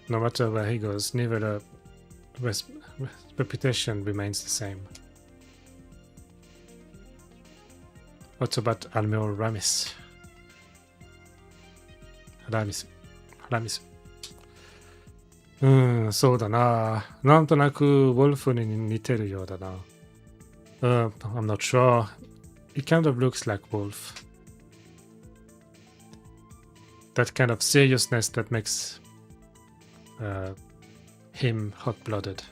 No matter where he goes, neither reputation remains the same. What about Admiral Ramis? Ramis. そうだな。なんとなくウォルフに似てるようだな。I'm not sure. It kind of looks like Wolf. That kind of seriousness that makes him hot-blooded.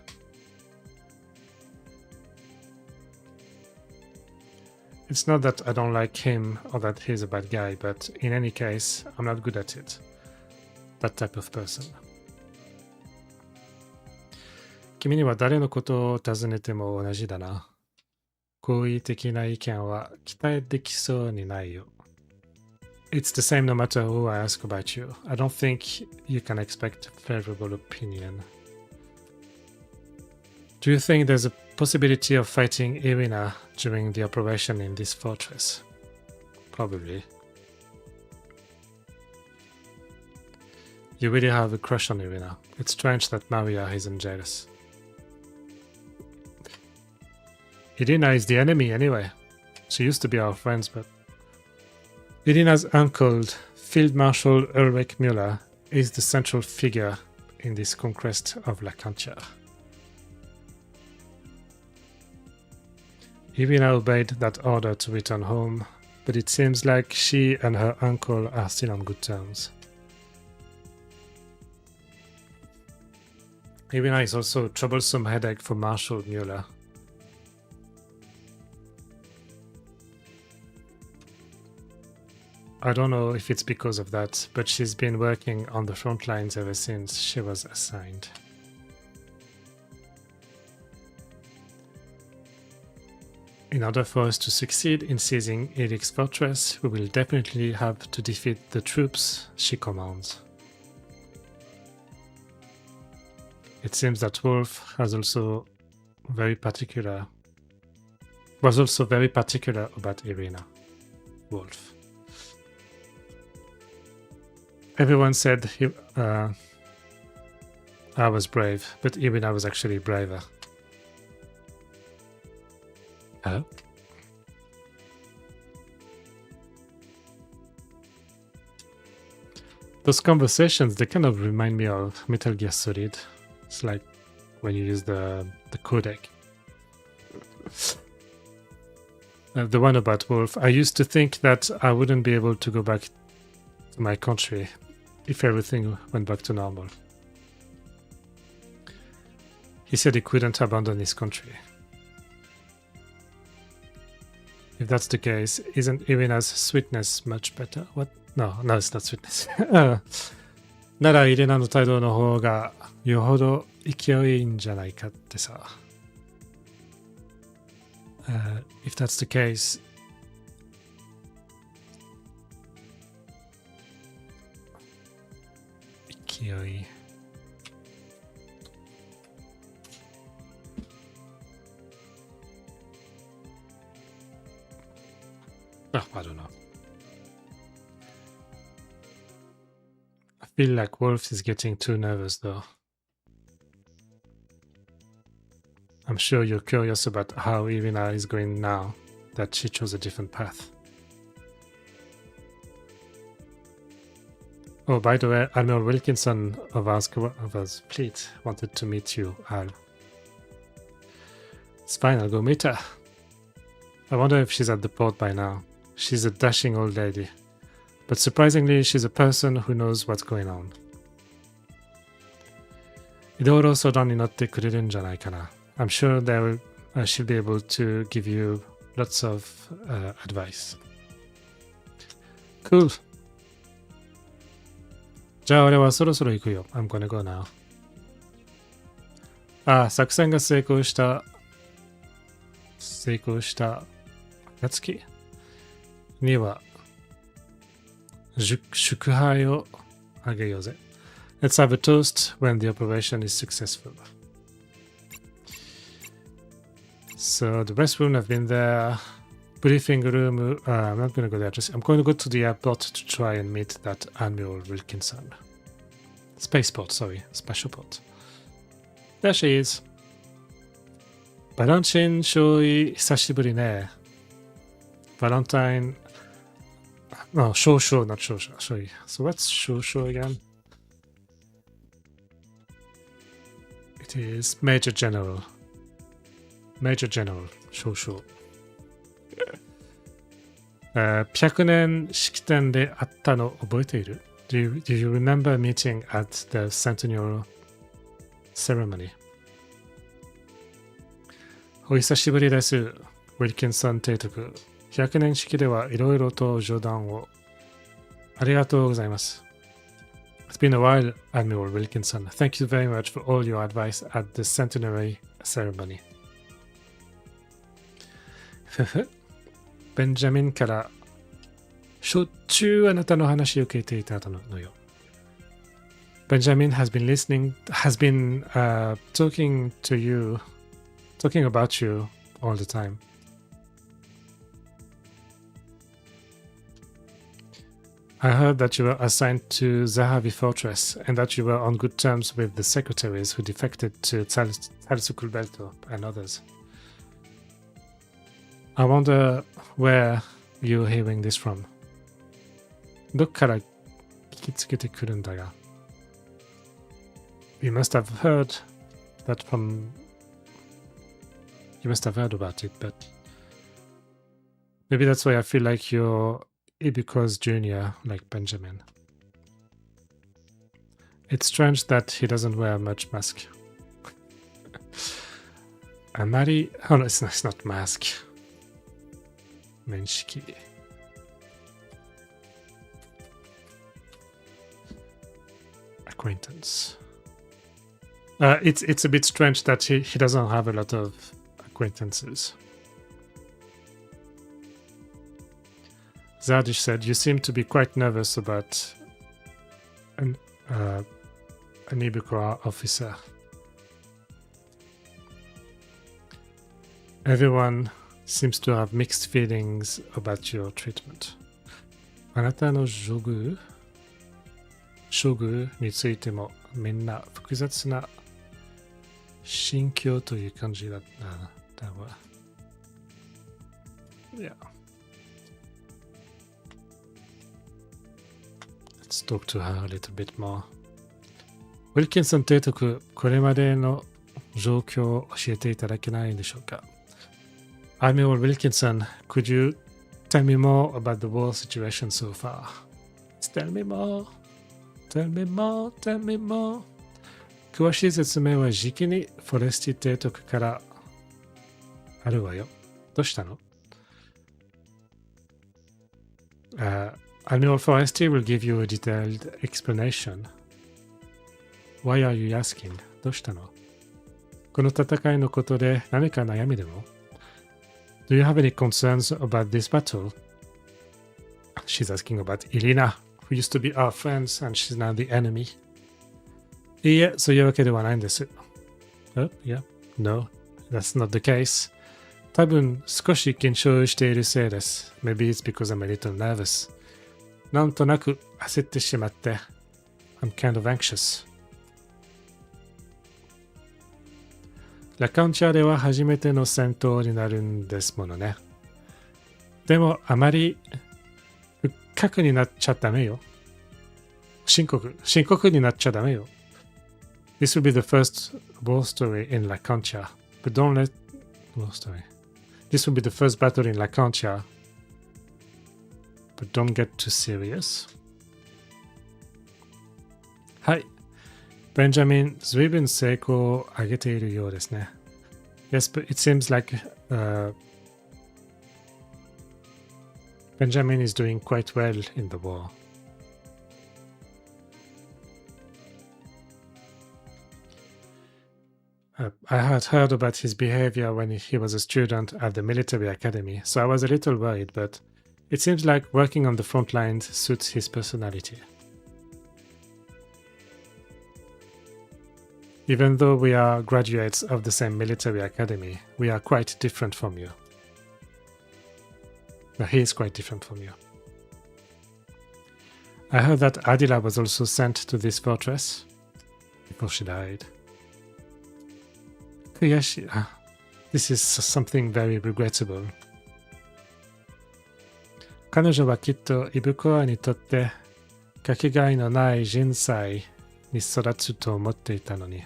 It's not that I don't like him or that he's a bad guy, but in any case, I'm not good at it. That type of person. 君には誰のことを尋ねても同じだな。好意的な意見は期待できそうにないよ。It's the same no matter who I ask about you. I don't think you can expect a favorable opinion. Do you think there's a possibility of fighting Irina during the operation in this fortress? Probably. You really have a crush on Irina. It's strange that Maria isn't jealous. Irina is the enemy anyway. She used to be our friends, but... Irina's uncle, Field Marshal Ulrich Müller, is the central figure in this conquest of La Cantia. Irina obeyed that order to return home, but it seems like she and her uncle are still on good terms. Irina is also a troublesome headache for Marshal Müller. I don't know if it's because of that, but she's been working on the front lines ever since she was assigned. In order for us to succeed in seizing Eric's fortress, we will definitely have to defeat the troops she commands. It seems that Wolf was also very particular about Irina. Wolf. Everyone said I was brave, but Irina was actually braver. Hello? Those conversations, they kind of remind me of Metal Gear Solid. It's like when you use the codec. The one about Wolf. I used to think that I wouldn't be able to go back to my country if everything went back to normal. He said he couldn't abandon his country. If that's the case, isn't Irina's sweetness much better? What? No, it's not sweetness. ならイレナの態度の方がよほど勢いいいんじゃないかってさ。If that's the case,勢い。I don't know. I feel like Wolf is getting too nervous though. I'm sure you're curious about how Irina is going now that she chose a different path. Oh, by the way, Admiral Wilkinson of our fleet wanted to meet you, Al. It's fine, I'll go meet her. I wonder if she's at the port by now. She's a dashing old lady. But surprisingly, she's a person who knows what's going on. いろいろ相談に乗ってくれるんじゃないかな。I'm sure she'll be able to give you lots of advice. Cool. じゃあ俺はそろそろ行くよ。I'm gonna go now. 作戦が成功した暁には祝杯をあげようぜ。Let's have a toast when the operation is successful. So the restroom, I've been there. Briefing room, I'm not going to go there. I'm going to go to the airport to try and meet that Admiral Wilkinson. Spaceport, sorry. Spatialport. There she is. バランチン少尉久しぶりね。Valentine. No, Shosho, not Shosho. Sorry. So what's Shosho again? It is Major General. Major General Shosho. 100年式典で会ったの覚えている do you remember meeting at the centennial ceremony? お久しぶりです。ウィルキンソン提督。100年式ではいろいろと冗談をありがとうございます。It's been a while, Admiral Wilkinson. Thank you very much for all your advice at the centenary ceremony. ふふ。ベンジャミンからしょっちゅうあなたの話を聞いていたのよ。Benjamin has been talking about you all the time. I heard that you were assigned to Zahavi Fortress and that you were on good terms with the secretaries who defected to Tsalsukulbelto and others. I wonder where you're hearing this from. どっから聞きつけてくるんだが。You must have heard about it, but maybe that's why I feel like you're Ibuko's junior, like Benjamin. It's strange that he doesn't wear much mask. Amari... Oh no, it's not mask. Menshiki. Acquaintance. It's a bit strange that he doesn't have a lot of acquaintances. Zardish said, "You seem to be quite nervous about an Ibuka officer. Everyone seems to have mixed feelings about your treatment." あなたの処遇についてもみんな複雑な心境という感じだったわ。Yeah. Let's talk to her a little bit more. ウィルキンソン提督、これまでの状況を教えていただけないでしょうか。Admiral Wilkinson, could you tell me more about the war situation so far? Tell me more. Tell me more. Tell me more. 詳しい説明は時期にフォレスティ提督からあるわよ。どうしたの？Admiral Foresti will give you a detailed explanation. Why are you asking? どうしたの？この戦いのことで何か悩みでも？ Do you have any concerns about this battle? She's asking about Irina, who used to be our friends and she's now the enemy. いいえ、そういうわけではないんです。Oh, yeah. No, that's not the case. 多分少し緊張しているせいです。Maybe it's because I'm a little nervous. なんとなく焦ってしまって。I'm kind of anxious. ラカンチャでは初めての戦闘になるんですものね。でもあまり深くになっちゃダメよ。深刻になっちゃダメよ。This will be the first war story in La Cancha, but don't let war story. This will be the first battle in La Cancha, but don't get too serious. はい。ベンジャミン、随分成功を上げているようですね。Yes, but it seems like Benjamin is doing quite well in the war. I had heard about his behavior when he was a student at the military academy, so I was a little worried, but it seems like working on the front lines suits his personality. Even though we are graduates of the same military academy, we are quite different from you. Well, he is quite different from you. I heard that Adila was also sent to this fortress before she died. Koyashi, this is something very regrettable. 彼女はきっとイブコアにとってかけがえのない人材に育つと思っていたのに。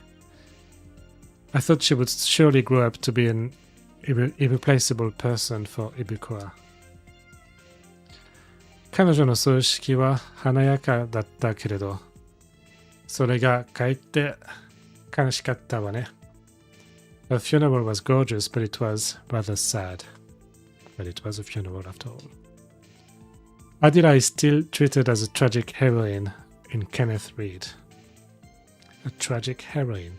I thought she would surely grow up to be an irreplaceable person for Ibukoa. 彼女の葬式は華やかだったけれど、それがかえって悲しかったわね。Her funeral was gorgeous, but it was rather sad. But it was a funeral after all. Adila is still treated as a tragic heroine in Kenneth Reed. A tragic heroine.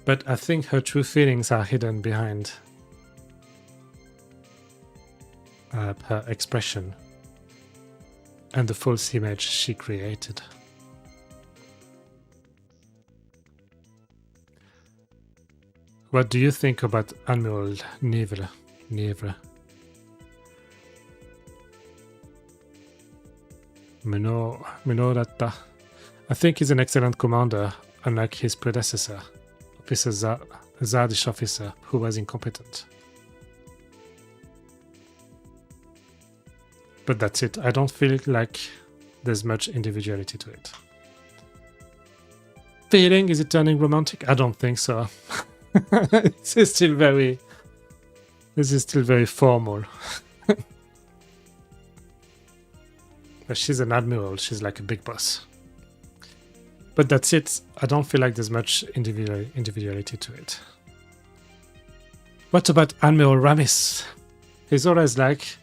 But I think her true feelings are hidden behind her expression and the false image she created. What do you think about Admiral Nivre? Minoratta. I think he's an excellent commander, unlike his predecessor, Zardish officer, who was incompetent. But that's it. I don't feel like there's much individuality to it. Feeling? Is it turning romantic? I don't think so. This is still very formal. But she's an admiral. She's like a big boss. But that's it. I don't feel like there's much individuality to it. What about Admiral Ramis? He's always like,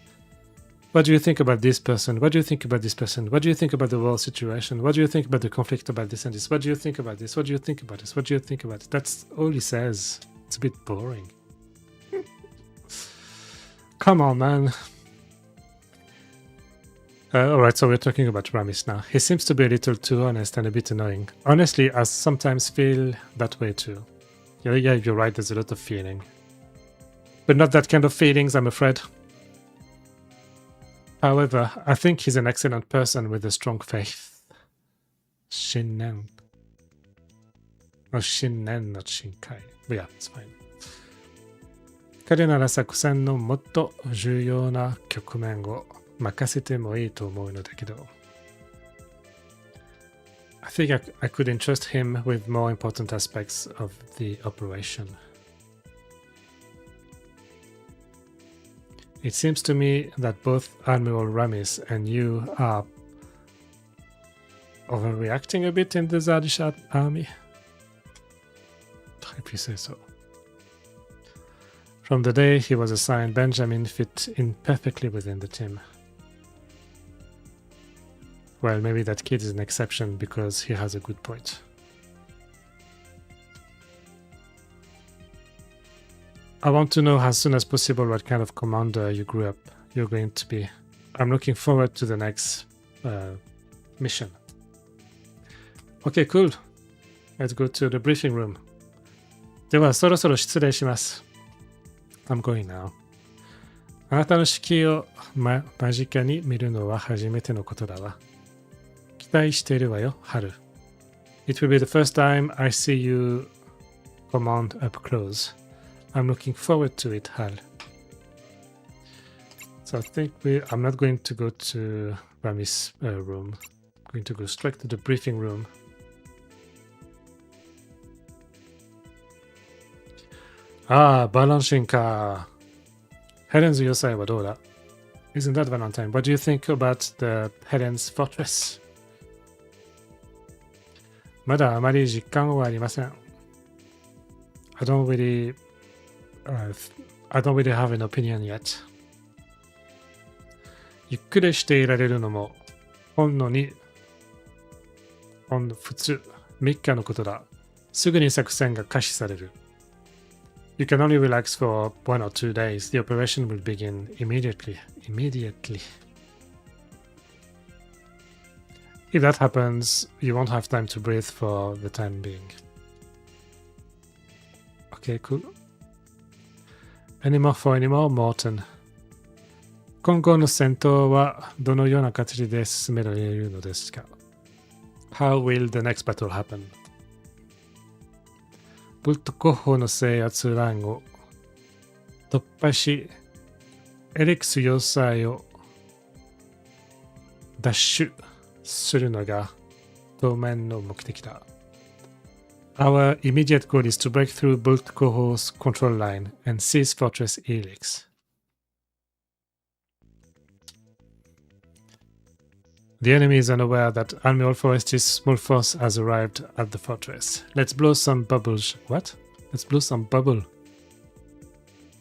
what do you think about this person? What do you think about this person? What do you think about the world situation? What do you think about the conflict about this and this? What do you think about this? What do you think about this? What do you think about it? That's all he says. It's a bit boring. Come on, man. Alright, so we're talking about Ramis now. He seems to be a little too honest and a bit annoying. Honestly, I sometimes feel that way too. Yeah, you're right, there's a lot of feeling. But not that kind of feelings, I'm afraid. However, I think he's an excellent person with a strong faith. Shinen. Oh, Shinen, not Shinkai. But yeah, it's fine. 彼なら作戦のもっと重要な局面を任せてもいいと思うのだけど。I think I could entrust him with more important aspects of the operation. It seems to me that both Admiral Ramis and you are overreacting a bit in the Zardish army. If you say so. From the day he was assigned, Benjamin fit in perfectly within the team. Well, maybe that kid is an exception because he has a good point. I want to know as soon as possible what kind of commander you're going to be. I'm looking forward to the next mission. Okay, cool. Let's go to the briefing room. では、そろそろ失礼します。I'm going now. あなたの指揮を間近に見るのは初めてのことだわ。期待しているわよ、春。It will be the first time I see you command up close. I'm looking forward to it, Hal. So I think I'm not going to go to Rami's room. I'm going to go straight to the briefing room. Ah, balancing car. Helen's 良さはどうだ? Isn't that Valentine? What do you think about the Helen's Fortress? まだあまり実感はありません。I don't really have an opinion yet. ゆっくりしていられるのも普通3日のことだ。すぐに作戦が開始される。You can only relax for 1 or 2 days. The operation will begin immediately. If that happens, you won't have time to breathe for the time being. Okay, cool. Any more, Morton? 今後の戦闘はどのような形で進められるのですか? How will the next battle happen? ブルト候補の制圧ラインを突破し、エリクス要塞を奪取するのが当面の目的だ。Our immediate goal is to break through Bolt Coho's control line and seize Fortress Helix. The enemy is unaware that Admiral Forest's small force has arrived at the fortress. Let's blow some bubbles. What? Let's blow some bubble.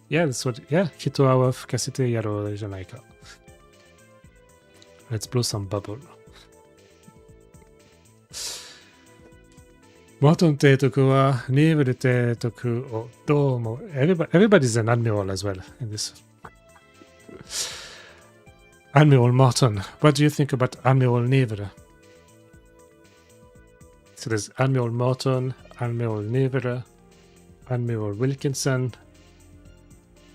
Yeah, that's what. Yeah, 人を吹かせてやろうじゃないか。Let's blow some bubble. モートン提督はニーブル提督をどうも Everybody's an admiral as well in this. Admiral Morton, what do you think about Admiral Niver? So there's Admiral Morton, Admiral Niver, Admiral Wilkinson,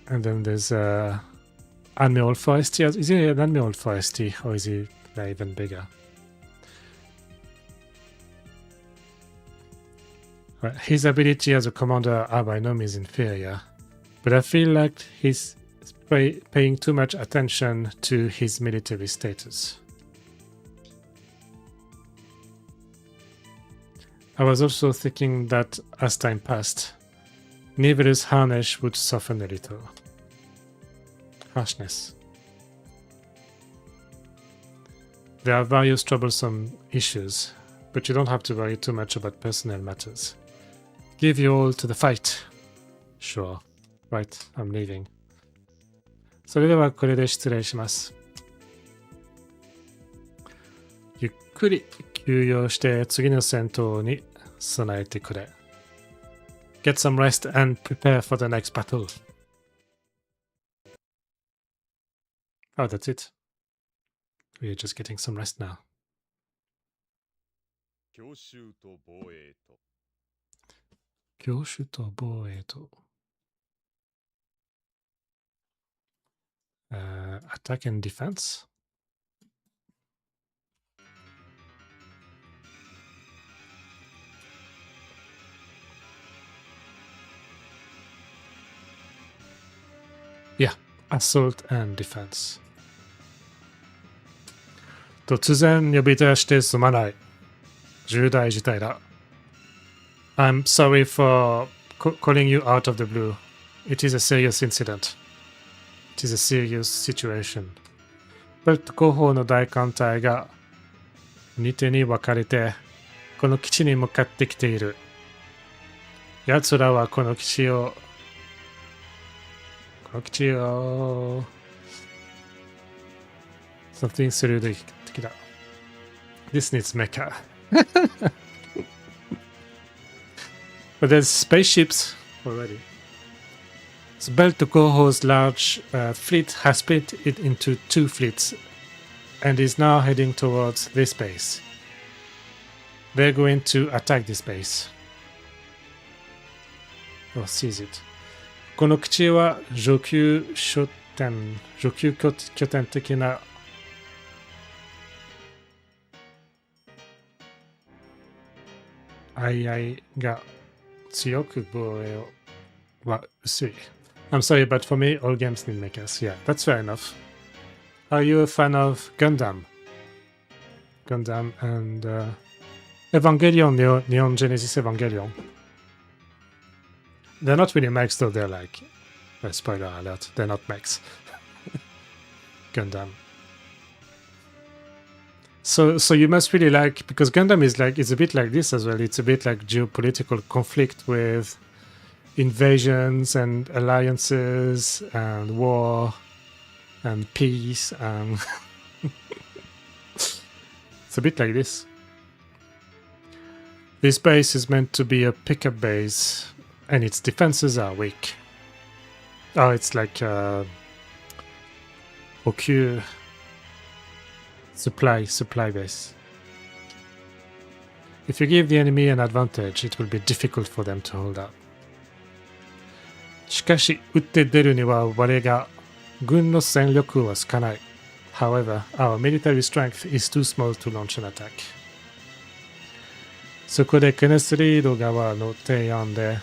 and then there's Admiral Forresty. Is he an Admiral Forresty or is he even bigger? Right. His ability as a commander are by no means inferior, but I feel like he's paying too much attention to his military status. I was also thinking that as time passed, Niver's harness would soften a little. Harshness. There are various troublesome issues, but you don't have to worry too much about personnel matters. Give you all to the fight. Sure. Right, I'm leaving. それではこれで失礼します。ゆっくり休養して次の戦闘に備えてくれ。Get some rest and prepare for the next battle. Oh, that's it. We're just getting some rest now. 強襲と防衛と強襲と防衛と。Attack and defense. Yeah, assault and defense. 突然呼び出してすまない。重大事態だ。I'm sorry for calling you out of the blue. It is a serious incident. It is a serious situation. ベルト後方の大艦隊が2手に分かれてこの基地に向かってきている。奴らはこの基地をsomething 鋭い敵だ。This needs mecha. But there's spaceships already. So Belt Koho's large fleet has split it into 2 fleets and is now heading towards this base. They're going to attack this base. Or seize it. この基地は上級拠点的な相が強く防衛は薄い。I'm sorry, but for me, all games need mechas. Yeah, that's fair enough. Are you a fan of Gundam? Gundam and Evangelion, Neon Genesis Evangelion. They're not really mechs, though. They're like, spoiler alert, they're not mechs. Gundam. So you must really like, because Gundam is like, it's a bit like this as well. It's a bit like geopolitical conflict with invasions and alliances and war and peace and it's a bit like this. This base is meant to be a pickup base and its defenses are weak. Oh, it's like Oku supply base. If you give the enemy an advantage, it will be difficult for them to hold out. しかし、打って出るには我が軍の戦力は少ない。However, our military strength is too small to launch an attack. そこでケネスリード側の提案で、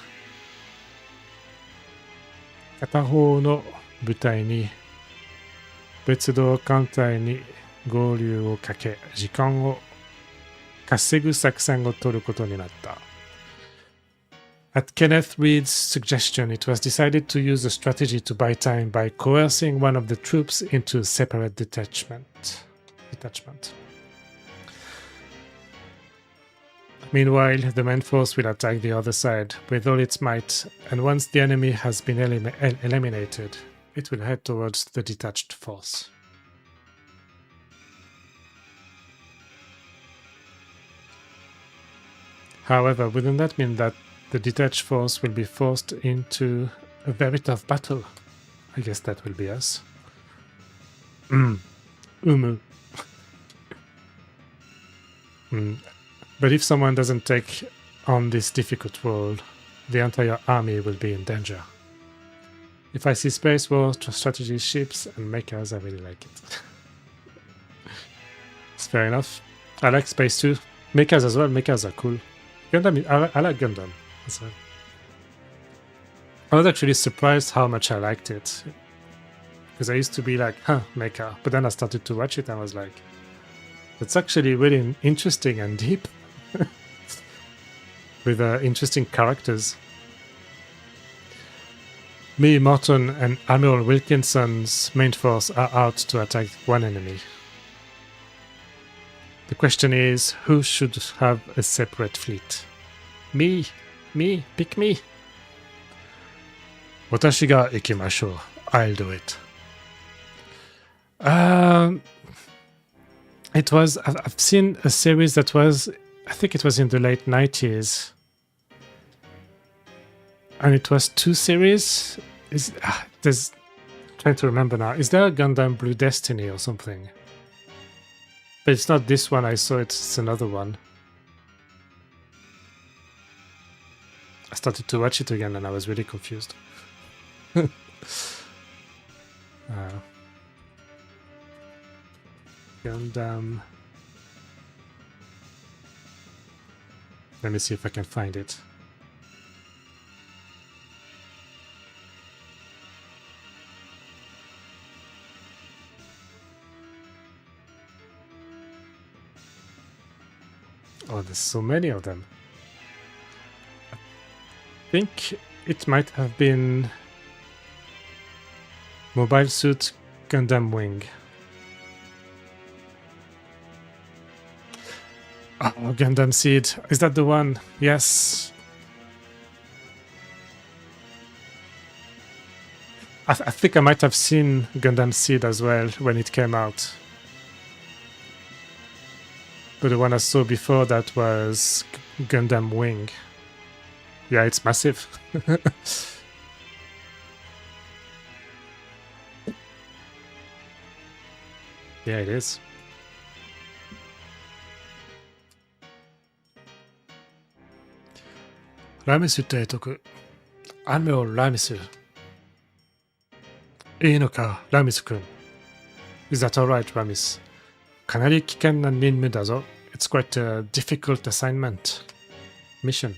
片方の部隊に別動艦隊に合流をかけ、時間を稼ぐ作戦を取ることになった。At Kenneth Reed's suggestion, it was decided to use a strategy to buy time by coercing one of the troops into a separate detachment. Meanwhile, the main force will attack the other side with all its might, and once the enemy has been eliminated, it will head towards the detached force. However, wouldn't that mean that the detached force will be forced into a very tough battle? I guess that will be us. Umu. But if someone doesn't take on this difficult role, the entire army will be in danger. If I see space war, strategy ships, and mechas, I really like it. It's fair enough. I like space too. Mechas as well. Mechas are cool. Gundam, I like Gundam as well. I was actually surprised how much I liked it. Because I used to be like, mecha. But then I started to watch it and I was like, it's actually really interesting and deep. With interesting characters. Me, Morton, and Admiral Wilkinson's main force are out to attack one enemy. The question is, who should have a separate fleet? Me, pick me. 私が行きましょう. I'll do it. I've seen a series that was, I think it was in the late 90s. And it was 2 series. Trying to remember now. Is there a Gundam Blue Destiny or something? But it's not this one I saw, it's another one. I started to watch it again and I was really confused. Gundam. Let me see if I can find it. Oh, there's so many of them. I think it might have been Mobile Suit Gundam Wing. Oh, Gundam Seed. Is that the one? Yes. I think I might have seen Gundam Seed as well when it came out. But the one I saw before that was Gundam Wing. Yeah, it's massive. Yeah, it is. Ramisu 提督。アンメオ・ラミス。いいのか、ラミス君。Is that alright, Ramis? かなり危険な任務だぞ。It's quite a difficult assignment. Mission.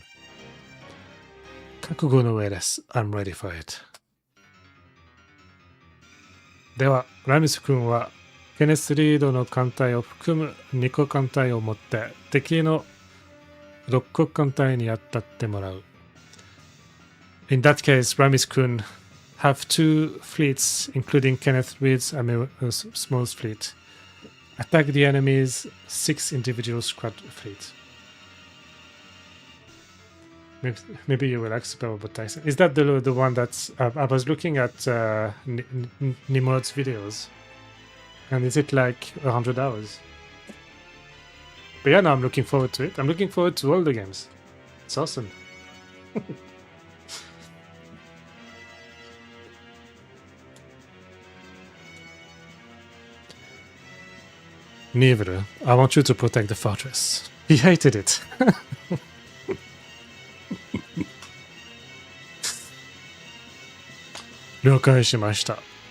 覚悟の上です。I'm ready for it. では、ラミス君は、ケネスリードの艦隊を含む2個艦隊を持って敵の6個艦隊に当たってもらう。In that case, Ramis-kun have 2 fleets, including Kenneth Reed's small fleet. Attack the enemy's 6 individual squad fleet. Maybe you will ask about Tyson. Is that the one that's... I was looking at Nimrod's videos. And is it like 100 hours? But yeah, no, I'm looking forward to it. I'm looking forward to all the games. It's awesome. Nivru, I want you to protect the fortress. He hated it.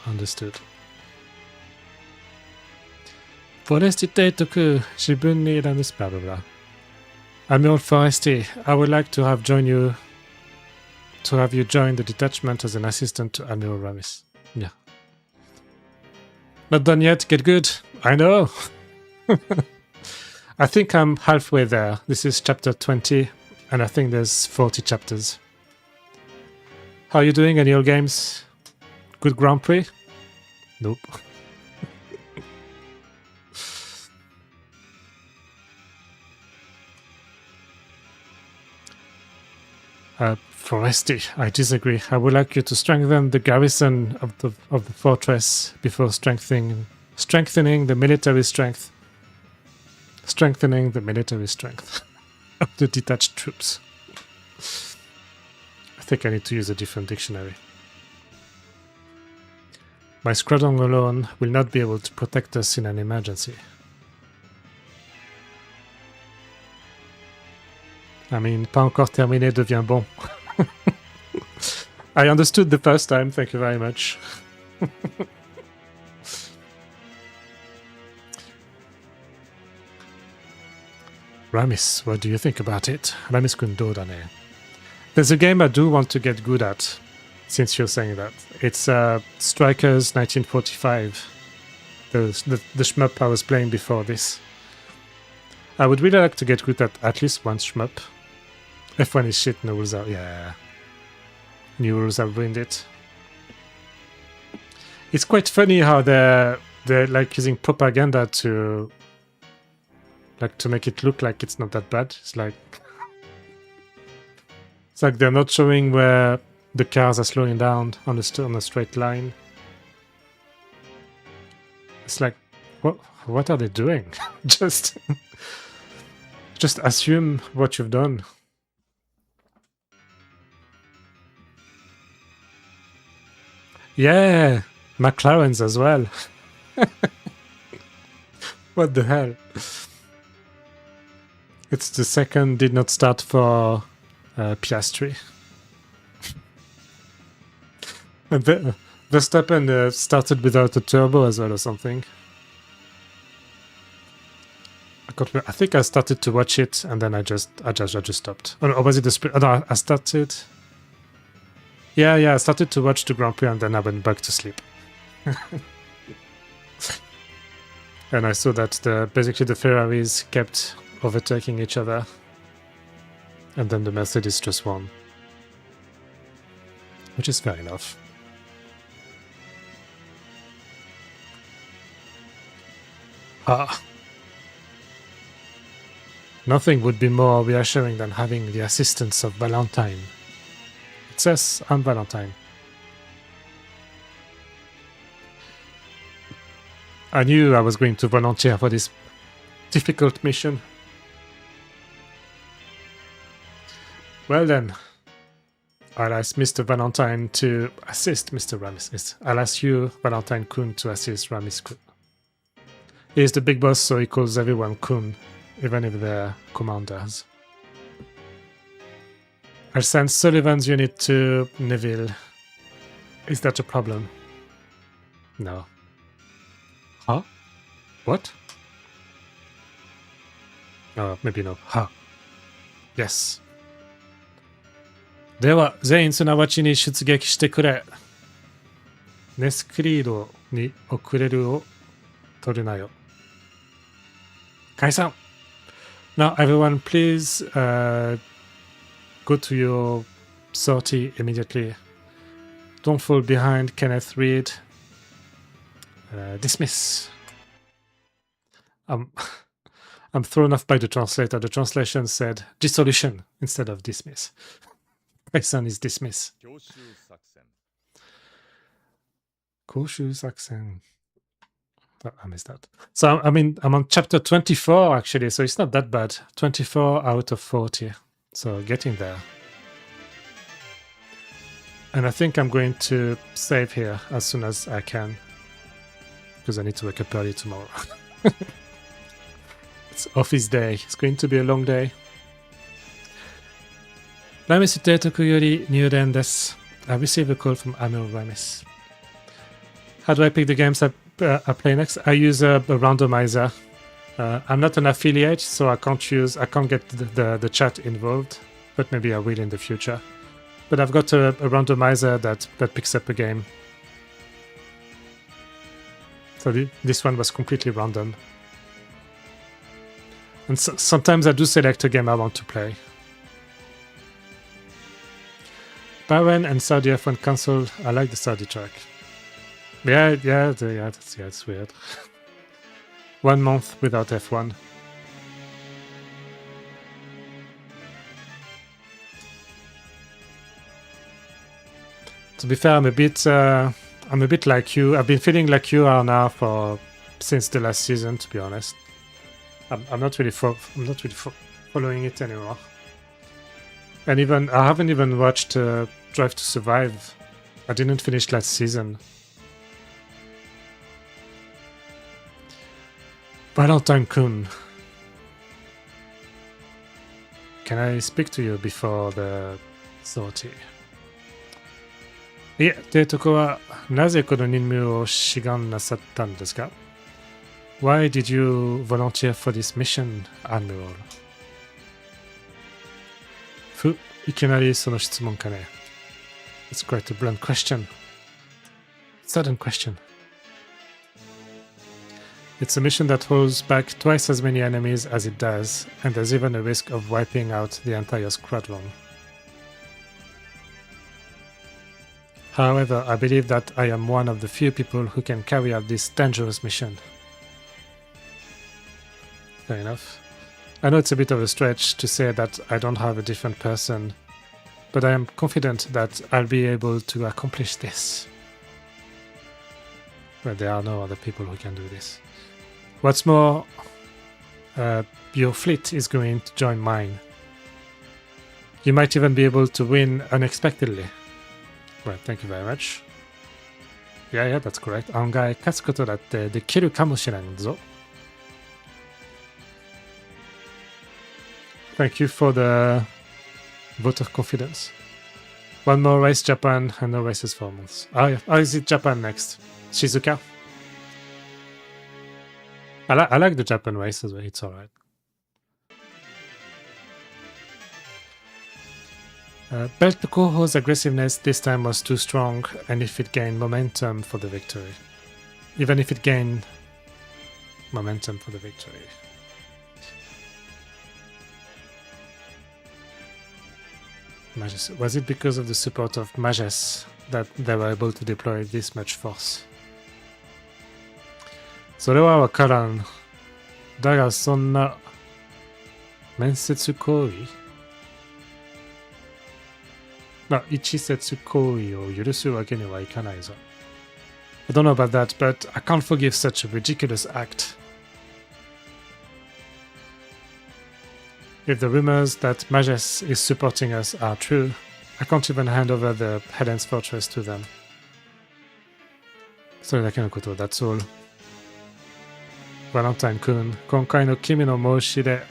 Understood. Foresti 提督、自分に選ぶスパブラ。Admiral Foresti, I would like to have you join the detachment as an assistant to Admiral Ramis. Yeah. Not done yet, get good. I know. I think I'm halfway there. This is chapter 20, and I think there's 40 chapters. How are you doing in your games? Good Grand Prix? Nope. Foresti, I disagree. I would like you to strengthen the garrison of the fortress before strengthening the military strength. Strengthening the military strength of the detached troops. I think I need to use a different dictionary. My squadron alone will not be able to protect us in an emergency. I mean, pas encore terminé devient bon. I understood the first time, thank you very much. Ramis, what do you think about it? Ramis-kun do da ne. There's a game I do want to get good at, since you're saying that. It's Strikers 1945, the shmup I was playing before this. I would really like to get good at least one shmup. F1 is shit, no rules are... yeah. New rules have ruined it. It's quite funny how they're like using propaganda to make it look like it's not that bad. It's like they're not showing where the cars are slowing down on a straight line. It's like, what are they doing? just assume what you've done. Yeah, McLaren's as well. What the hell? It's the second did not start for Piastri. And Verstappen started without a turbo as well or something. I think I started to watch it and then I just stopped. Or was it the sprint? Oh, no, I started. Yeah, I started to watch the Grand Prix and then I went back to sleep. And I saw that basically the Ferraris kept overtaking each other, and then the Mercedes just won, which is fair enough. Nothing would be more reassuring than having the assistance of Valentine. It says I'm Valentine. I knew I was going to volunteer for this difficult mission. Well then, I'll ask Mr. Valentine to assist Mr. Ramis. I'll ask you, Valentine-kun, to assist Ramis-kun. He's the big boss, so he calls everyone kun, even if they're commanders. I'll send Sullivan's unit to Neville. Is that a problem? No. Huh? What? Oh, maybe no. Huh. Yes. では、全員すなわちに出撃してくれ。ネスクリードに遅れるを取るなよ。解散。Now, everyone, please go to your sortie immediately. Don't fall behind Kenneth Reed. Dismiss. I'm thrown off by the translator. The translation said dissolution instead of dismiss. Kaisan is dismiss. 強襲作戦 Koshu Saksen. Oh, I missed that. So, I mean, I'm on chapter 24, actually, so it's not that bad. 24 out of 40. So, getting there. And I think I'm going to save here as soon as I can, because I need to wake up early tomorrow. It's office day. It's going to be a long day. ラミス提督より入電です。I received a call from Admiral Ramis. How do I pick the games I play next? I use a randomizer. I'm not an affiliate, so I can't get the chat involved, but maybe I will in the future. But I've got a randomizer that picks up a game. So this one was completely random. And sometimes I do select a game I want to play. Bahrain and Saudi F1 cancelled. I like the Saudi track. Yeah, it's weird. 1 month without F1. To be fair, I'm a bit like you. I've been feeling like you are now since the last season. To be honest, I'm not really following it anymore. And I haven't even watched Drive to Survive. I didn't finish last season. Valentine-kun, can I speak to you before the sortie? いえ、提督はなぜこの任務を志願なさったんですか? Why did you volunteer for this mission, Admiral? いきなりその質問かね. It's quite a blunt question. Sudden question. It's a mission that holds back twice as many enemies as it does, and there's even a risk of wiping out the entire squadron. However, I believe that I am one of the few people who can carry out this dangerous mission. Fair enough. I know it's a bit of a stretch to say that I don't have a different person, but I am confident that I'll be able to accomplish this. But there are no other people who can do this. What's more, your fleet is going to join mine. You might even be able to win unexpectedly. Right, thank you very much. Yeah, that's correct. 案外勝つことだってできるかもしれんぞ。Thank you for the vote of confidence. One more race, Japan, and no races for months. Oh, is it Japan next? Shizuka? I like the Japan race as well, it's alright. Belt Koho's aggressiveness this time was too strong, and if it gained momentum for the victory. Even if it gained momentum for the victory. Mages. Was it because of the support of Mages that they were able to deploy this much force? それはわからん。だがそんな面接行為一節行為を許すわけにはいかないぞ。I don't know about that, but I can't forgive such a ridiculous act. If the rumors that Mages is supporting us are true, I can't even hand over the Helen's Fortress to them. それだけのこと、that's all. バレンタイン君、今回の君の申し出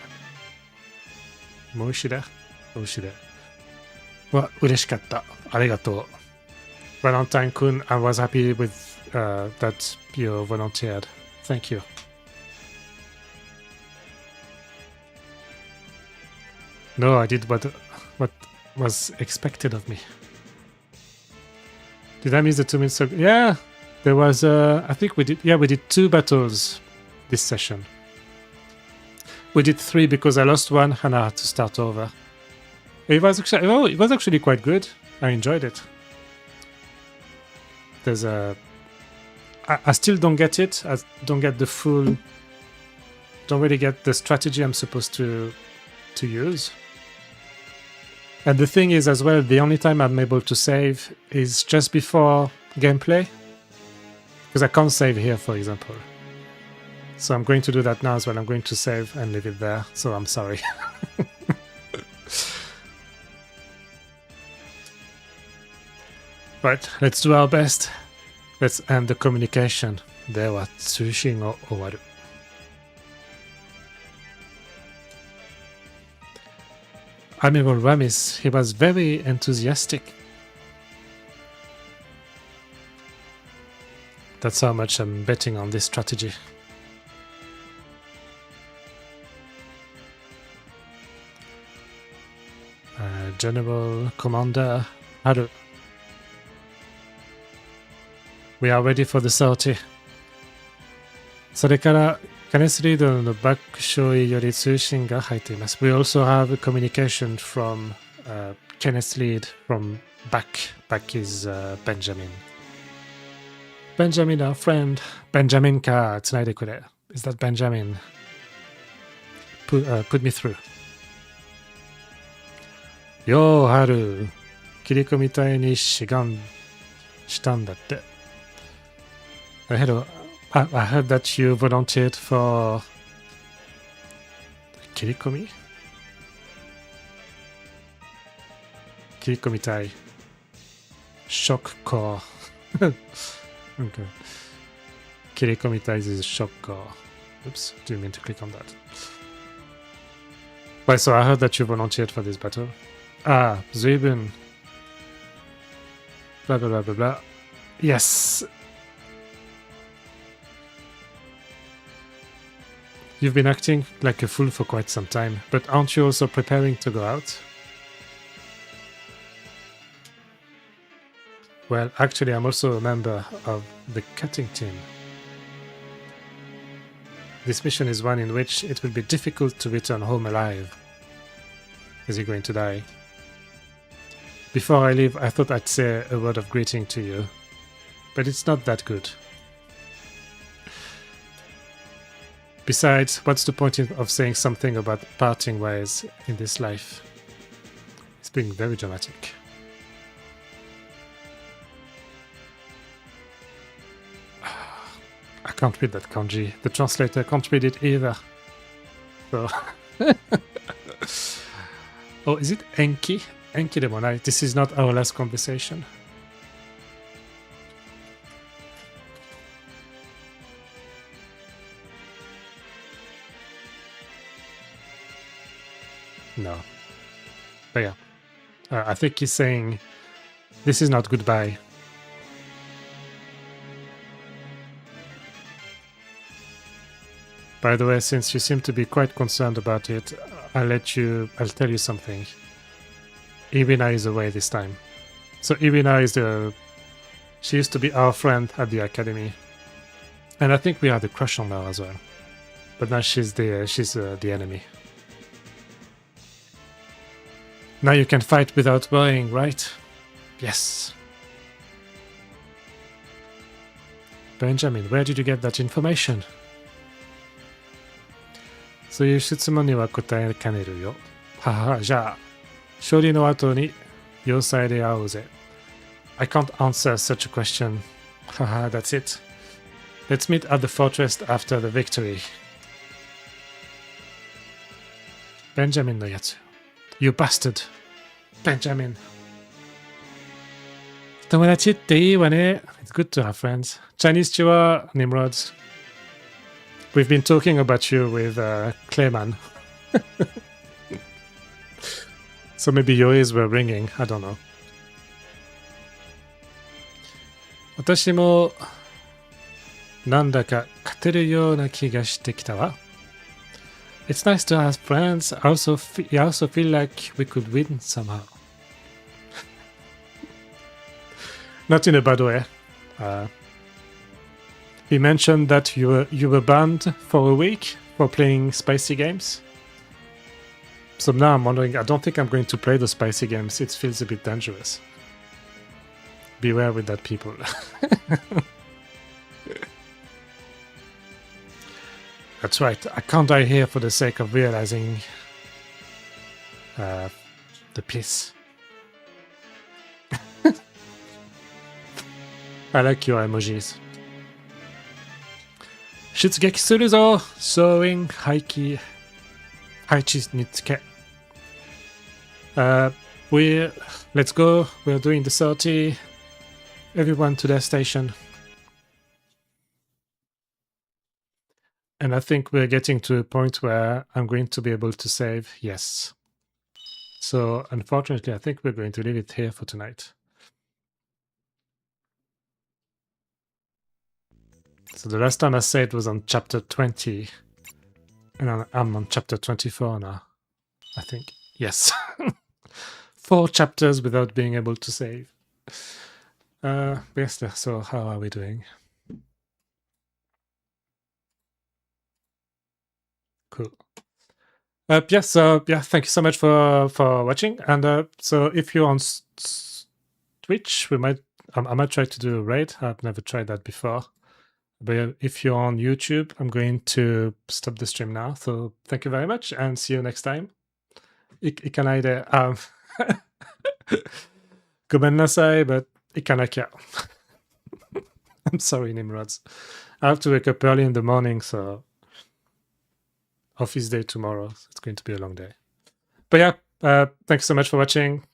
は嬉しかった。ありがとう。バレンタイン君、I was happy with that you volunteered. Thank you. No, I did what was expected of me. Did I miss the 2 minutes? Yeah, there was. I think we did. Yeah, we did 2 battles this session. We did 3 because I lost one and I had to start over. It was actually quite good. I enjoyed it. There's a. I still don't get it. I don't get the full. Don't really get the strategy I'm supposed to use. And the thing is as well, the only time I'm able to save is just before gameplay. Because I can't save here, for example. So I'm going to do that now as well. I'm going to save and leave it there. So I'm sorry. Right, let's do our best. Let's end the communication. では通信を終わる。Admiral Ramis, he was very enthusiastic. That's how much I'm betting on this strategy. General Commander Haru. We are ready for the sortie. それからカネスリードのバック少尉より通信が入っています。We also have communication from Kenneth Lead from Back. Back is Benjamin. Benjamin, our friend. Benjamin か、つないでくれ。Is that Benjamin? Put me through. よー、ハル。切り込み隊に志願したんだって。Hello. I heard that you volunteered for Kirikomi? Kirikomitai. Shock core. Okay. Kirikomitai is shock core. Oops, didn't mean to click on that. Well, so I heard that you volunteered for this battle. Ah, Zuibun. Blah, blah, blah, blah, blah. Yes! You've been acting like a fool for quite some time, but aren't you also preparing to go out? Well, actually, I'm also a member of the cutting team. This mission is one in which it will be difficult to return home alive. Is he going to die? Before I leave, I thought I'd say a word of greeting to you, but it's not that good. Besides, what's the point of saying something about parting ways in this life? It's being very dramatic. I can't read that kanji. The translator can't read it either. So, oh, is it Enki? Enki de monai. This is not our last conversation. No. But yeah. I think he's saying, this is not goodbye. By the way, since you seem to be quite concerned about it, I'll tell you something. Irina is away this time. So Irina is she used to be our friend at the academy. And I think we had a crush on her as well. But now she's the enemy. Now you can fight without worrying, right? Yes. Benjamin, where did you get that information? そういう質問には答えかねるよ。はは、じゃあ、勝利の後に要塞で会おうぜ。I can't answer such a question. Haha, that's it. Let's meet at the fortress after the victory. ベンジャミンのやつ。You bastard. ベンジャミン。友達っていいわね。It's good to have friends. Chinese Chua, Nimrods. We've been talking about you with Clayman. So maybe your ears were ringing. I don't know. 私もなんだか勝てるような気がしてきたわ。It's nice to have friends. I also feel like we could win somehow. Not in a bad way. He mentioned that you were banned for a week for playing spicy games. So now I'm wondering, I don't think I'm going to play the spicy games. It feels a bit dangerous. Beware with that, people. That's right. I can't die here for the sake of realizing the peace. I like your emojis. 出撃するぞ Sewing 配置につけ Let's go. We're doing the sortie. Everyone to their station. And I think we're getting to a point where I'm going to be able to save yes. So unfortunately, I think we're going to leave it here for tonight. So the last time I saved was on chapter 20. And I'm on chapter 24 now. I think. Yes. 4 chapters without being able to save. Yes, so how are we doing? Cool. Thank you so much for watching. And so if you're on Twitch, I might try to do a raid. I've never tried that before. But if you're on YouTube, I'm going to stop the stream now. So thank you very much and see you next time. 行かないで。ごめんなさい, but 行かなきゃ。I'm sorry, Nimrods. I have to wake up early in the morning, so office day tomorrow. So it's going to be a long day. But yeah, thanks so much for watching.